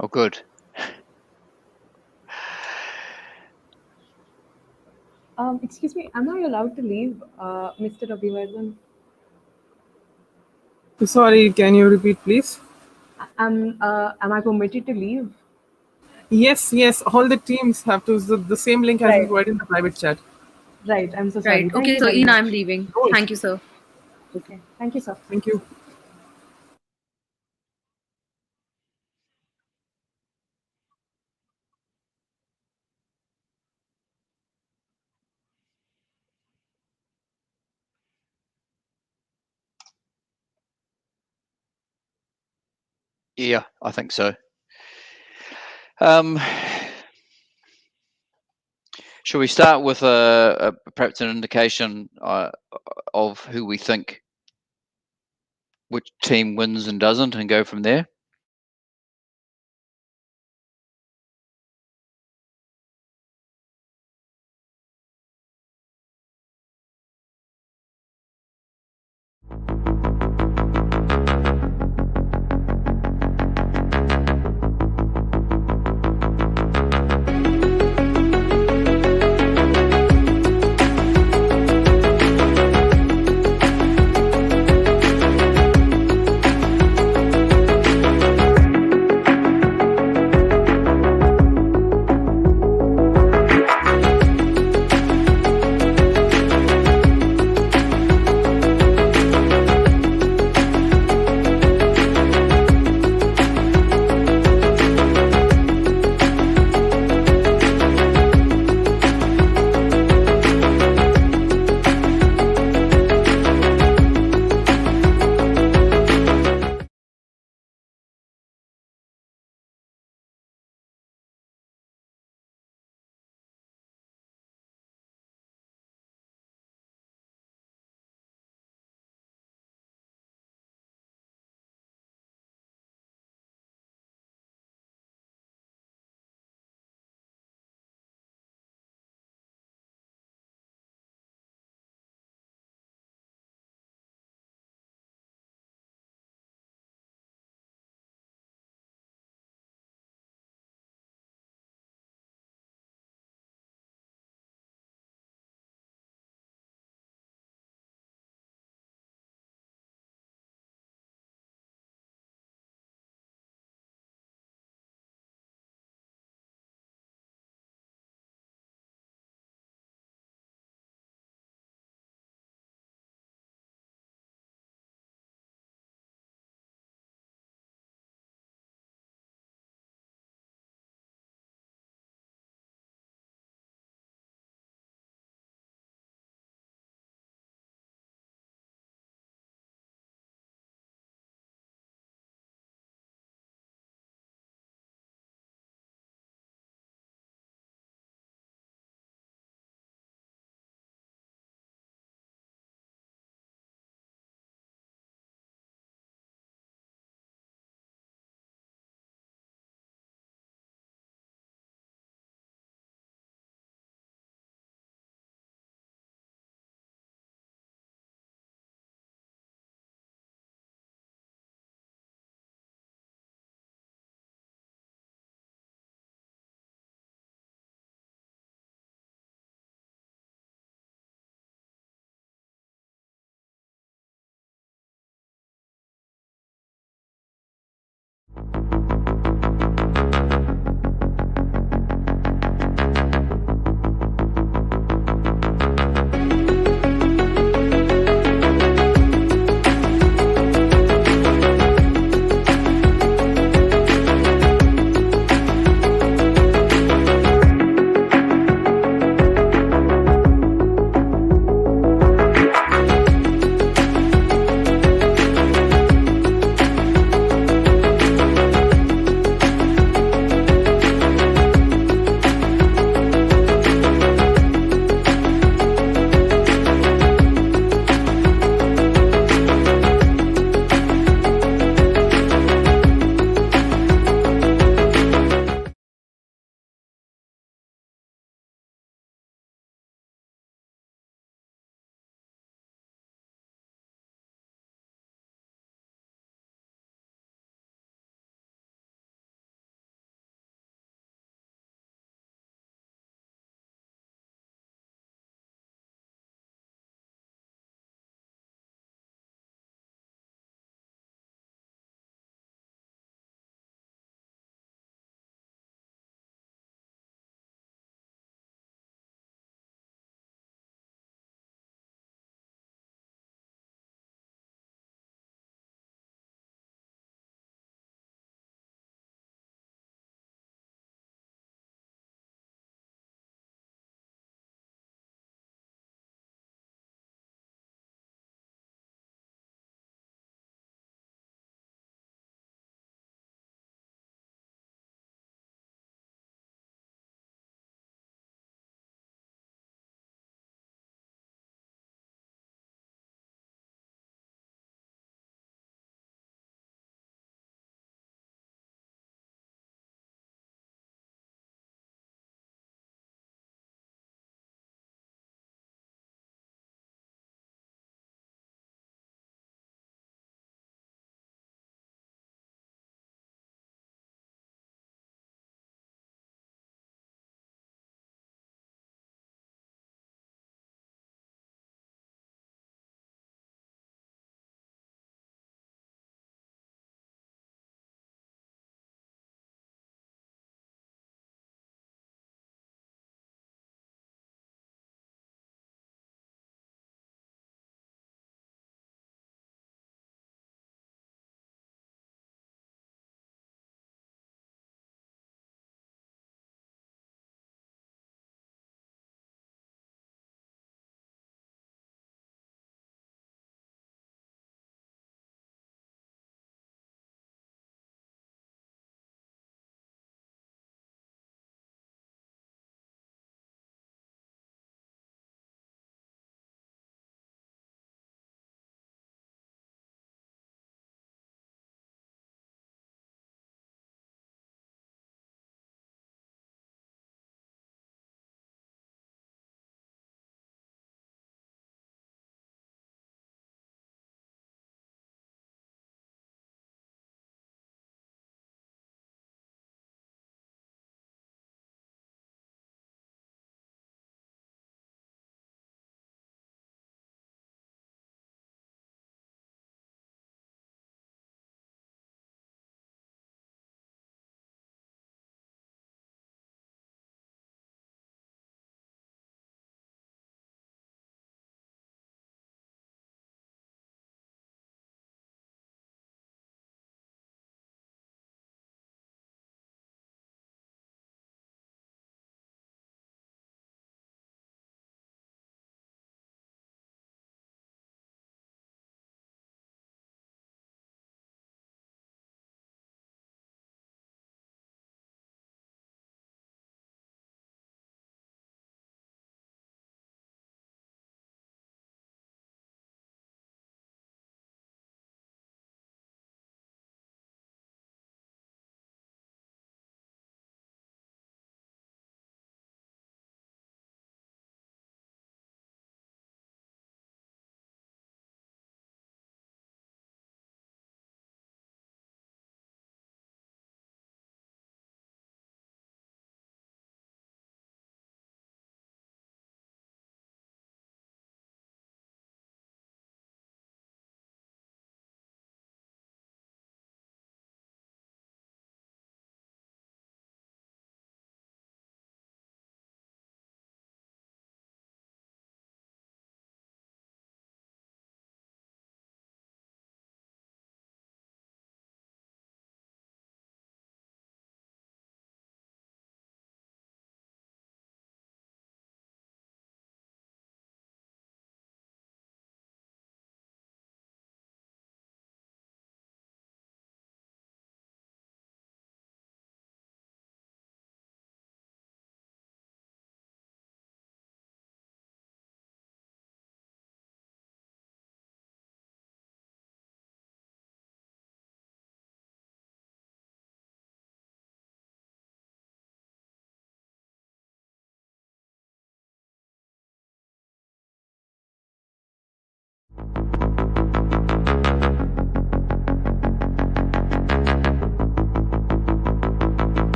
S5: Oh, good.
S3: Excuse me, am I allowed to leave, Mr. Abhivardan?
S1: Sorry, can you repeat, please?
S3: Am I permitted to leave?
S1: Yes. All the teams have to. The same link has been
S3: Right.
S1: provided in the private chat.
S3: Right, I'm so sorry.
S7: Right.
S3: Thank
S7: Okay,
S3: you
S7: so
S3: very
S7: Ian,
S3: much.
S7: I'm leaving.
S1: No worries.
S7: Thank you, sir.
S3: Okay, thank you, sir.
S1: Thank you.
S5: Yeah, I think so. Um, shall we start with perhaps an indication of who we think which team wins and doesn't, and go from there?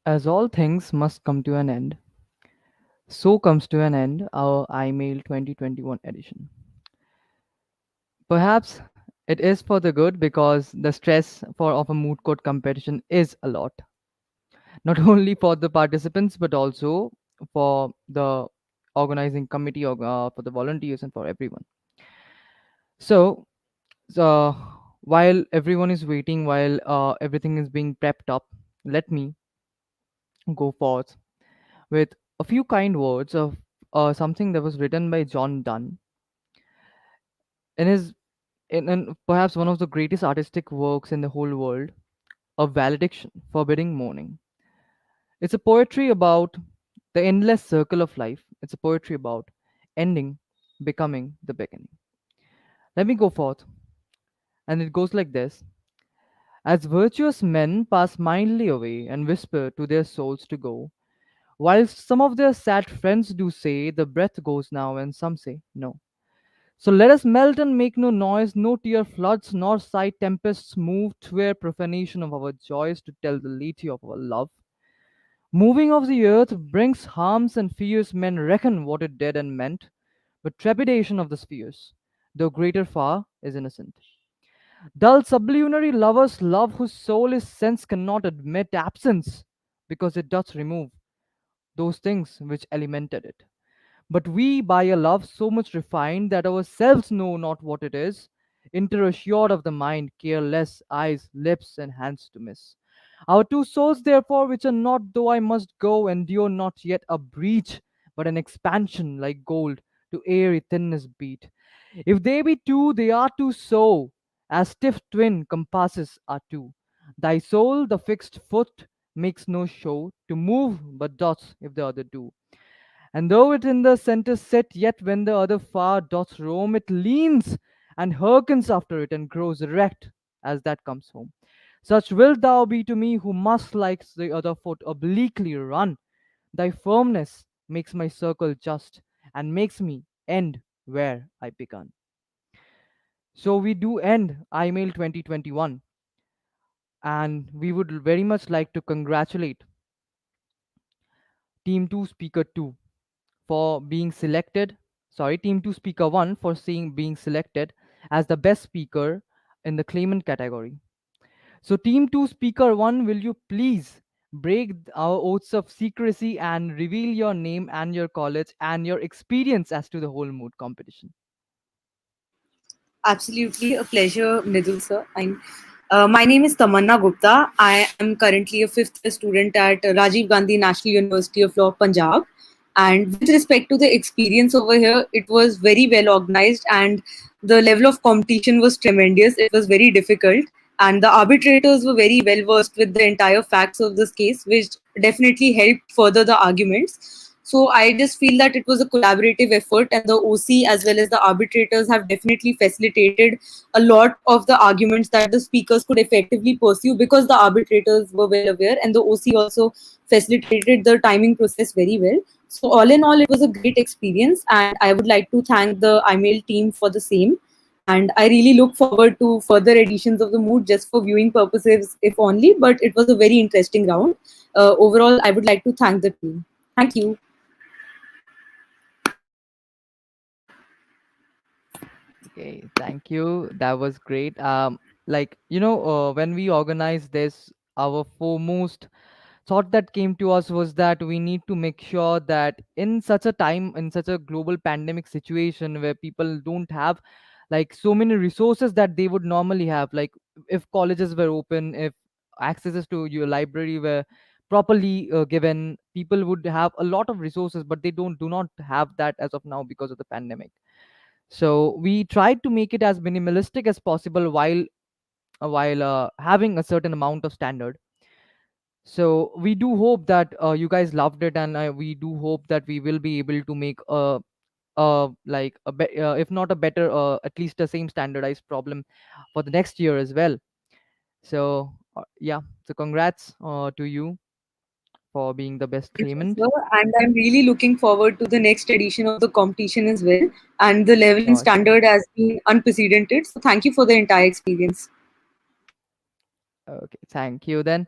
S9: As all things must come to an end, so comes to an end our iMail 2021 edition. Perhaps it is for the good because the stress for of a moot court competition is a lot, not only for the participants but also for the organizing committee or for the volunteers and for everyone. So, so while everyone is waiting, while everything is being prepped up, let me go forth with a few kind words of something that was written by John Donne in his in perhaps one of the greatest artistic works in the whole world, a valediction forbidding mourning. It's a poetry about the endless circle of life. It's a poetry about ending, becoming the beginning. Let me go forth, and it goes like this: as virtuous men pass mildly away and whisper to their souls to go, whilst some of their sad friends do say the breath goes now, and some say no. So let us melt and make no noise, no tear floods, nor sight tempests move, twere profanation of our joys to tell the lady of our love. Moving of the earth brings harms and fears, men reckon what it did and meant, but trepidation of the spheres, though greater far, is innocent. Dull sublunary lovers love whose soul is sense cannot admit absence, because it doth remove those things which alimented it. But we, by a love so much refined that ourselves know not what it is, enter assured of the mind, careless, eyes, lips, and hands to miss. Our two souls, therefore, which are not, though I must go, endure not yet a breach, but an expansion like gold to airy thinness beat. If they be two, they are two so, as stiff twin compasses are two. Thy soul, the fixed foot, makes no show to move, but doth if the other do. And though it in the centre set, yet when the other far doth roam, it leans and hearkens after it and grows erect as that comes home. Such wilt thou be to me, who must like the other foot obliquely run. Thy firmness makes my circle just and makes me end where I begun. So we do end iMail 2021, and we would very much like to congratulate Team 2 Speaker 2 for being selected, sorry, Team 2 Speaker 1 for being selected as the best speaker in the claimant category. So, Team 2 Speaker 1, will you please break our oaths of secrecy and reveal your name and your college and your experience as to the whole mood competition?
S7: Absolutely a pleasure, Nidul sir. My name is Tamanna Gupta. I am currently a fifth year student at Rajiv Gandhi National University of Law, Punjab. And with respect to the experience over here, it was very well organized and the level of competition was tremendous. It was very difficult. And the arbitrators were very well versed with the entire facts of this case, which definitely helped further the arguments. So I just feel that it was a collaborative effort, and the OC as well as the arbitrators have definitely facilitated a lot of the arguments that the speakers could effectively pursue because the arbitrators were well aware, and the OC also facilitated the timing process very well. So all in all, it was a great experience, and I would like to thank the IMail team for the same. And I really look forward to further editions of the Mood just for viewing purposes, if only. But it was a very interesting round. Overall, I would like to thank the team. Thank you.
S9: Okay, thank you. That was great. When we organized this, our foremost thought that came to us was that we need to make sure that in such a time, in such a global pandemic situation where people don't have like so many resources that they would normally have, like if colleges were open, if accesses to your library were properly given, people would have a lot of resources, but they do not have that as of now because of the pandemic. So we tried to make it as minimalistic as possible while having a certain amount of standard. So we do hope that you guys loved it, and we do hope that we will be able to make if not a better, at least the same standardized problem for the next year as well. So yeah, so congrats to you for being the best
S7: Thank you,
S9: claimant.
S7: sir. And I'm really looking forward to the next edition of the competition as well. And the level and
S9: Sure, sure.
S7: standard has been unprecedented. So thank you for the entire experience.
S9: Okay, thank you then.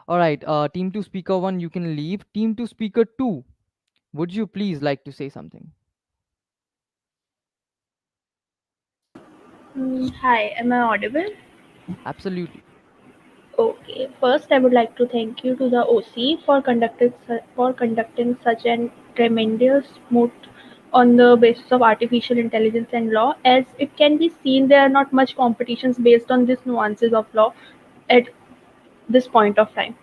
S9: All right, team 2 speaker 1, you can leave. Team 2 speaker 2, would you please like to say something?
S8: Hi, am I audible?
S9: Absolutely.
S8: Okay. First, I would like to thank you to the OC for conducting such an tremendous moot on the basis of artificial intelligence and law. As it can be seen, there are not much competitions based on these nuances of law at this point of time.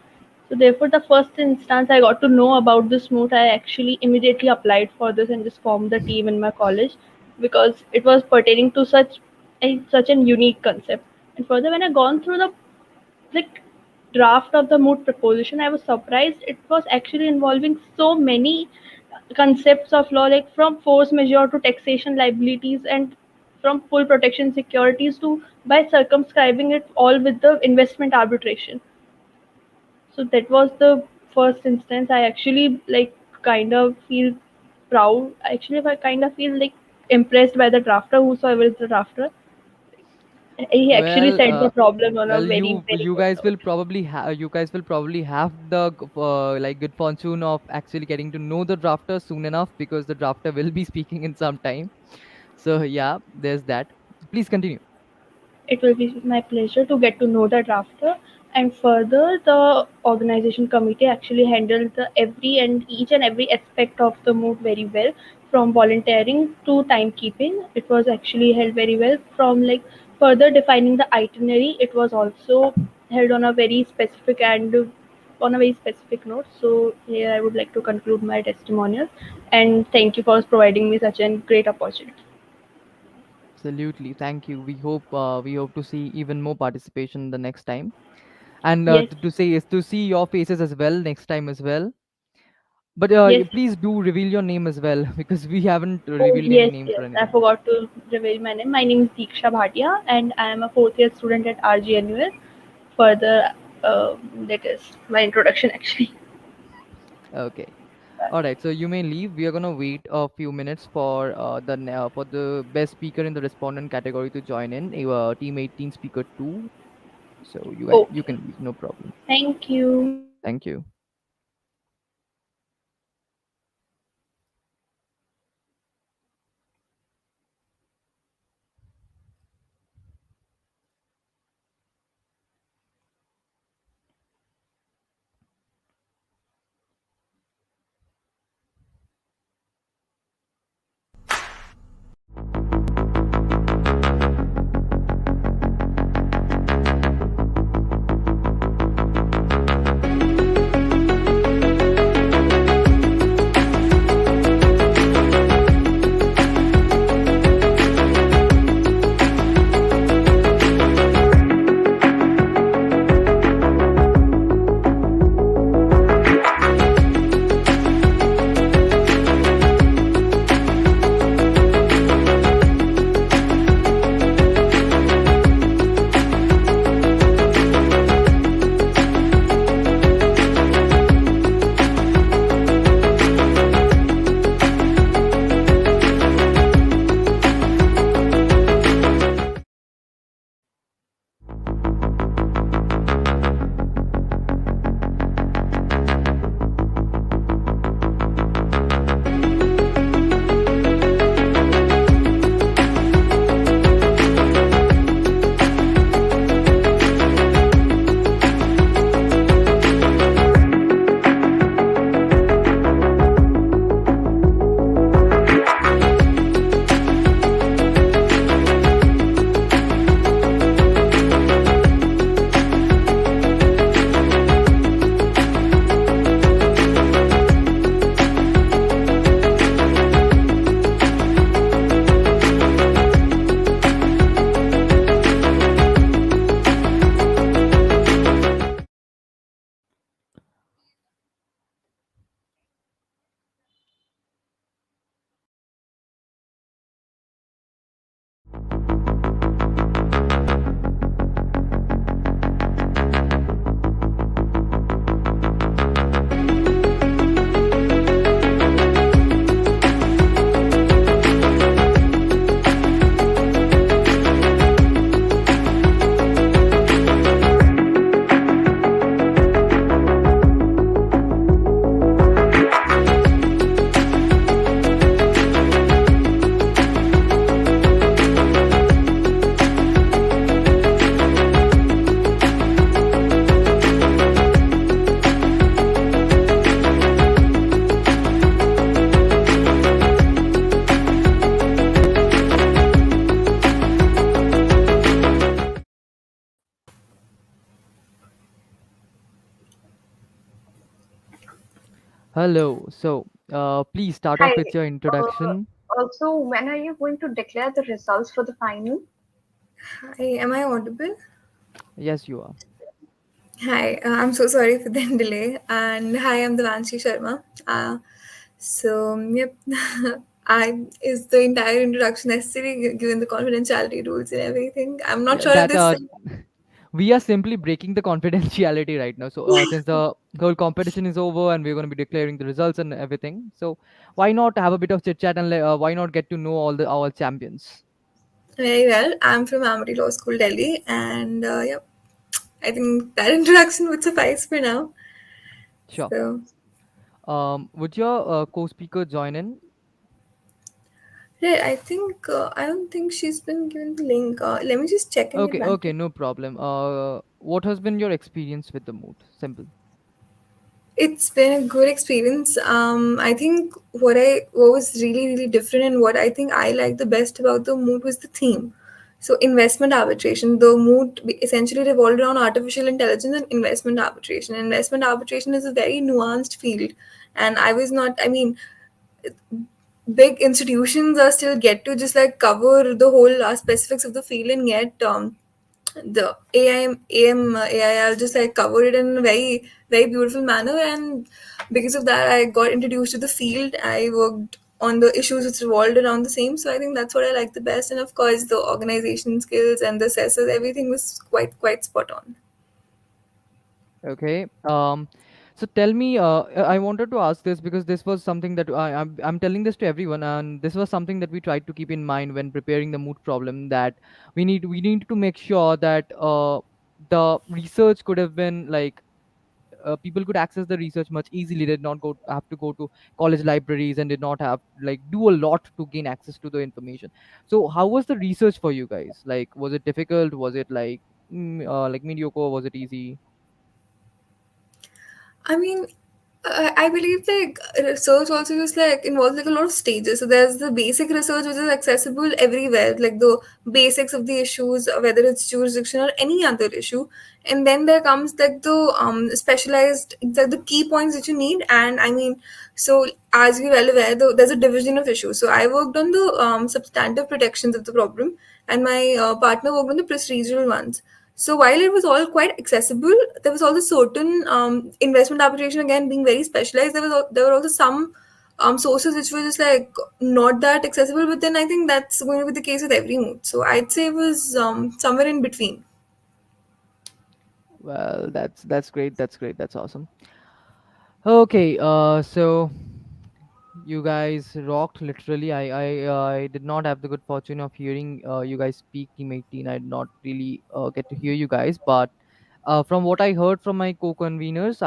S8: So therefore, the first instance I got to know about this moot, I actually immediately applied for this and just formed the team in my college because it was pertaining to such an unique concept. And further, when I gone through the like draft of the moot proposition, I was surprised it was actually involving so many concepts of law, like from force majeure to taxation liabilities and from full protection securities to by circumscribing it all with the investment arbitration. So that was the first instance. I actually like kind of feel proud. Actually, I kind of feel like impressed by the drafter, whosoever is the drafter. He actually
S9: Well,
S8: set the problem on a
S9: well,
S8: very, very
S9: you
S8: good
S9: guys will
S8: note.
S9: probably have the like good fortune of actually getting to know the drafter soon enough, because the drafter will be speaking in some time. So yeah, there's that. Please continue.
S8: It will be my pleasure to get to know the drafter. And further, the organization committee actually handled the every and each and every aspect of the move very well, from volunteering to timekeeping. It was actually held very well. From like further defining the itinerary, it was also held on a very specific and on a very specific note. So here I would like to conclude my testimonial and thank you for providing me such a great opportunity.
S9: Absolutely, thank you. We hope to see even more participation the next time, and
S8: Yes,
S9: to say is to see your faces as well next time as well. But
S8: yes.
S9: please do reveal your name as well because we haven't
S8: Oh,
S9: revealed any
S8: yes,
S9: name for
S8: yes. I
S9: anything.
S8: forgot to reveal my name. My name is Deeksha Bhatia, and I am a fourth year student at RGNUS. Further, that is my introduction actually.
S9: Okay. All right, so you may leave. We are gonna wait a few minutes for for the best speaker in the respondent category to join in. Team 18 speaker 2. So you
S8: Okay.
S9: can leave, no problem.
S8: Thank you.
S9: Thank you. Hello. So, please start off
S8: Hi.
S9: with your
S8: Uh,
S9: introduction.
S8: Also, when are you going to declare the results for the final?
S10: Hi, am I audible?
S9: Yes, you are.
S10: Hi, I'm so sorry for the delay. And hi, I'm Devanshi Sharma. Yep, I is the entire introduction necessary given the confidentiality rules and everything. I'm not
S9: Yeah,
S10: sure if
S9: that
S10: this.
S9: we are simply breaking the confidentiality right now. So, since the whole competition is over and we're going to be declaring the results and everything, so why not have a bit of chit chat and why not get to know all the our champions?
S10: Very well. I'm from Amity Law School, Delhi, and yep, I think that introduction would suffice for now.
S9: Sure.
S10: So,
S9: Would your co-speaker join in?
S10: right, I think I don't think she's been given the link. Let me just check and get
S9: Okay,
S10: back to
S9: okay, no problem. What has been your experience with the mood? Simple.
S10: It's been a good experience. I think what was really different and what I think I liked the best about the mood was the theme. So investment arbitration. The mood essentially revolved around artificial intelligence and investment arbitration. Investment arbitration is a very nuanced field, and I was not. I mean, big institutions are still get to just like cover the whole specifics of the field, and yet the AIL just like covered it in a very beautiful manner, and because of that I got introduced to the field. I worked on the issues which revolved around the same, so I think that's what I like the best. And of course the organization skills and the assessors, everything was quite spot on.
S9: Okay. So tell me, I wanted to ask this because this was something that I'm telling this to everyone, and this was something that we tried to keep in mind when preparing the mood problem. That we need to make sure that the research could have been like people could access the research much easily. Did not go have to go to college libraries and did not have like do a lot to gain access to the information. So how was the research for you guys? Like, was it difficult? Was it like mediocre? Was it easy?
S10: I mean, I believe like research also just like involves like a lot of stages. So there's the basic research which is accessible everywhere, like the basics of the issues, whether it's jurisdiction or any other issue. And then there comes like the specialized, the key points that you need. And I mean, so as you're well aware, there's a division of issues. So I worked on the substantive protections of the problem, and my partner worked on the procedural ones. So while it was all quite accessible, there was also certain investment arbitration again being very specialized. There were also some sources which were just like not that accessible. But then I think that's going to be the case with every mood. So I'd say it was somewhere in between.
S9: Well, that's great. That's great. That's awesome. Okay, so you guys rocked literally. I did not have the good fortune of hearing you guys speak Team 18. I did not really get to hear you guys, but from what I heard from my co-conveners,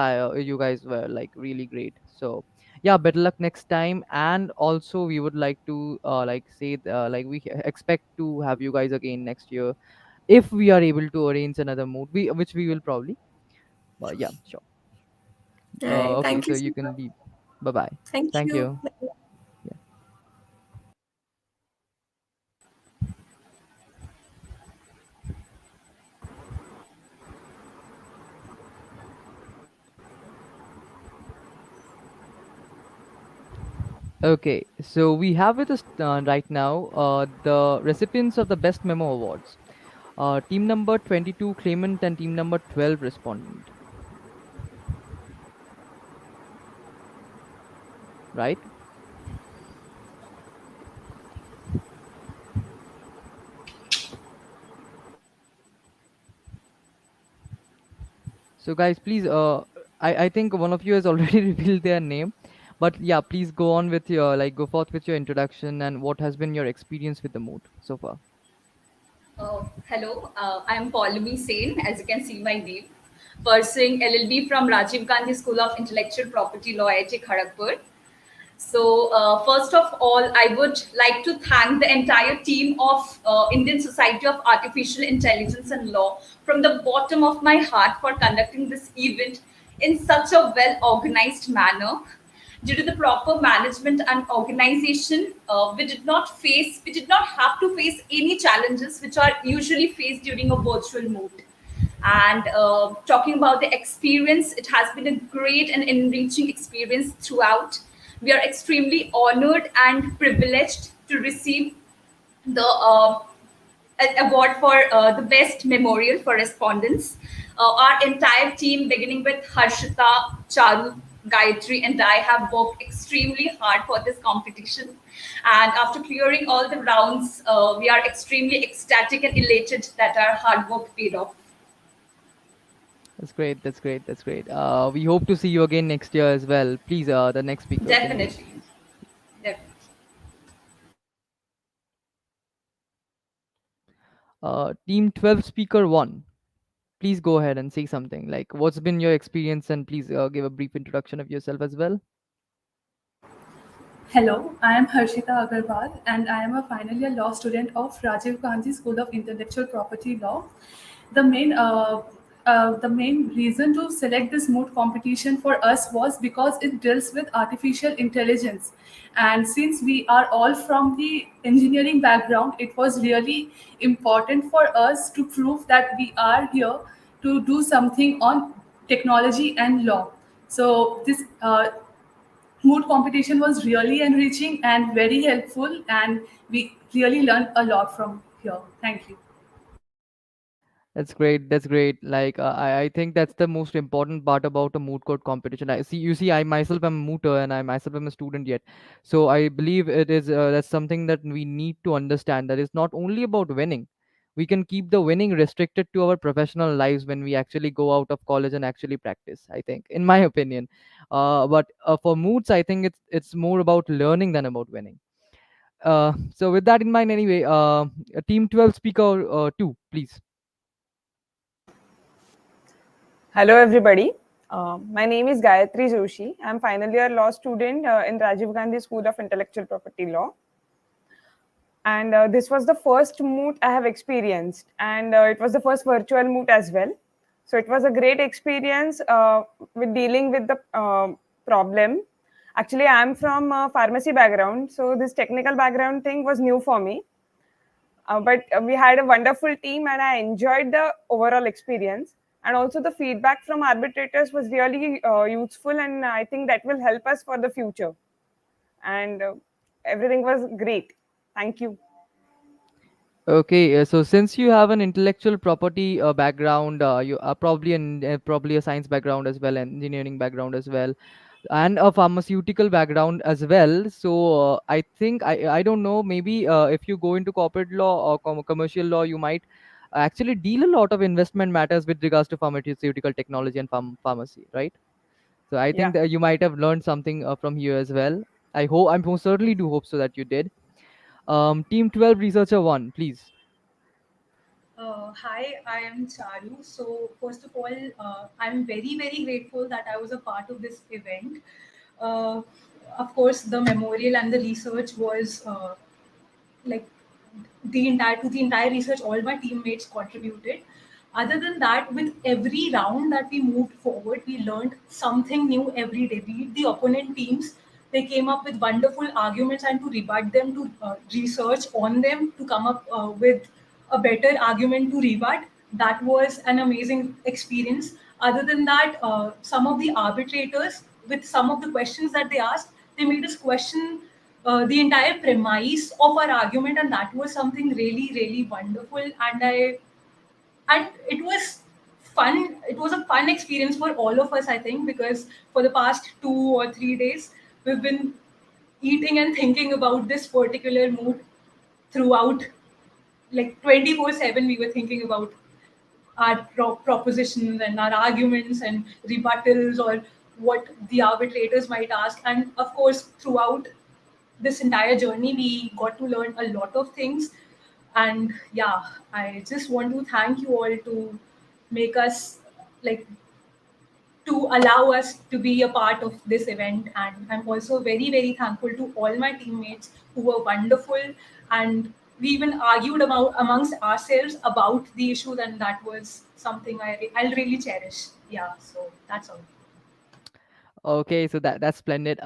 S9: you guys were like really great. So yeah, better luck next time. And also, we would like to like say like we expect to have you guys again next year if we are able to arrange another mood, which we will probably. But yeah, sure.
S10: All right.
S9: Okay,
S10: Thank
S9: so
S10: you
S9: you
S10: so
S9: can
S10: much.
S9: leave. Bye bye.
S10: Thank
S9: Thank
S10: you.
S9: you. Yeah. Okay, so we have with us right now the recipients of the Best Memo Awards. Team number 22 claimant and team number 12 respondent, right? So guys, please, I think one of you has already revealed their name, but yeah, please go on with your like go forth with your introduction and what has been your experience with the mood so far.
S11: Hello, I'm Paulami Sen, as you can see my name, pursuing LLB from Rajiv Gandhi School of Intellectual Property Law, IIT Kharagpur. So, first of all, I would like to thank the entire team of Indian Society of Artificial Intelligence and Law from the bottom of my heart for conducting this event in such a well organized manner. Due to the proper management and organization, we did not have to face any challenges which are usually faced during a virtual mode. And talking about the experience, it has been a great and enriching experience throughout. We are extremely honored and privileged to receive the award for the best memorial for respondents. Our entire team, beginning with Harshita, Charu, Gayatri, and I, have worked extremely hard for this competition. And after clearing all the rounds, we are extremely ecstatic and elated that our hard work paid off.
S9: That's great. That's great. That's great. We hope to see you again next year as well. Please, the next speaker, can you
S11: Definitely.
S9: please?
S11: Definitely.
S9: Team 12 speaker 1. Please go ahead and say something. Like, what's been your experience, and please give a brief introduction of yourself as well.
S12: Hello, I am Harshita Agarwal and I am a final year law student of Rajiv Gandhi School of Intellectual Property Law. The main the main reason to select this moot competition for us was because it deals with artificial intelligence, and since we are all from the engineering background, it was really important for us to prove that we are here to do something on technology and law. So this mood competition was really enriching and very helpful, and we really learned a lot from here. Thank you.
S9: That's great. That's great. Like I think that's the most important part about a moot court competition. I see. You see, I myself am a mooter, and I myself am a student yet. So I believe it is that's something that we need to understand. That it's not only about winning. We can keep the winning restricted to our professional lives when we actually go out of college and actually practice. I think, in my opinion. But for moots, I think it's more about learning than about winning. So with that in mind, anyway, Team 12 speaker 2, please.
S13: Hello, everybody. My name is Gayatri Joshi. I'm final year law student in Rajiv Gandhi School of Intellectual Property Law. And this was the first moot I have experienced, and it was the first virtual moot as well. So it was a great experience with dealing with the problem. Actually, I'm from a pharmacy background, so this technical background thing was new for me. But we had a wonderful team, and I enjoyed the overall experience. And also, the feedback from arbitrators was really useful, and I think that will help us for the future. And everything was great. Thank you.
S9: Okay, so since you have an intellectual property background, you are probably a science background as well, and engineering background as well, and a pharmaceutical background as well. So I think I don't know. Maybe if you go into corporate law or commercial law, you might actually deal a lot of investment matters with regards to pharmaceutical technology and pharmacy, right? So I
S13: Yeah.
S9: think that you might have learned something from here as well. I hope I most certainly do hope so that you did. Team 12 researcher 1, please.
S12: Hi, I am Charu. So, first of all, I'm very, very grateful that I was a part of this event. Uh, of course, the memorial and the research was like the entire research, all my teammates contributed. Other than that, with every round that we moved forward, we learned something new every day. Be it the opponent teams, they came up with wonderful arguments, and to rebut them, to research on them, to come up with a better argument to rebut. That was an amazing experience. Other than that, some of the arbitrators, with some of the questions that they asked, they made us question the entire premise of our argument, and that was something really, really wonderful. And it was fun. It was a fun experience for all of us, I think, because for the past 2 or 3 days, we've been eating and thinking about this particular mood throughout, like 24/7. We were thinking about our propositions and our arguments and rebuttals, or what the arbitrators might ask. And of course, throughout this entire journey, we got to learn a lot of things. And yeah, I just want to thank you all to make us, like, to allow us to be a part of this event. And I'm also very, very thankful to all my teammates who were wonderful. And we even argued about amongst ourselves about the issues, and that was something I'll really cherish. Yeah, so that's all.
S9: Okay, so that's splendid.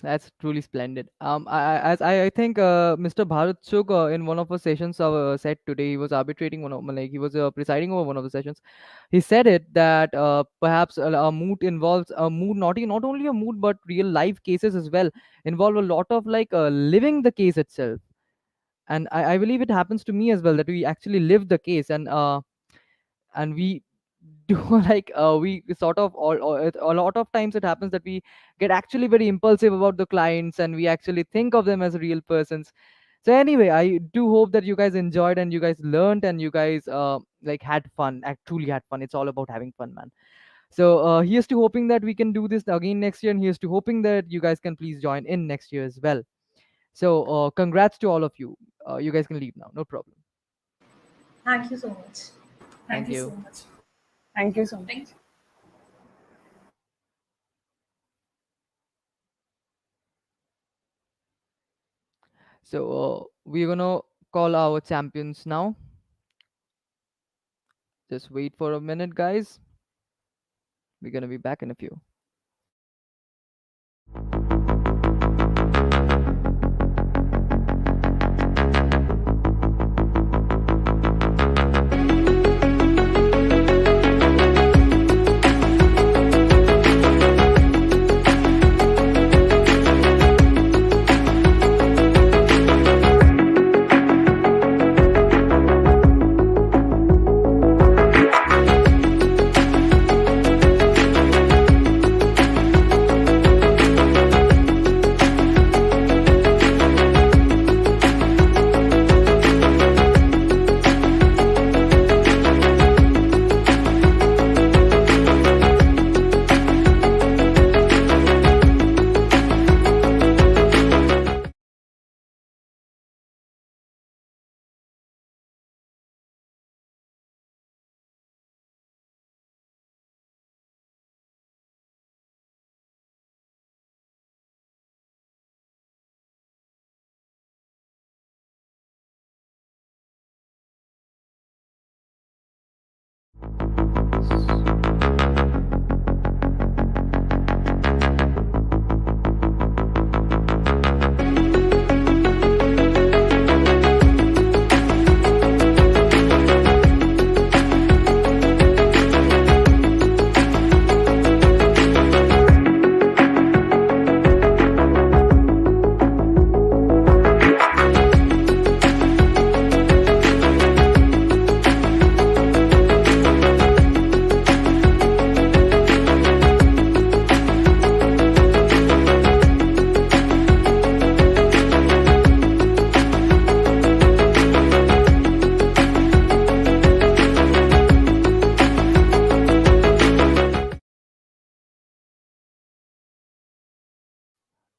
S9: That's truly splendid. I think Mr. Bharat Chugh in one of our sessions said today he was arbitrating one of like he was presiding over one of the sessions. He said it that perhaps a moot involves a moot, not only a moot but real life cases as well involve a lot of like living the case itself. And I believe it happens to me as well that we actually live the case and we do like we sort of a lot of times it happens that we get actually very impulsive about the clients and we actually think of them as real persons. So anyway, I do hope that you guys enjoyed and you guys learned and you guys like had fun, truly had fun. It's all about having fun, man. So here's to hoping that we can do this again next year, and here's to hoping that you guys can please join in next year as well. So congrats to all of you. You guys can leave now, no problem.
S12: Thank you so much.
S9: Thank
S11: Thank you
S9: you.
S11: so much.
S13: Thank you so much.
S11: Thank you.
S9: So we're gonna call our champions now. Just wait for a minute, guys. We're gonna be back in a few.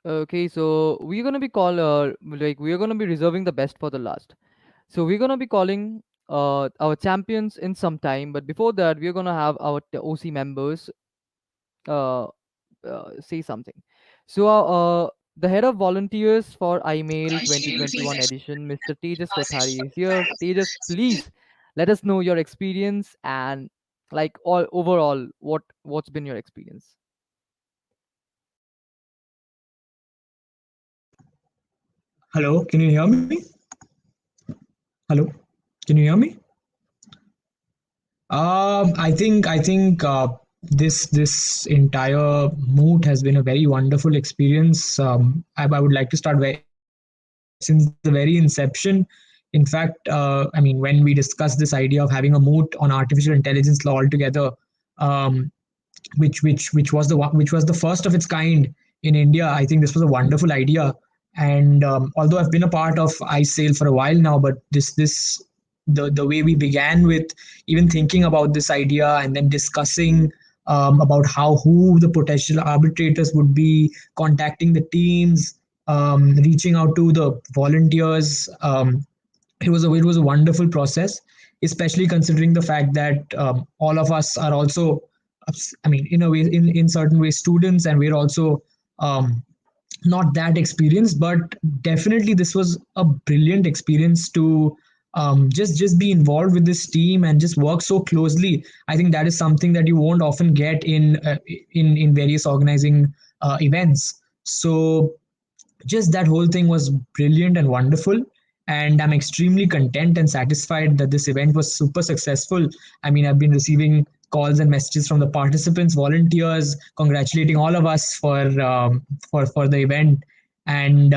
S9: Okay, so we're gonna be we're gonna be reserving the best for the last. So we're gonna be calling our champions in some time, but before that, we're gonna have our OC members uh, say something. So the head of volunteers for iMail 2021 edition, Mr. Tejas Kothari is here. Tejas, please let us know your experience and like all overall what's been your experience.
S14: Hello, can you hear me? Hello, can you hear me? I think this entire moot has been a very wonderful experience. I would like to start since the very inception. In fact, I mean, when we discussed this idea of having a moot on artificial intelligence law altogether, um, which was the first of its kind in India. I think this was a wonderful idea, and although I've been a part of iSail for a while now, but the way we began with even thinking about this idea and then discussing about who the potential arbitrators would be, contacting the teams, reaching out to the volunteers. It was a wonderful process, especially considering the fact that all of us are also, I mean, in a way, in certain ways, students, and we're also um, not that experienced, but definitely this was a brilliant experience to just be involved with this team and just work so closely. I think that is something that you won't often get in various organizing events. So just that whole thing was brilliant and wonderful. And I'm extremely content and satisfied that this event was super successful. I mean, I've been receiving calls and messages from the participants, volunteers, congratulating all of us for the event, and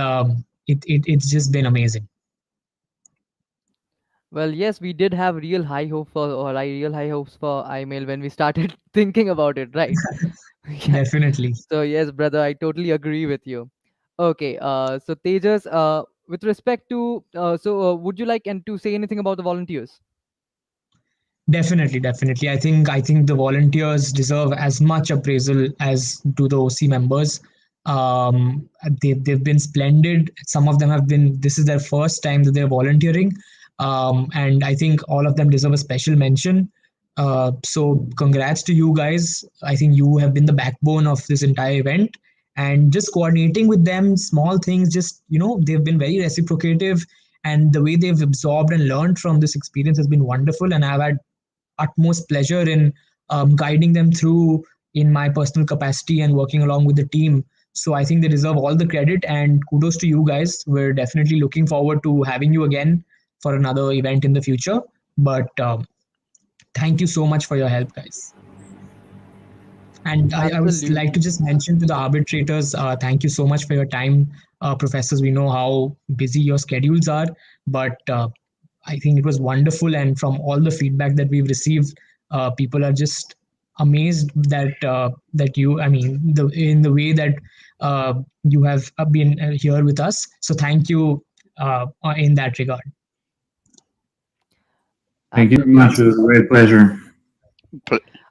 S14: it's just been amazing.
S9: Well, yes, we did have real high hope for, or real high hopes for iMail when we started thinking about it, right? Yeah.
S14: Definitely.
S9: So yes, brother, I totally agree with you. Okay, so Tejas, with respect to, would you like and to say anything about the volunteers?
S14: Definitely. I think the volunteers deserve as much appraisal as do the OC members. Um, they've been splendid. Some of them have been. This is their first time that they're volunteering, and I think all of them deserve a special mention. So congrats to you guys. I think you have been the backbone of this entire event, and just coordinating with them, small things. Just they've been very reciprocative, and the way they've absorbed and learned from this experience has been wonderful. And I've had utmost pleasure in guiding them through in my personal capacity and working along with the team. So I think they deserve all the credit, and kudos to you guys. We're definitely looking forward to having you again for another event in the future. But thank you so much for your help, guys. And I would like to
S9: Absolutely.
S14: just mention to the arbitrators, thank you so much for your time, professors. We know how busy your schedules are, but I think it was wonderful. And from all the feedback that we've received, people are just amazed that you, I mean, in the way that you have been here with us. So thank you in that regard.
S2: Thank you very
S9: Absolutely.
S2: much. It was a great pleasure.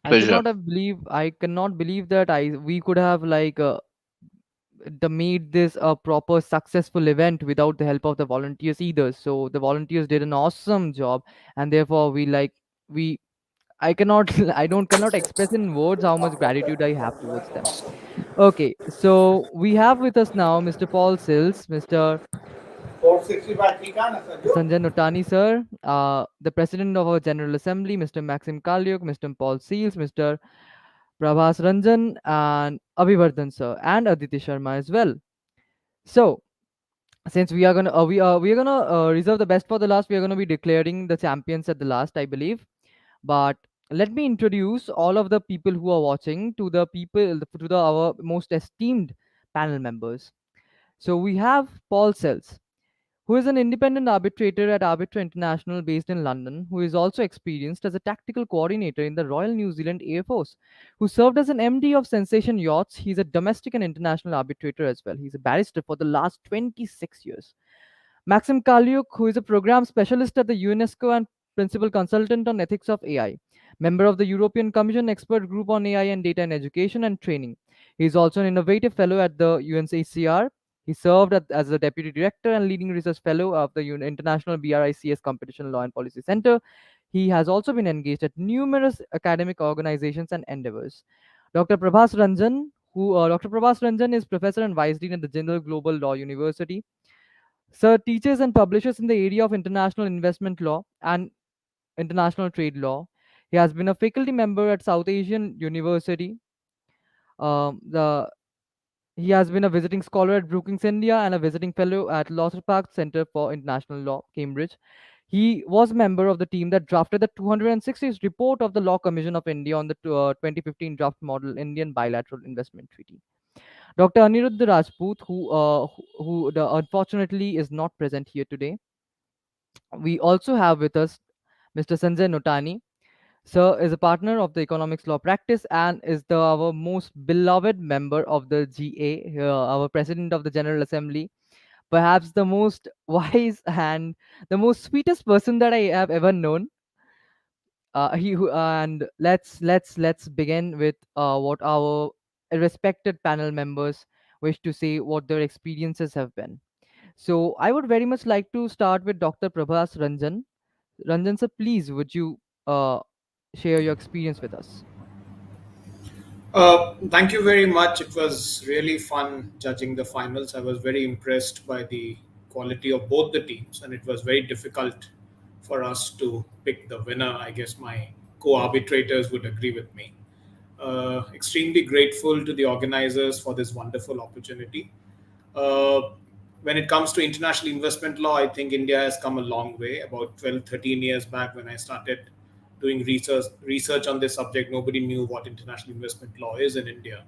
S5: Pleasure.
S9: I cannot believe that we could have made this a proper successful event without the help of the volunteers either. So the volunteers did an awesome job, and therefore we I cannot I don't cannot express in words how much gratitude I have towards them. Okay, so we have with us now Mr. Paul Sills, Mr.
S4: 465 ठीक है ना Sanju?
S9: Sanjay Notani, sir, the President of our General Assembly, Mr. Maxim Kalyuk, Mr. Paul Seals, Mr. Prabhas Ranjan, and Abhivardhan, sir, and Aditi Sharma as well. So, since we are gonna reserve the best for the last, we are gonna be declaring the champions at the last, I believe. But let me introduce all of the people who are watching to the our most esteemed panel members. So we have Paul Sells, who is an independent arbitrator at Arbitra International based in London, who is also experienced as a tactical coordinator in the Royal New Zealand Air Force, who served as an MD of Sensation Yachts. He's a domestic and international arbitrator as well. He's a barrister for the last 26 years. Maxim Kalyuk, who is a program specialist at the UNESCO and principal consultant on ethics of AI, member of the European Commission expert group on AI and data in education and training. He is also an innovative fellow at the UNHCR. He served as the deputy director and leading research fellow of the International BRICS Competition Law and Policy Center. He has also been engaged at numerous academic organizations and endeavors. Dr. Prabhas Ranjan is professor and vice dean at the General Global Law University. Sir teaches and publishes in the area of international investment law and international trade law. He has been a faculty member at South Asian University. The He has been a visiting scholar at Brookings, India, and a visiting fellow at Lothrop Park Center for International Law, Cambridge. He was a member of the team that drafted the 260th report of the Law Commission of India on the 2015 draft model Indian bilateral investment treaty. Dr. Aniruddha Rajput, who unfortunately is not present here today. We also have with us Mr. Sanjay Notani. Sir is a partner of the economics law practice and is our most beloved member of the GA, our president of the General Assembly, perhaps the most wise and the most sweetest person that I have ever known. And let's begin with what our respected panel members wish to say what their experiences have been. So I would very much like to start with Dr. Prabhas Ranjan. Ranjan sir, please would you share your experience with us?
S4: Thank you very much. It was really fun judging the finals. I was very impressed by the quality of both the teams, and it was very difficult for us to pick the winner. I guess my co arbitrators would agree with me. Extremely grateful to the organizers for this wonderful opportunity. Uh, when it comes to international investment law, I think India has come a long way. About 12, 13 years back, when I started doing research on this subject, nobody knew what international investment law is in India.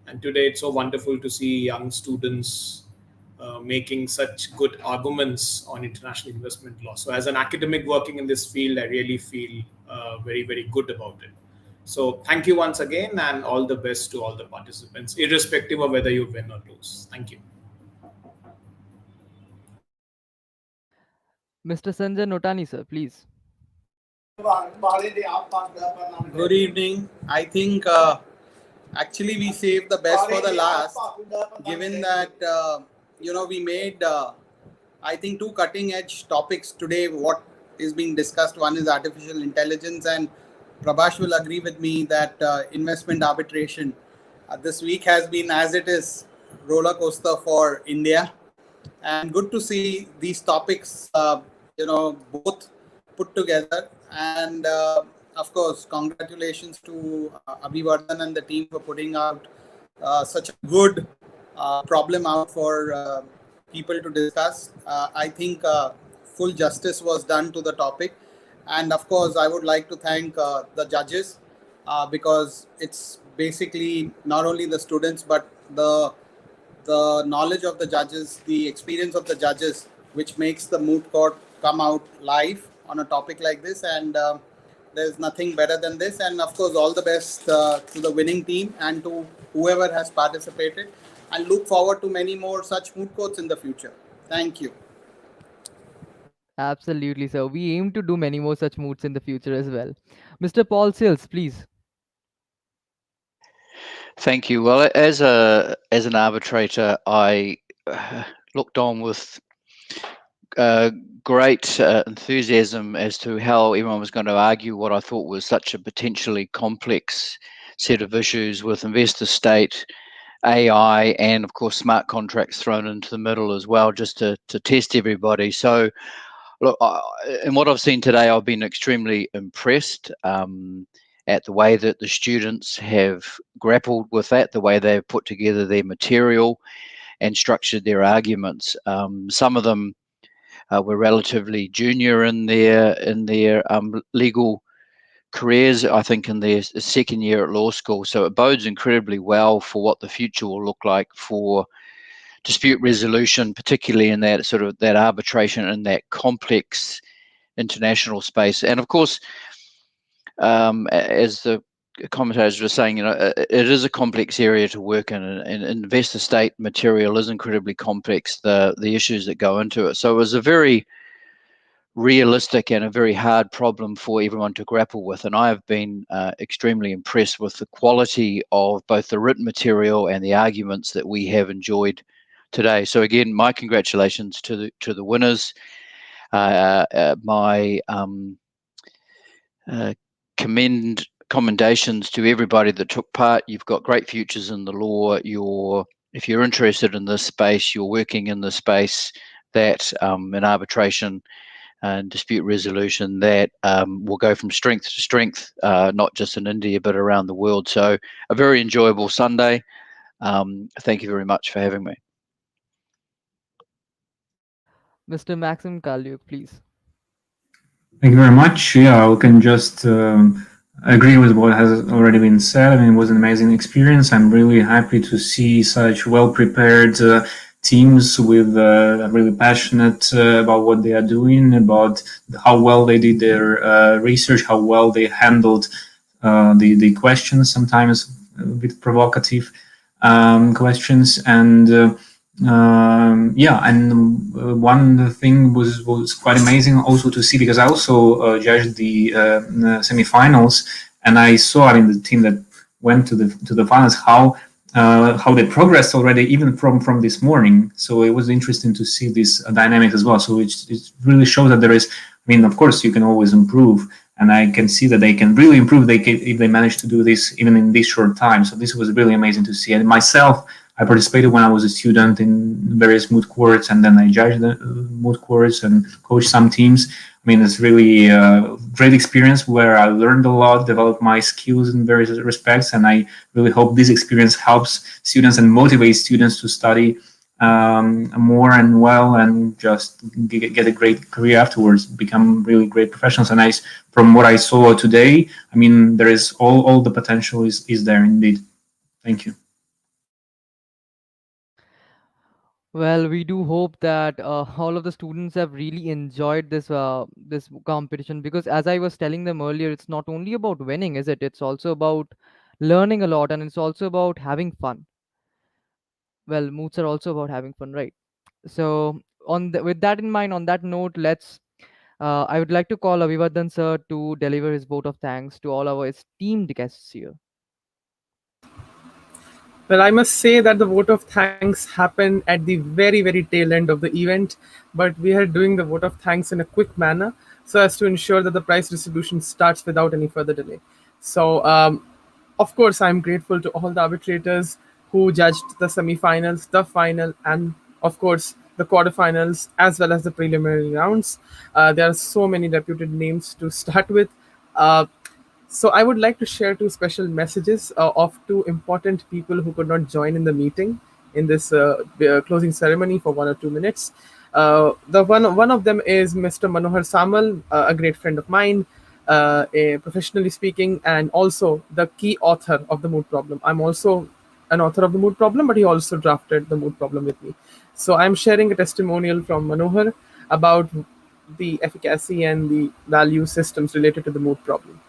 S4: And today, it's so wonderful to see young students making such good arguments on international investment law. So, as an academic working in this field, I really feel very, very good about it. So, thank you once again, and all the best to all the participants, irrespective of whether you win or lose. Thank you.
S9: Mr. Sanjay Notani, sir, please.
S15: Good evening. I think actually we saved the best for the last, given that we made I think two cutting edge topics today. What is being discussed? One is artificial intelligence, and Prabhash will agree with me that investment arbitration this week has been, as it is, roller coaster for India. And good to see these topics, both put together. And of course, congratulations to Abhivardhan and the team for putting out such a good problem out for people to discuss. I think full justice was done to the topic. And of course, I would like to thank the judges because it's basically not only the students, but the knowledge of the judges, the experience of the judges, which makes the moot court come out live on a topic like this. And there's nothing better than this. And of course, all the best to the winning team and to whoever has participated. And look forward to many more such moot courts in the future. Thank you.
S9: Absolutely, sir. We aim to do many more such moots in the future as well. Mr. Paul Sills, please.
S5: Thank you. Well, as an arbitrator, I looked on with great enthusiasm as to how everyone was going to argue what I thought was such a potentially complex set of issues with investor state, AI, and of course smart contracts thrown into the middle as well, just to test everybody. So, look, in what I've seen today, I've been extremely impressed at the way that the students have grappled with that, the way they've put together their material and structured their arguments. Some of them were relatively junior in their legal careers, I think in their second year at law school. So it bodes incredibly well for what the future will look like for dispute resolution, particularly in that sort of that arbitration in that complex international space. And of course, as the commentators were saying, it is a complex area to work in, and investor state material is incredibly complex, the issues that go into it. So it was a very realistic and a very hard problem for everyone to grapple with. And I have been extremely impressed with the quality of both the written material and the arguments that we have enjoyed today. So again, my congratulations to the winners. My commendations to everybody that took part. You've got great futures in the law. If you're interested in this space, you're working in the space that in arbitration and dispute resolution that will go from strength to strength, not just in India, but around the world. So a very enjoyable Sunday. Thank you very much for having me.
S9: Mr. Maxim Kalyuk, please.
S2: Thank you very much. Yeah, we can just agree with what has already been said. I mean, it was an amazing experience. I'm really happy to see such well-prepared teams with really passionate about what they are doing, about how well they did their research, how well they handled the questions, sometimes a bit provocative questions. And one thing was quite amazing also to see, because I also judged the semifinals, and I saw, I mean, the team that went to the finals, how they progressed already even from this morning. So it was interesting to see this dynamic as well. So it really shows that there is, I mean, of course you can always improve, and I can see that they can really improve if they manage to do this even in this short time. So this was really amazing to see. And myself, I participated when I was a student in various moot courts, and then I judged the moot courts and coached some teams. mean, it's really a great experience where I learned a lot, developed my skills in various respects, and I really hope this experience helps students and motivates students to study more and well, and just get a great career afterwards, become really great professionals. And from what I saw today, I mean, there is all the potential is there indeed. Thank you.
S9: Well, we do hope that all of the students have really enjoyed this competition, because as I was telling them earlier, it's not only about winning, is it? It's also about learning a lot, and it's also about having fun. Well, moots are also about having fun, right? So, with that in mind, on that note, I would like to call Avivardhan sir to deliver his vote of thanks to all our esteemed guests here.
S1: Well, I must say that the vote of thanks happened at the very, very tail end of the event, but we are doing the vote of thanks in a quick manner so as to ensure that the prize distribution starts without any further delay. So, of course, I'm grateful to all the arbitrators who judged the semi-finals, the final, and of course the quarterfinals as well as the preliminary rounds. There are so many reputed names to start with. Uh, so I would like to share two special messages of two important people who could not join in the meeting in this closing ceremony for 1 or 2 minutes. The one of them is Mr. Manohar Samal, a great friend of mine, professionally speaking, and also the key author of the mood problem. I'm also an author of the mood problem, but he also drafted the mood problem with me. So I'm sharing a testimonial from Manohar about the efficacy and the value systems related to the mood problem.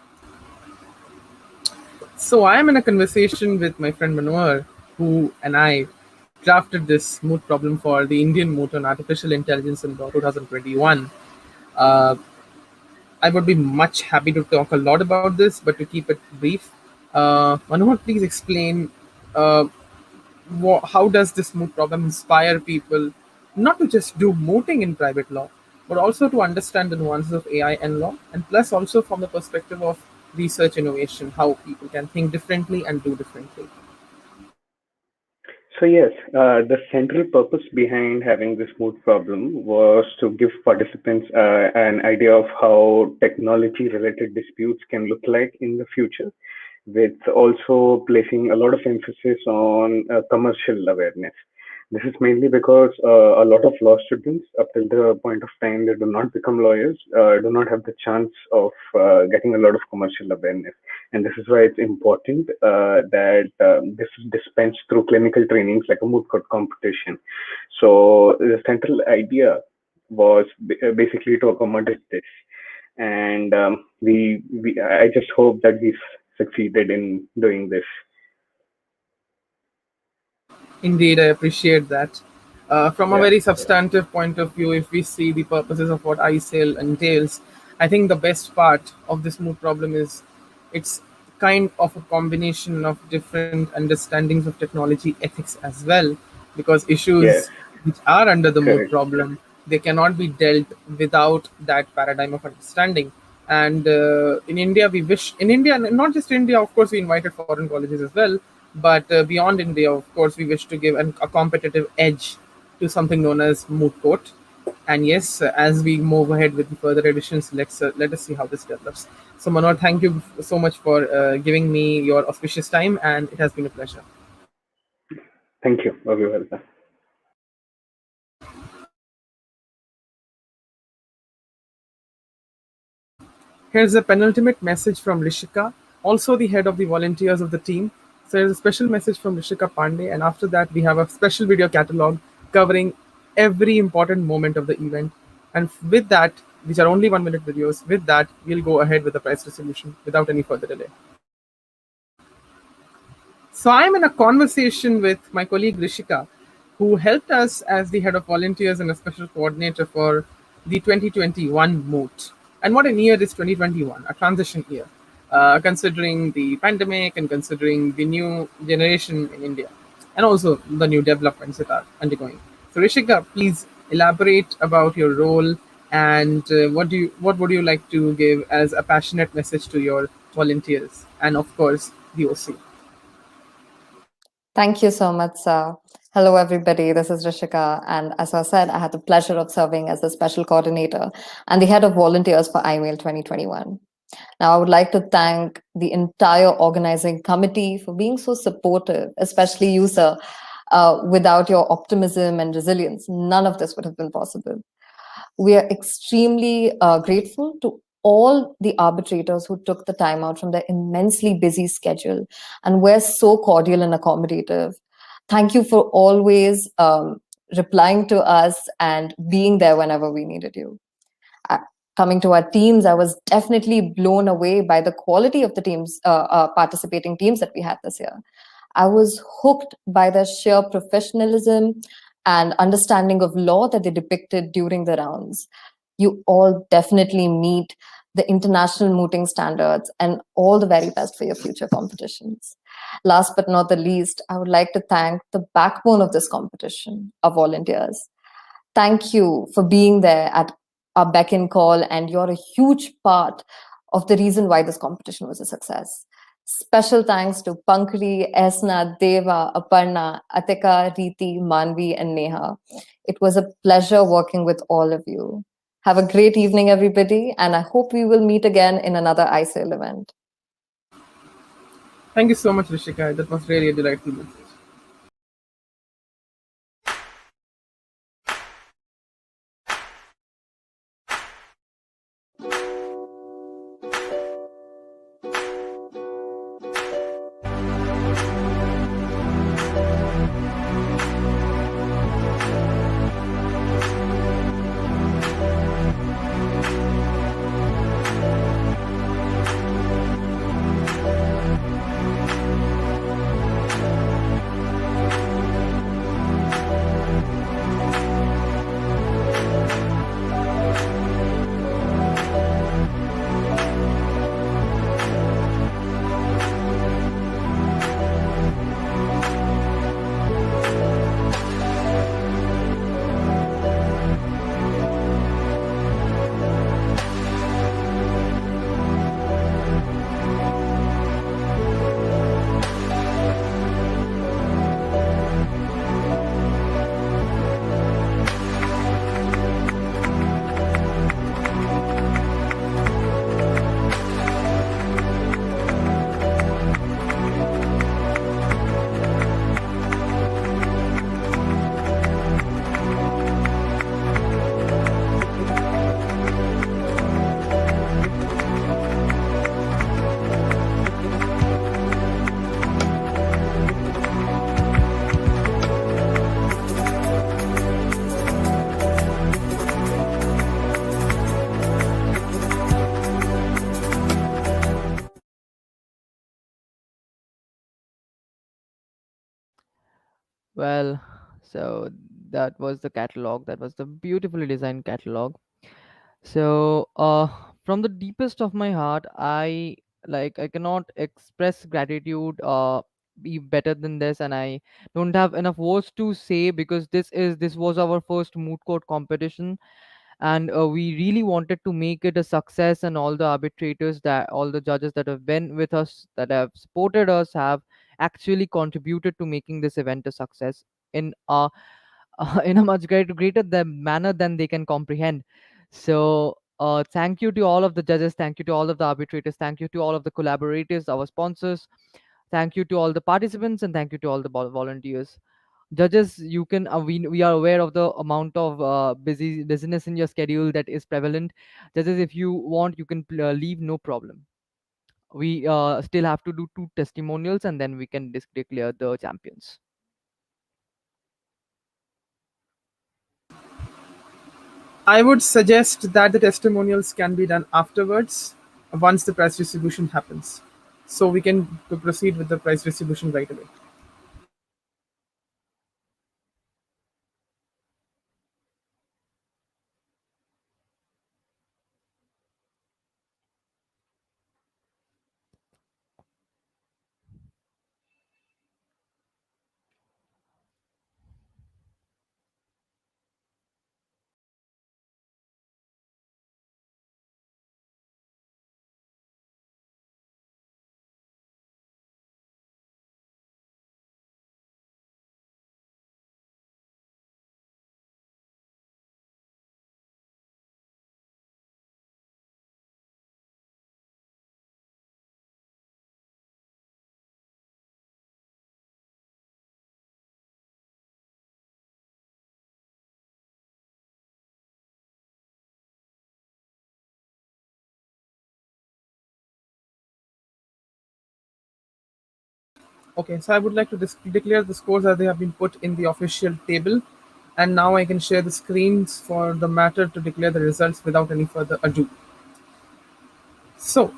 S1: So I am in a conversation with my friend Manohar, who and I drafted this moot problem for the Indian Moot on Artificial Intelligence in 2021. Uh, I would be much happy to talk a lot about this, but to keep it brief, Manohar, please explain uh, how does this moot problem inspire people not to just do mooting in private law, but also to understand the nuances of AI and law, and plus also from the perspective of research innovation, how people can think differently and do differently.
S16: So yes, the central purpose behind having this mood problem was to give participants an idea of how technology-related disputes can look like in the future, with also placing a lot of emphasis on commercial awareness. This is mainly because a lot of law students, up till the point of time they do not become lawyers, do not have the chance of getting a lot of commercial awareness. And this is why it's important that this is dispensed through clinical trainings like a moot court competition. So the central idea was basically to accommodate this. And I just hope that we've succeeded in doing this.
S1: Indeed, I appreciate that. From a
S16: Yeah.
S1: very substantive point of view, if we see the purposes of what ISAIL entails, I think the best part of this moot problem is it's kind of a combination of different understandings of technology ethics as well, because
S16: Yes.
S1: issues which are under the moot
S16: Correct.
S1: problem, they cannot be dealt without that paradigm of understanding. And in India, in India, and not just India, of course, we invited foreign colleges as well. But beyond India, of course, we wish to give a competitive edge to something known as moot court. And yes, as we move ahead with the further editions, let us see how this develops. So, Manoj, thank you so much for giving me your auspicious time, and it has been a pleasure.
S16: Thank you. Very welcome.
S1: Here's a penultimate message from Rishika, also the head of the volunteers of the team. So there's a special message from Rishika Pandey, and after that we have a special video catalog covering every important moment of the event. And with that, these are only 1 minute videos. With that, we'll go ahead with the prize distribution without any further delay. So I'm in a conversation with my colleague Rishika, who helped us as the head of volunteers and a special coordinator for the 2021 Moot. And what a year is 2021, a transition year, considering the pandemic and considering the new generation in India, and also the new developments that are undergoing. So Rishika, please elaborate about your role and what would you like to give as a passionate message to your volunteers and of course the OC.
S17: Thank you so much, sir. Hello, everybody. This is Rishika. And as I said, I had the pleasure of serving as the special coordinator and the head of volunteers for IMAIL 2021. Now, I would like to thank the entire organizing committee for being so supportive, especially you, sir. Without your optimism and resilience, none of this would have been possible. We are extremely grateful to all the arbitrators who took the time out from their immensely busy schedule and were so cordial and accommodative. Thank you for always replying to us and being there whenever we needed you. Uh, Coming to our teams, I was definitely blown away by the quality of the teams, participating teams that we had this year. I was hooked by their sheer professionalism and understanding of law that they depicted during the rounds. You all definitely meet the international mooting standards, and all the very best for your future competitions. Last but not the least, I would like to thank the backbone of this competition, our volunteers. Thank you for being there at our beck and call, and you're a huge part of the reason why this competition was a success. Special thanks to Pankri, Esna, Deva, Aparna, Atika, Riti, Manvi, and Neha. It was a pleasure working with all of you. Have a great evening, everybody, and I hope we will meet again in another ISAIL event.
S1: Thank you so much, Rishika. That was really a delightful message.
S9: Well, so that was the catalog. That was the beautifully designed catalog. So, from the deepest of my heart, I cannot express gratitude be better than this, and I don't have enough words to say because this was our first moot court competition, and we really wanted to make it a success, and all the arbitrators, that all the judges that have been with us, that have supported us, have actually contributed to making this event a success in a in a much greater manner than they can comprehend. So thank you to all of the judges, thank you to all of the arbitrators, thank you to all of the collaborators, our sponsors, thank you to all the participants, and thank you to all the volunteers. Judges, you can we are aware of the amount of busyness in your schedule that is prevalent. Judges, if you want, you can leave, no problem. We still have to do two testimonials, and then we can declare the champions.
S1: I would suggest that the testimonials can be done afterwards, once the prize distribution happens. So we can proceed with the prize distribution right away. Okay, so I would like to declare the scores as they have been put in the official table. And now I can share the screens for the matter to declare the results without any further ado. So,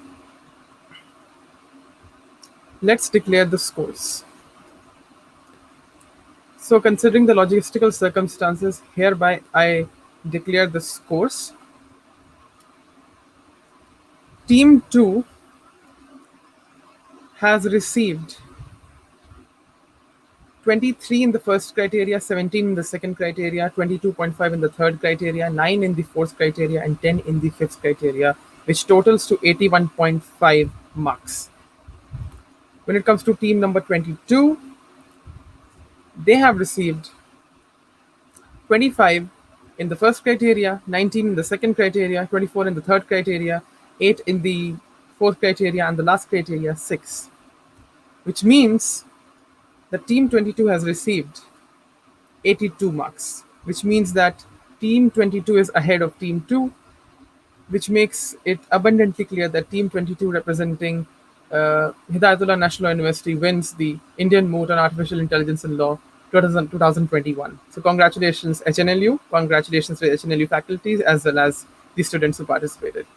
S1: let's declare the scores. So, considering the logistical circumstances, hereby I declare the scores. Team 2 has received 23 in the first criteria, 17 in the second criteria, 22.5 in the third criteria, 9 in the fourth criteria, and 10 in the fifth criteria, which totals to 81.5 marks. When it comes to team number 22, they have received 25 in the first criteria, 19 in the second criteria, 24 in the third criteria, 8 in the fourth criteria, and the last criteria 6, which means that team 22 has received 82 marks, which means that team 22 is ahead of team 2, which makes it abundantly clear that team 22 representing Hidayatullah National University wins the Indian Moot on Artificial Intelligence and Law 2021. So congratulations HNLU, congratulations to HNLU faculties as well as the students who participated.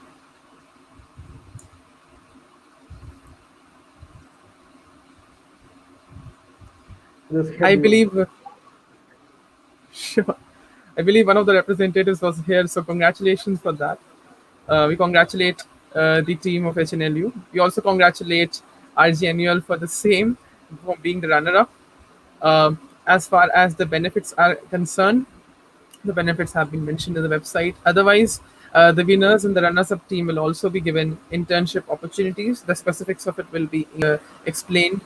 S1: I believe, sure. I believe one of the representatives was here, so congratulations for that. We congratulate the team of HNLU. We also congratulate RGNUL for the same, for being the runner-up. As far as the benefits are concerned, the benefits have been mentioned in the website. Otherwise, the winners and the runners-up team will also be given internship opportunities. The specifics of it will be explained.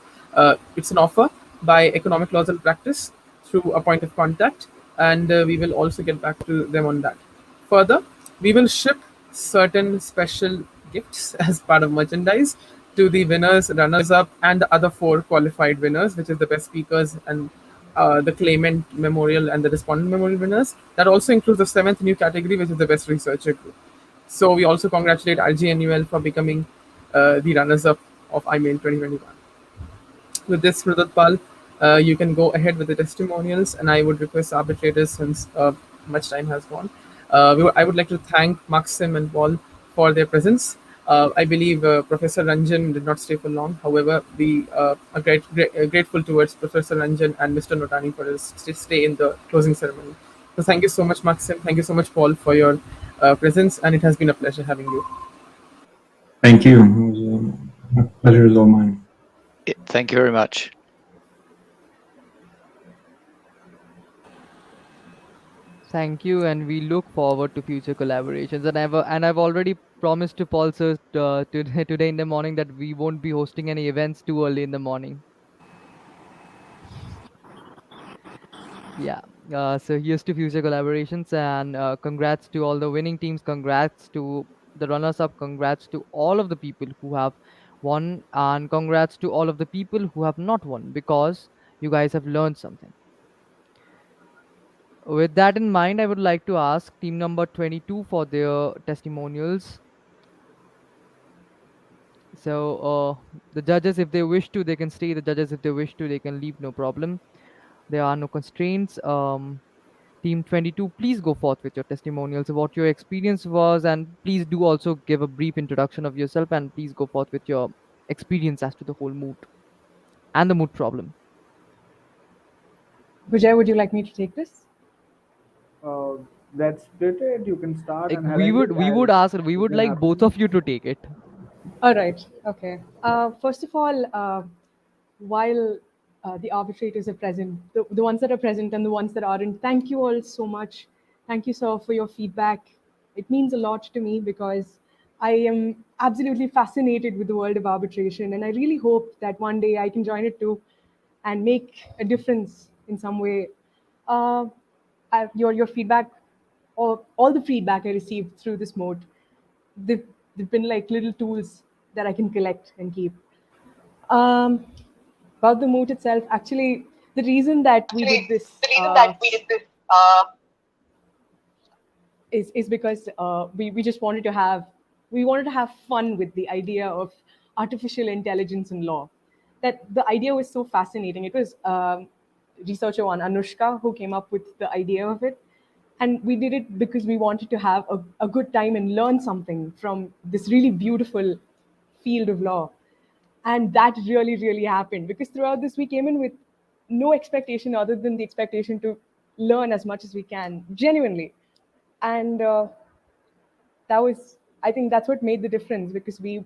S1: It's an offer by Economic Laws and Practice through a point of contact, and we will also get back to them on that. Further, we will ship certain special gifts as part of merchandise to the winners, runners-up, and the other 4 qualified winners, which is the best speakers and the claimant memorial and the respondent memorial winners. That also includes the 7th new category, which is the best researcher group. So we also congratulate RGNUL for becoming the runners-up of IMail 2021. With this, Pradotpal, you can go ahead with the testimonials, and I would request arbitrators, since much time has gone. I would like to thank Maxim and Paul for their presence. I believe Professor Ranjan did not stay for long. However, we are grateful towards Professor Ranjan and Mr. Notani for his stay in the closing ceremony. So thank you so much, Maxim. Thank you so much, Paul, for your presence, and it has been a pleasure having you.
S2: Thank you. It was a pleasure is all mine.
S5: Yeah, thank you very much.
S9: Thank you, and we look forward to future collaborations. And I've already promised to Paul sir today in the morning that we won't be hosting any events too early in the morning. Yeah. So here's to future collaborations, and congrats to all the winning teams. Congrats to the runners-up. Congrats to all of the people who have won, and congrats to all of the people who have not won, because you guys have learned something. With that in mind, I would like to ask team number 22 for their testimonials. So the judges, if they wish to, they can stay. The judges, if they wish to, they can leave. No problem. There are no constraints. Team 22, please go forth with your testimonials, what your experience was, and please do also give a brief introduction of yourself, and please go forth with your experience as to the whole moot and the moot problem.
S3: Vijay, would you like me to take this?
S6: Let's split it. You can start.
S9: Like,
S6: And
S9: we would like both of you to take it.
S3: All right. Okay. First of all, while the arbitrators are present, the ones that are present and the ones that aren't, thank you all so much. Thank you, sir, for your feedback. It means a lot to me because I am absolutely fascinated with the world of arbitration, and I really hope that one day I can join it too and make a difference in some way. Your feedback, or all the feedback I received through this mode, they've been like little tools that I can collect and keep. About the moot itself, actually, the reason that we did this is because we just wanted to have fun with the idea of artificial intelligence and law. that the idea was so fascinating. It was researcher one, Anushka, who came up with the idea of it. And we did it because we wanted to have a good time and learn something from this really beautiful field of law. And that really, really happened, because throughout this, we came in with no expectation other than the expectation to learn as much as we can, genuinely. And I think that's what made the difference, because we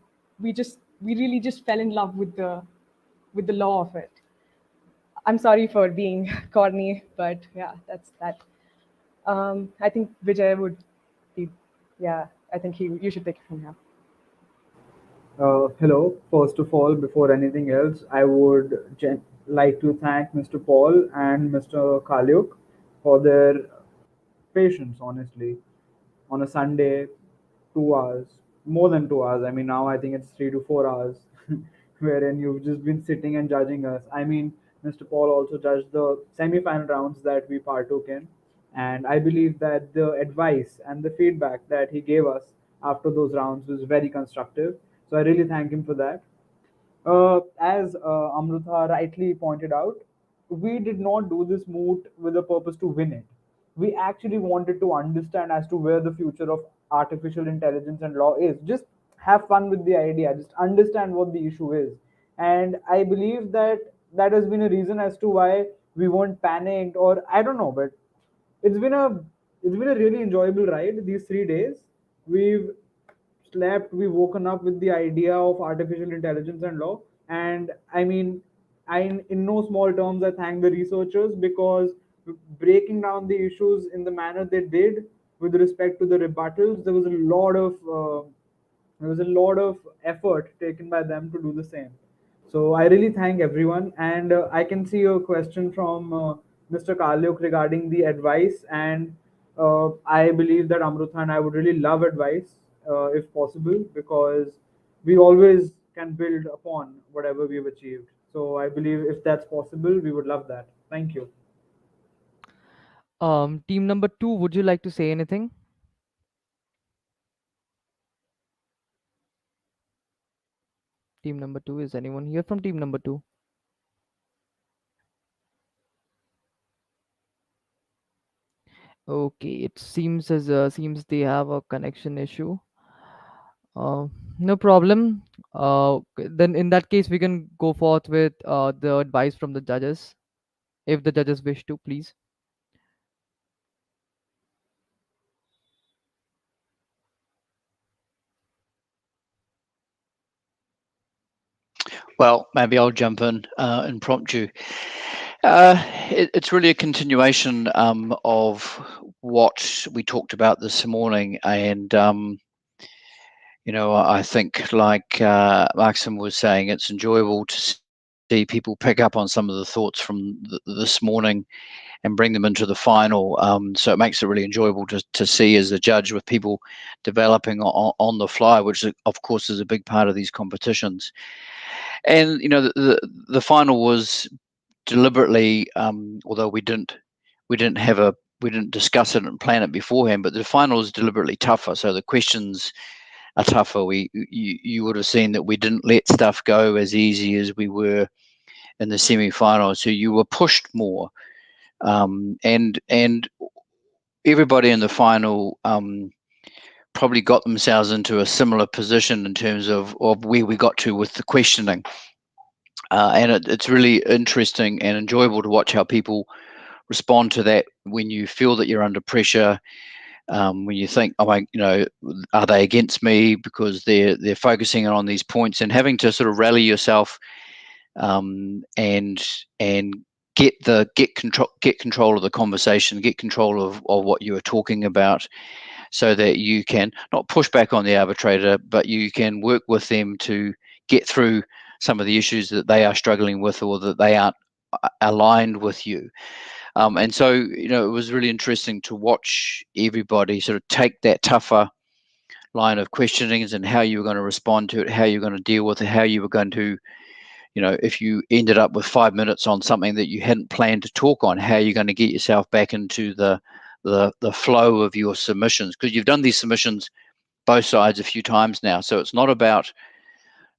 S3: really just fell in love with the law of it. I'm sorry for being corny, but yeah, that's that. I think Vijay would be, yeah, I think you should take it from here.
S6: Hello. First of all, before anything else, I would like to thank Mr. Paul and Mr. Kalyuk for their patience, honestly. On a Sunday, 2 hours, more than 2 hours. I mean, now I think it's 3 to 4 hours, wherein you've just been sitting and judging us. I mean, Mr. Paul also judged the semi-final rounds that we partook in, and I believe that the advice and the feedback that he gave us after those rounds was very constructive. So I really thank him for that. As Amrutha rightly pointed out, we did not do this moot with a purpose to win it. We actually wanted to understand as to where the future of artificial intelligence and law is. Just have fun with the idea, just understand what the issue is. And I believe that that has been a reason as to why we weren't panicked, or I don't know, but it's been a it's been a really enjoyable ride these 3 days. We've slept, we woken up with the idea of artificial intelligence and law. And I mean, in no small terms, I thank the researchers, because breaking down the issues in the manner they did with respect to the rebuttals, there was a lot of effort taken by them to do the same. So I really thank everyone. And I can see a question from Mr. Kalyuk regarding the advice. And I believe that Amrutha and I would really love advice if possible, because we always can build upon whatever we've achieved. So I believe if that's possible, we would love that. Thank you.
S9: Team number 2, would you like to say anything? Team number 2, is anyone here from team number 2? Okay, it seems seems they have a connection issue. No problem. Then in that case, we can go forth with the advice from the judges, if the judges wish to, please.
S5: Well, maybe I'll jump in and prompt you. It's really a continuation of what we talked about this morning, and I think, like Maxim was saying, it's enjoyable to see people pick up on some of the thoughts from this morning and bring them into the final. So it makes it really enjoyable to see as a judge, with people developing on the fly, which of course is a big part of these competitions. And the final was deliberately, although we didn't discuss it and plan it beforehand, but the final is deliberately tougher. So the questions are tougher. You would have seen that we didn't let stuff go as easy as we were in the semi-final. So you were pushed more, and everybody in the final probably got themselves into a similar position in terms of where we got to with the questioning. And it's really interesting and enjoyable to watch how people respond to that when you feel that you're under pressure. When you think, are they against me because they're focusing on these points, and having to sort of rally yourself and get control of the conversation, get control of what you are talking about, so that you can not push back on the arbitrator, but you can work with them to get through some of the issues that they are struggling with, or that they aren't aligned with you. And so, it was really interesting to watch everybody sort of take that tougher line of questionings and how you were going to respond to it, how you're going to deal with it, how you were going to, if you ended up with 5 minutes on something that you hadn't planned to talk on, how you're going to get yourself back into the flow of your submissions, because you've done these submissions both sides a few times now. So it's not about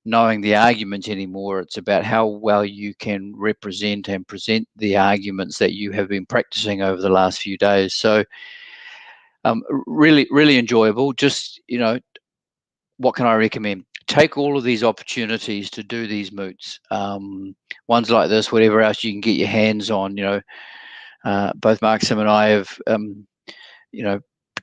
S5: knowing the argument anymore. It's about how well you can represent and present the arguments that you have been practicing over the last few days. So really, really enjoyable. Just, what can I recommend? Take all of these opportunities to do these moots. Ones like this, whatever else you can get your hands on. Both Maxim and I have,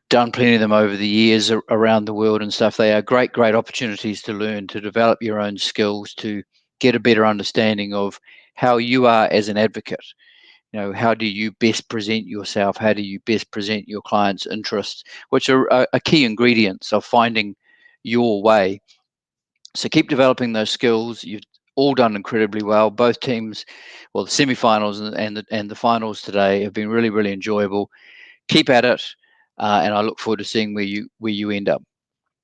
S5: done plenty of them over the years around the world and stuff. They are great opportunities to learn, to develop your own skills, to get a better understanding of how you are as an advocate. How do you best present yourself? How do you best present your client's interests, which are key ingredients of finding your way. So keep developing those skills. You've all done incredibly well. Both teams, well, the semi-finals and the finals today have been really, really enjoyable. Keep at it, and I look forward to seeing where you end up.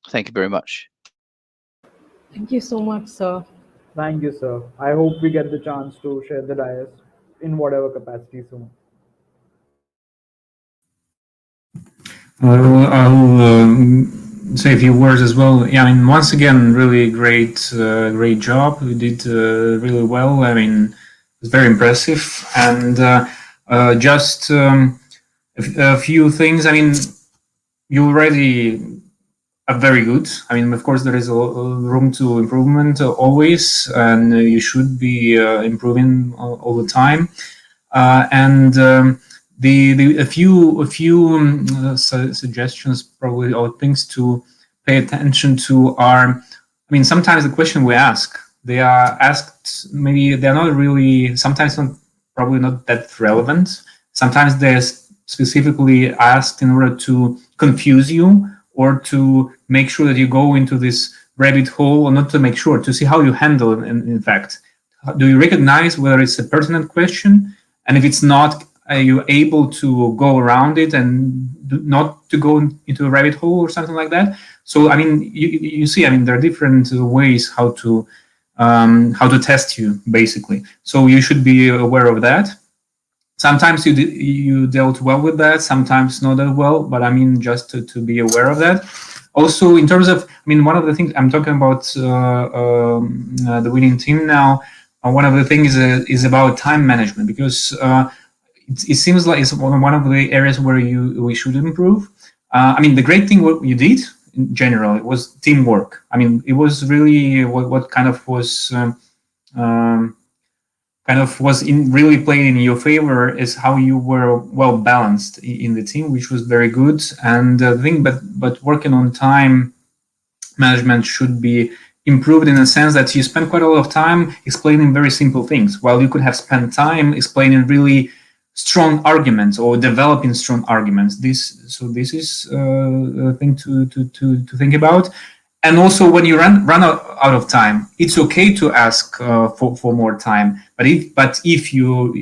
S5: Thank you very much.
S3: Thank you so much, sir.
S6: Thank you, sir. I hope we get the chance to share the dais in whatever capacity soon.
S2: I'll say a few words as well. Yeah, I mean, once again, really great job. We did really well. I mean, it was very impressive. And just a few things. I mean, you already are very good. I mean, of course, there is a room to improvement always, and you should be improving all the time. A few suggestions probably, or things to pay attention to are, I mean, sometimes the question we ask, they are asked, maybe they're not really, sometimes probably not that relevant. Sometimes they're specifically asked in order to confuse you or to make sure that you go into this rabbit hole, or not to make sure, to see how you handle it. In fact, do you recognize whether it's a pertinent question? And if it's not, are you able to go around it and not to go into a rabbit hole or something like that? So, I mean, you see, I mean, there are different ways how to test you, basically. So you should be aware of that. Sometimes you dealt well with that, sometimes not that well, but I mean, just to be aware of that. Also, in terms of, I mean, one of the things I'm talking about the winning team now, one of the things is about time management, because it seems like it's one of the areas where we should improve. I mean, the great thing what you did in general, it was teamwork. I mean, it was really what kind of was really playing in your favor is how you were well balanced in the team, which was very good. And the thing, but working on time management should be improved in the sense that you spend quite a lot of time explaining very simple things, while you could have spent time explaining really strong arguments or developing strong arguments. This is a thing to think about. And also, when you run out of time, it's okay to ask for more time. But if you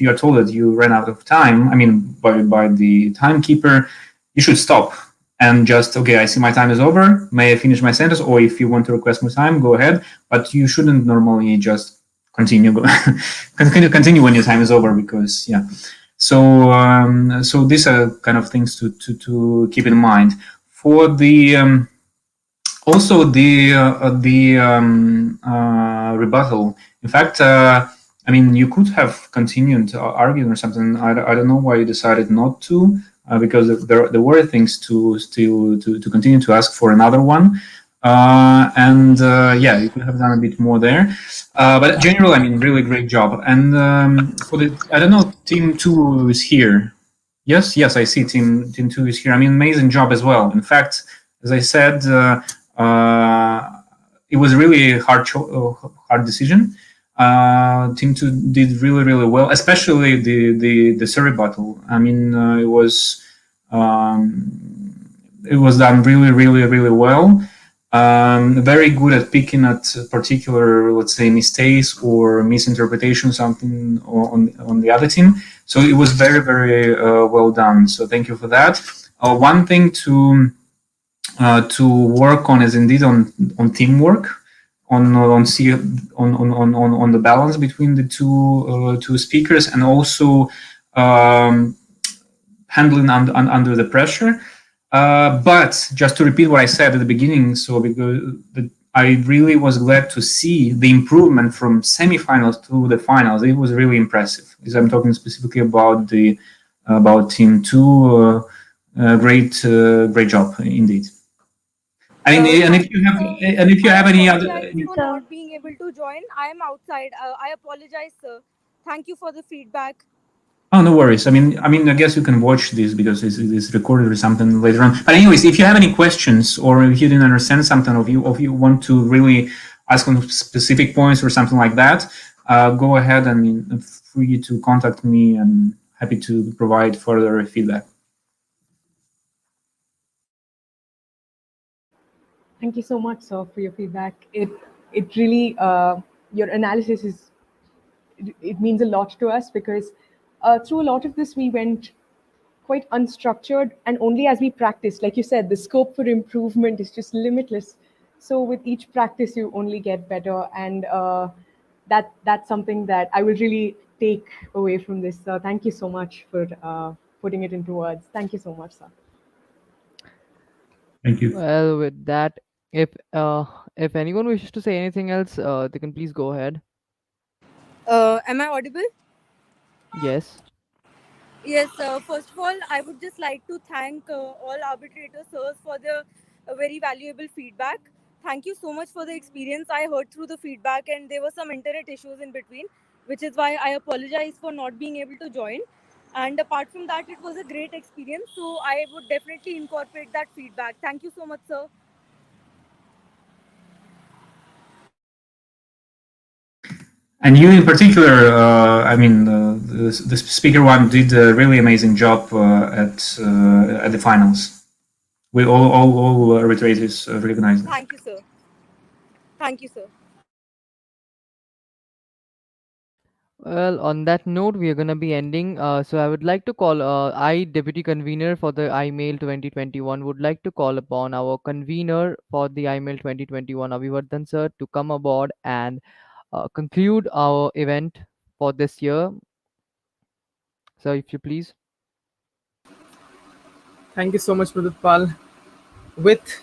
S2: are told that you ran out of time, I mean, by the timekeeper, you should stop and just, okay, I see my time is over. May I finish my sentence? Or if you want to request more time, go ahead. But you shouldn't normally just continue when your time is over, because yeah. So these are kind of things to keep in mind. For the also the rebuttal. In fact, I mean, you could have continued arguing or something. I don't know why you decided not to, because there were things to continue to ask for another one. Yeah, you could have done a bit more there. But generally, I mean, really great job. And for the, I don't know, Team 2 is here. Yes, I see Team 2 is here. I mean, amazing job as well. In fact, as I said, it was really a hard decision. Team 2 did really well, especially the survey battle. I mean, it was done really well. Very good at picking at particular, let's say, mistakes or misinterpretation, something on the other team. So it was very well done. So thank you for that. One thing to work on is indeed on teamwork, on the balance between the two speakers, and also handling under the pressure. But just to repeat what I said at the beginning, so because I really was glad to see the improvement from semifinals to the finals. It was really impressive. As I'm talking specifically about team two, great job indeed. And if you have any other,
S18: for not being able to join. I am outside. I apologize, sir. Thank you for the feedback.
S2: oh, no worries. I mean, I guess you can watch this because it's recorded or something later on. But anyways, if you have any questions or if you didn't understand something, or if you want to really ask on specific points or something like that, go ahead and free to contact me. I'm happy to provide further feedback.
S3: Thank you so much, sir, for your feedback. It really your analysis it means a lot to us because through a lot of this we went quite unstructured, and only as we practice, like you said, the scope for improvement is just limitless. So with each practice, you only get better, and that's something that I will really take away from this. Thank you so much for putting it into words. Thank you so much, sir.
S2: Thank you.
S9: Well, with that, if anyone wishes to say anything else, they can please go ahead.
S18: Am I audible?
S9: Yes.
S18: Yes, first of all, I would just like to thank all arbitrators, sirs, for the very valuable feedback. Thank you so much for the experience. I heard through the feedback, and there were some internet issues in between, which is why I apologize for not being able to join. And apart from that, it was a great experience. So I would definitely incorporate that feedback. Thank you so much, sir.
S2: And you in particular, the speaker one did a really amazing job at the finals. We all arbitrators recognize that.
S18: Thank you, sir. Thank you, sir.
S9: Well, on that note, we are going to be ending. So I would like to call, Deputy Convener for the IMail 2021, would like to call upon our convener for the IMail 2021, Abhivardhan sir, to come aboard and conclude our event for this year. So if you please.
S1: Thank you so much, Pradipal. With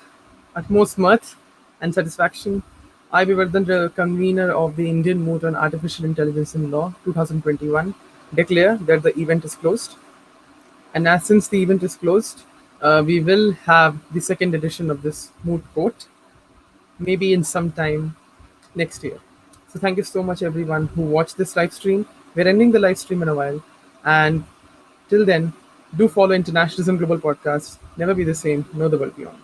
S1: utmost mirth and satisfaction, I, Vivardhan, the convener of the Indian Moot on Artificial Intelligence in Law 2021, declare that the event is closed. And as since the event is closed, we will have the second edition of this Moot Court, maybe in some time next year. So thank you so much, everyone who watched this live stream. We're ending the live stream in a while. And till then, do follow Internationalism Global Podcasts. Never be the same. Know the world beyond.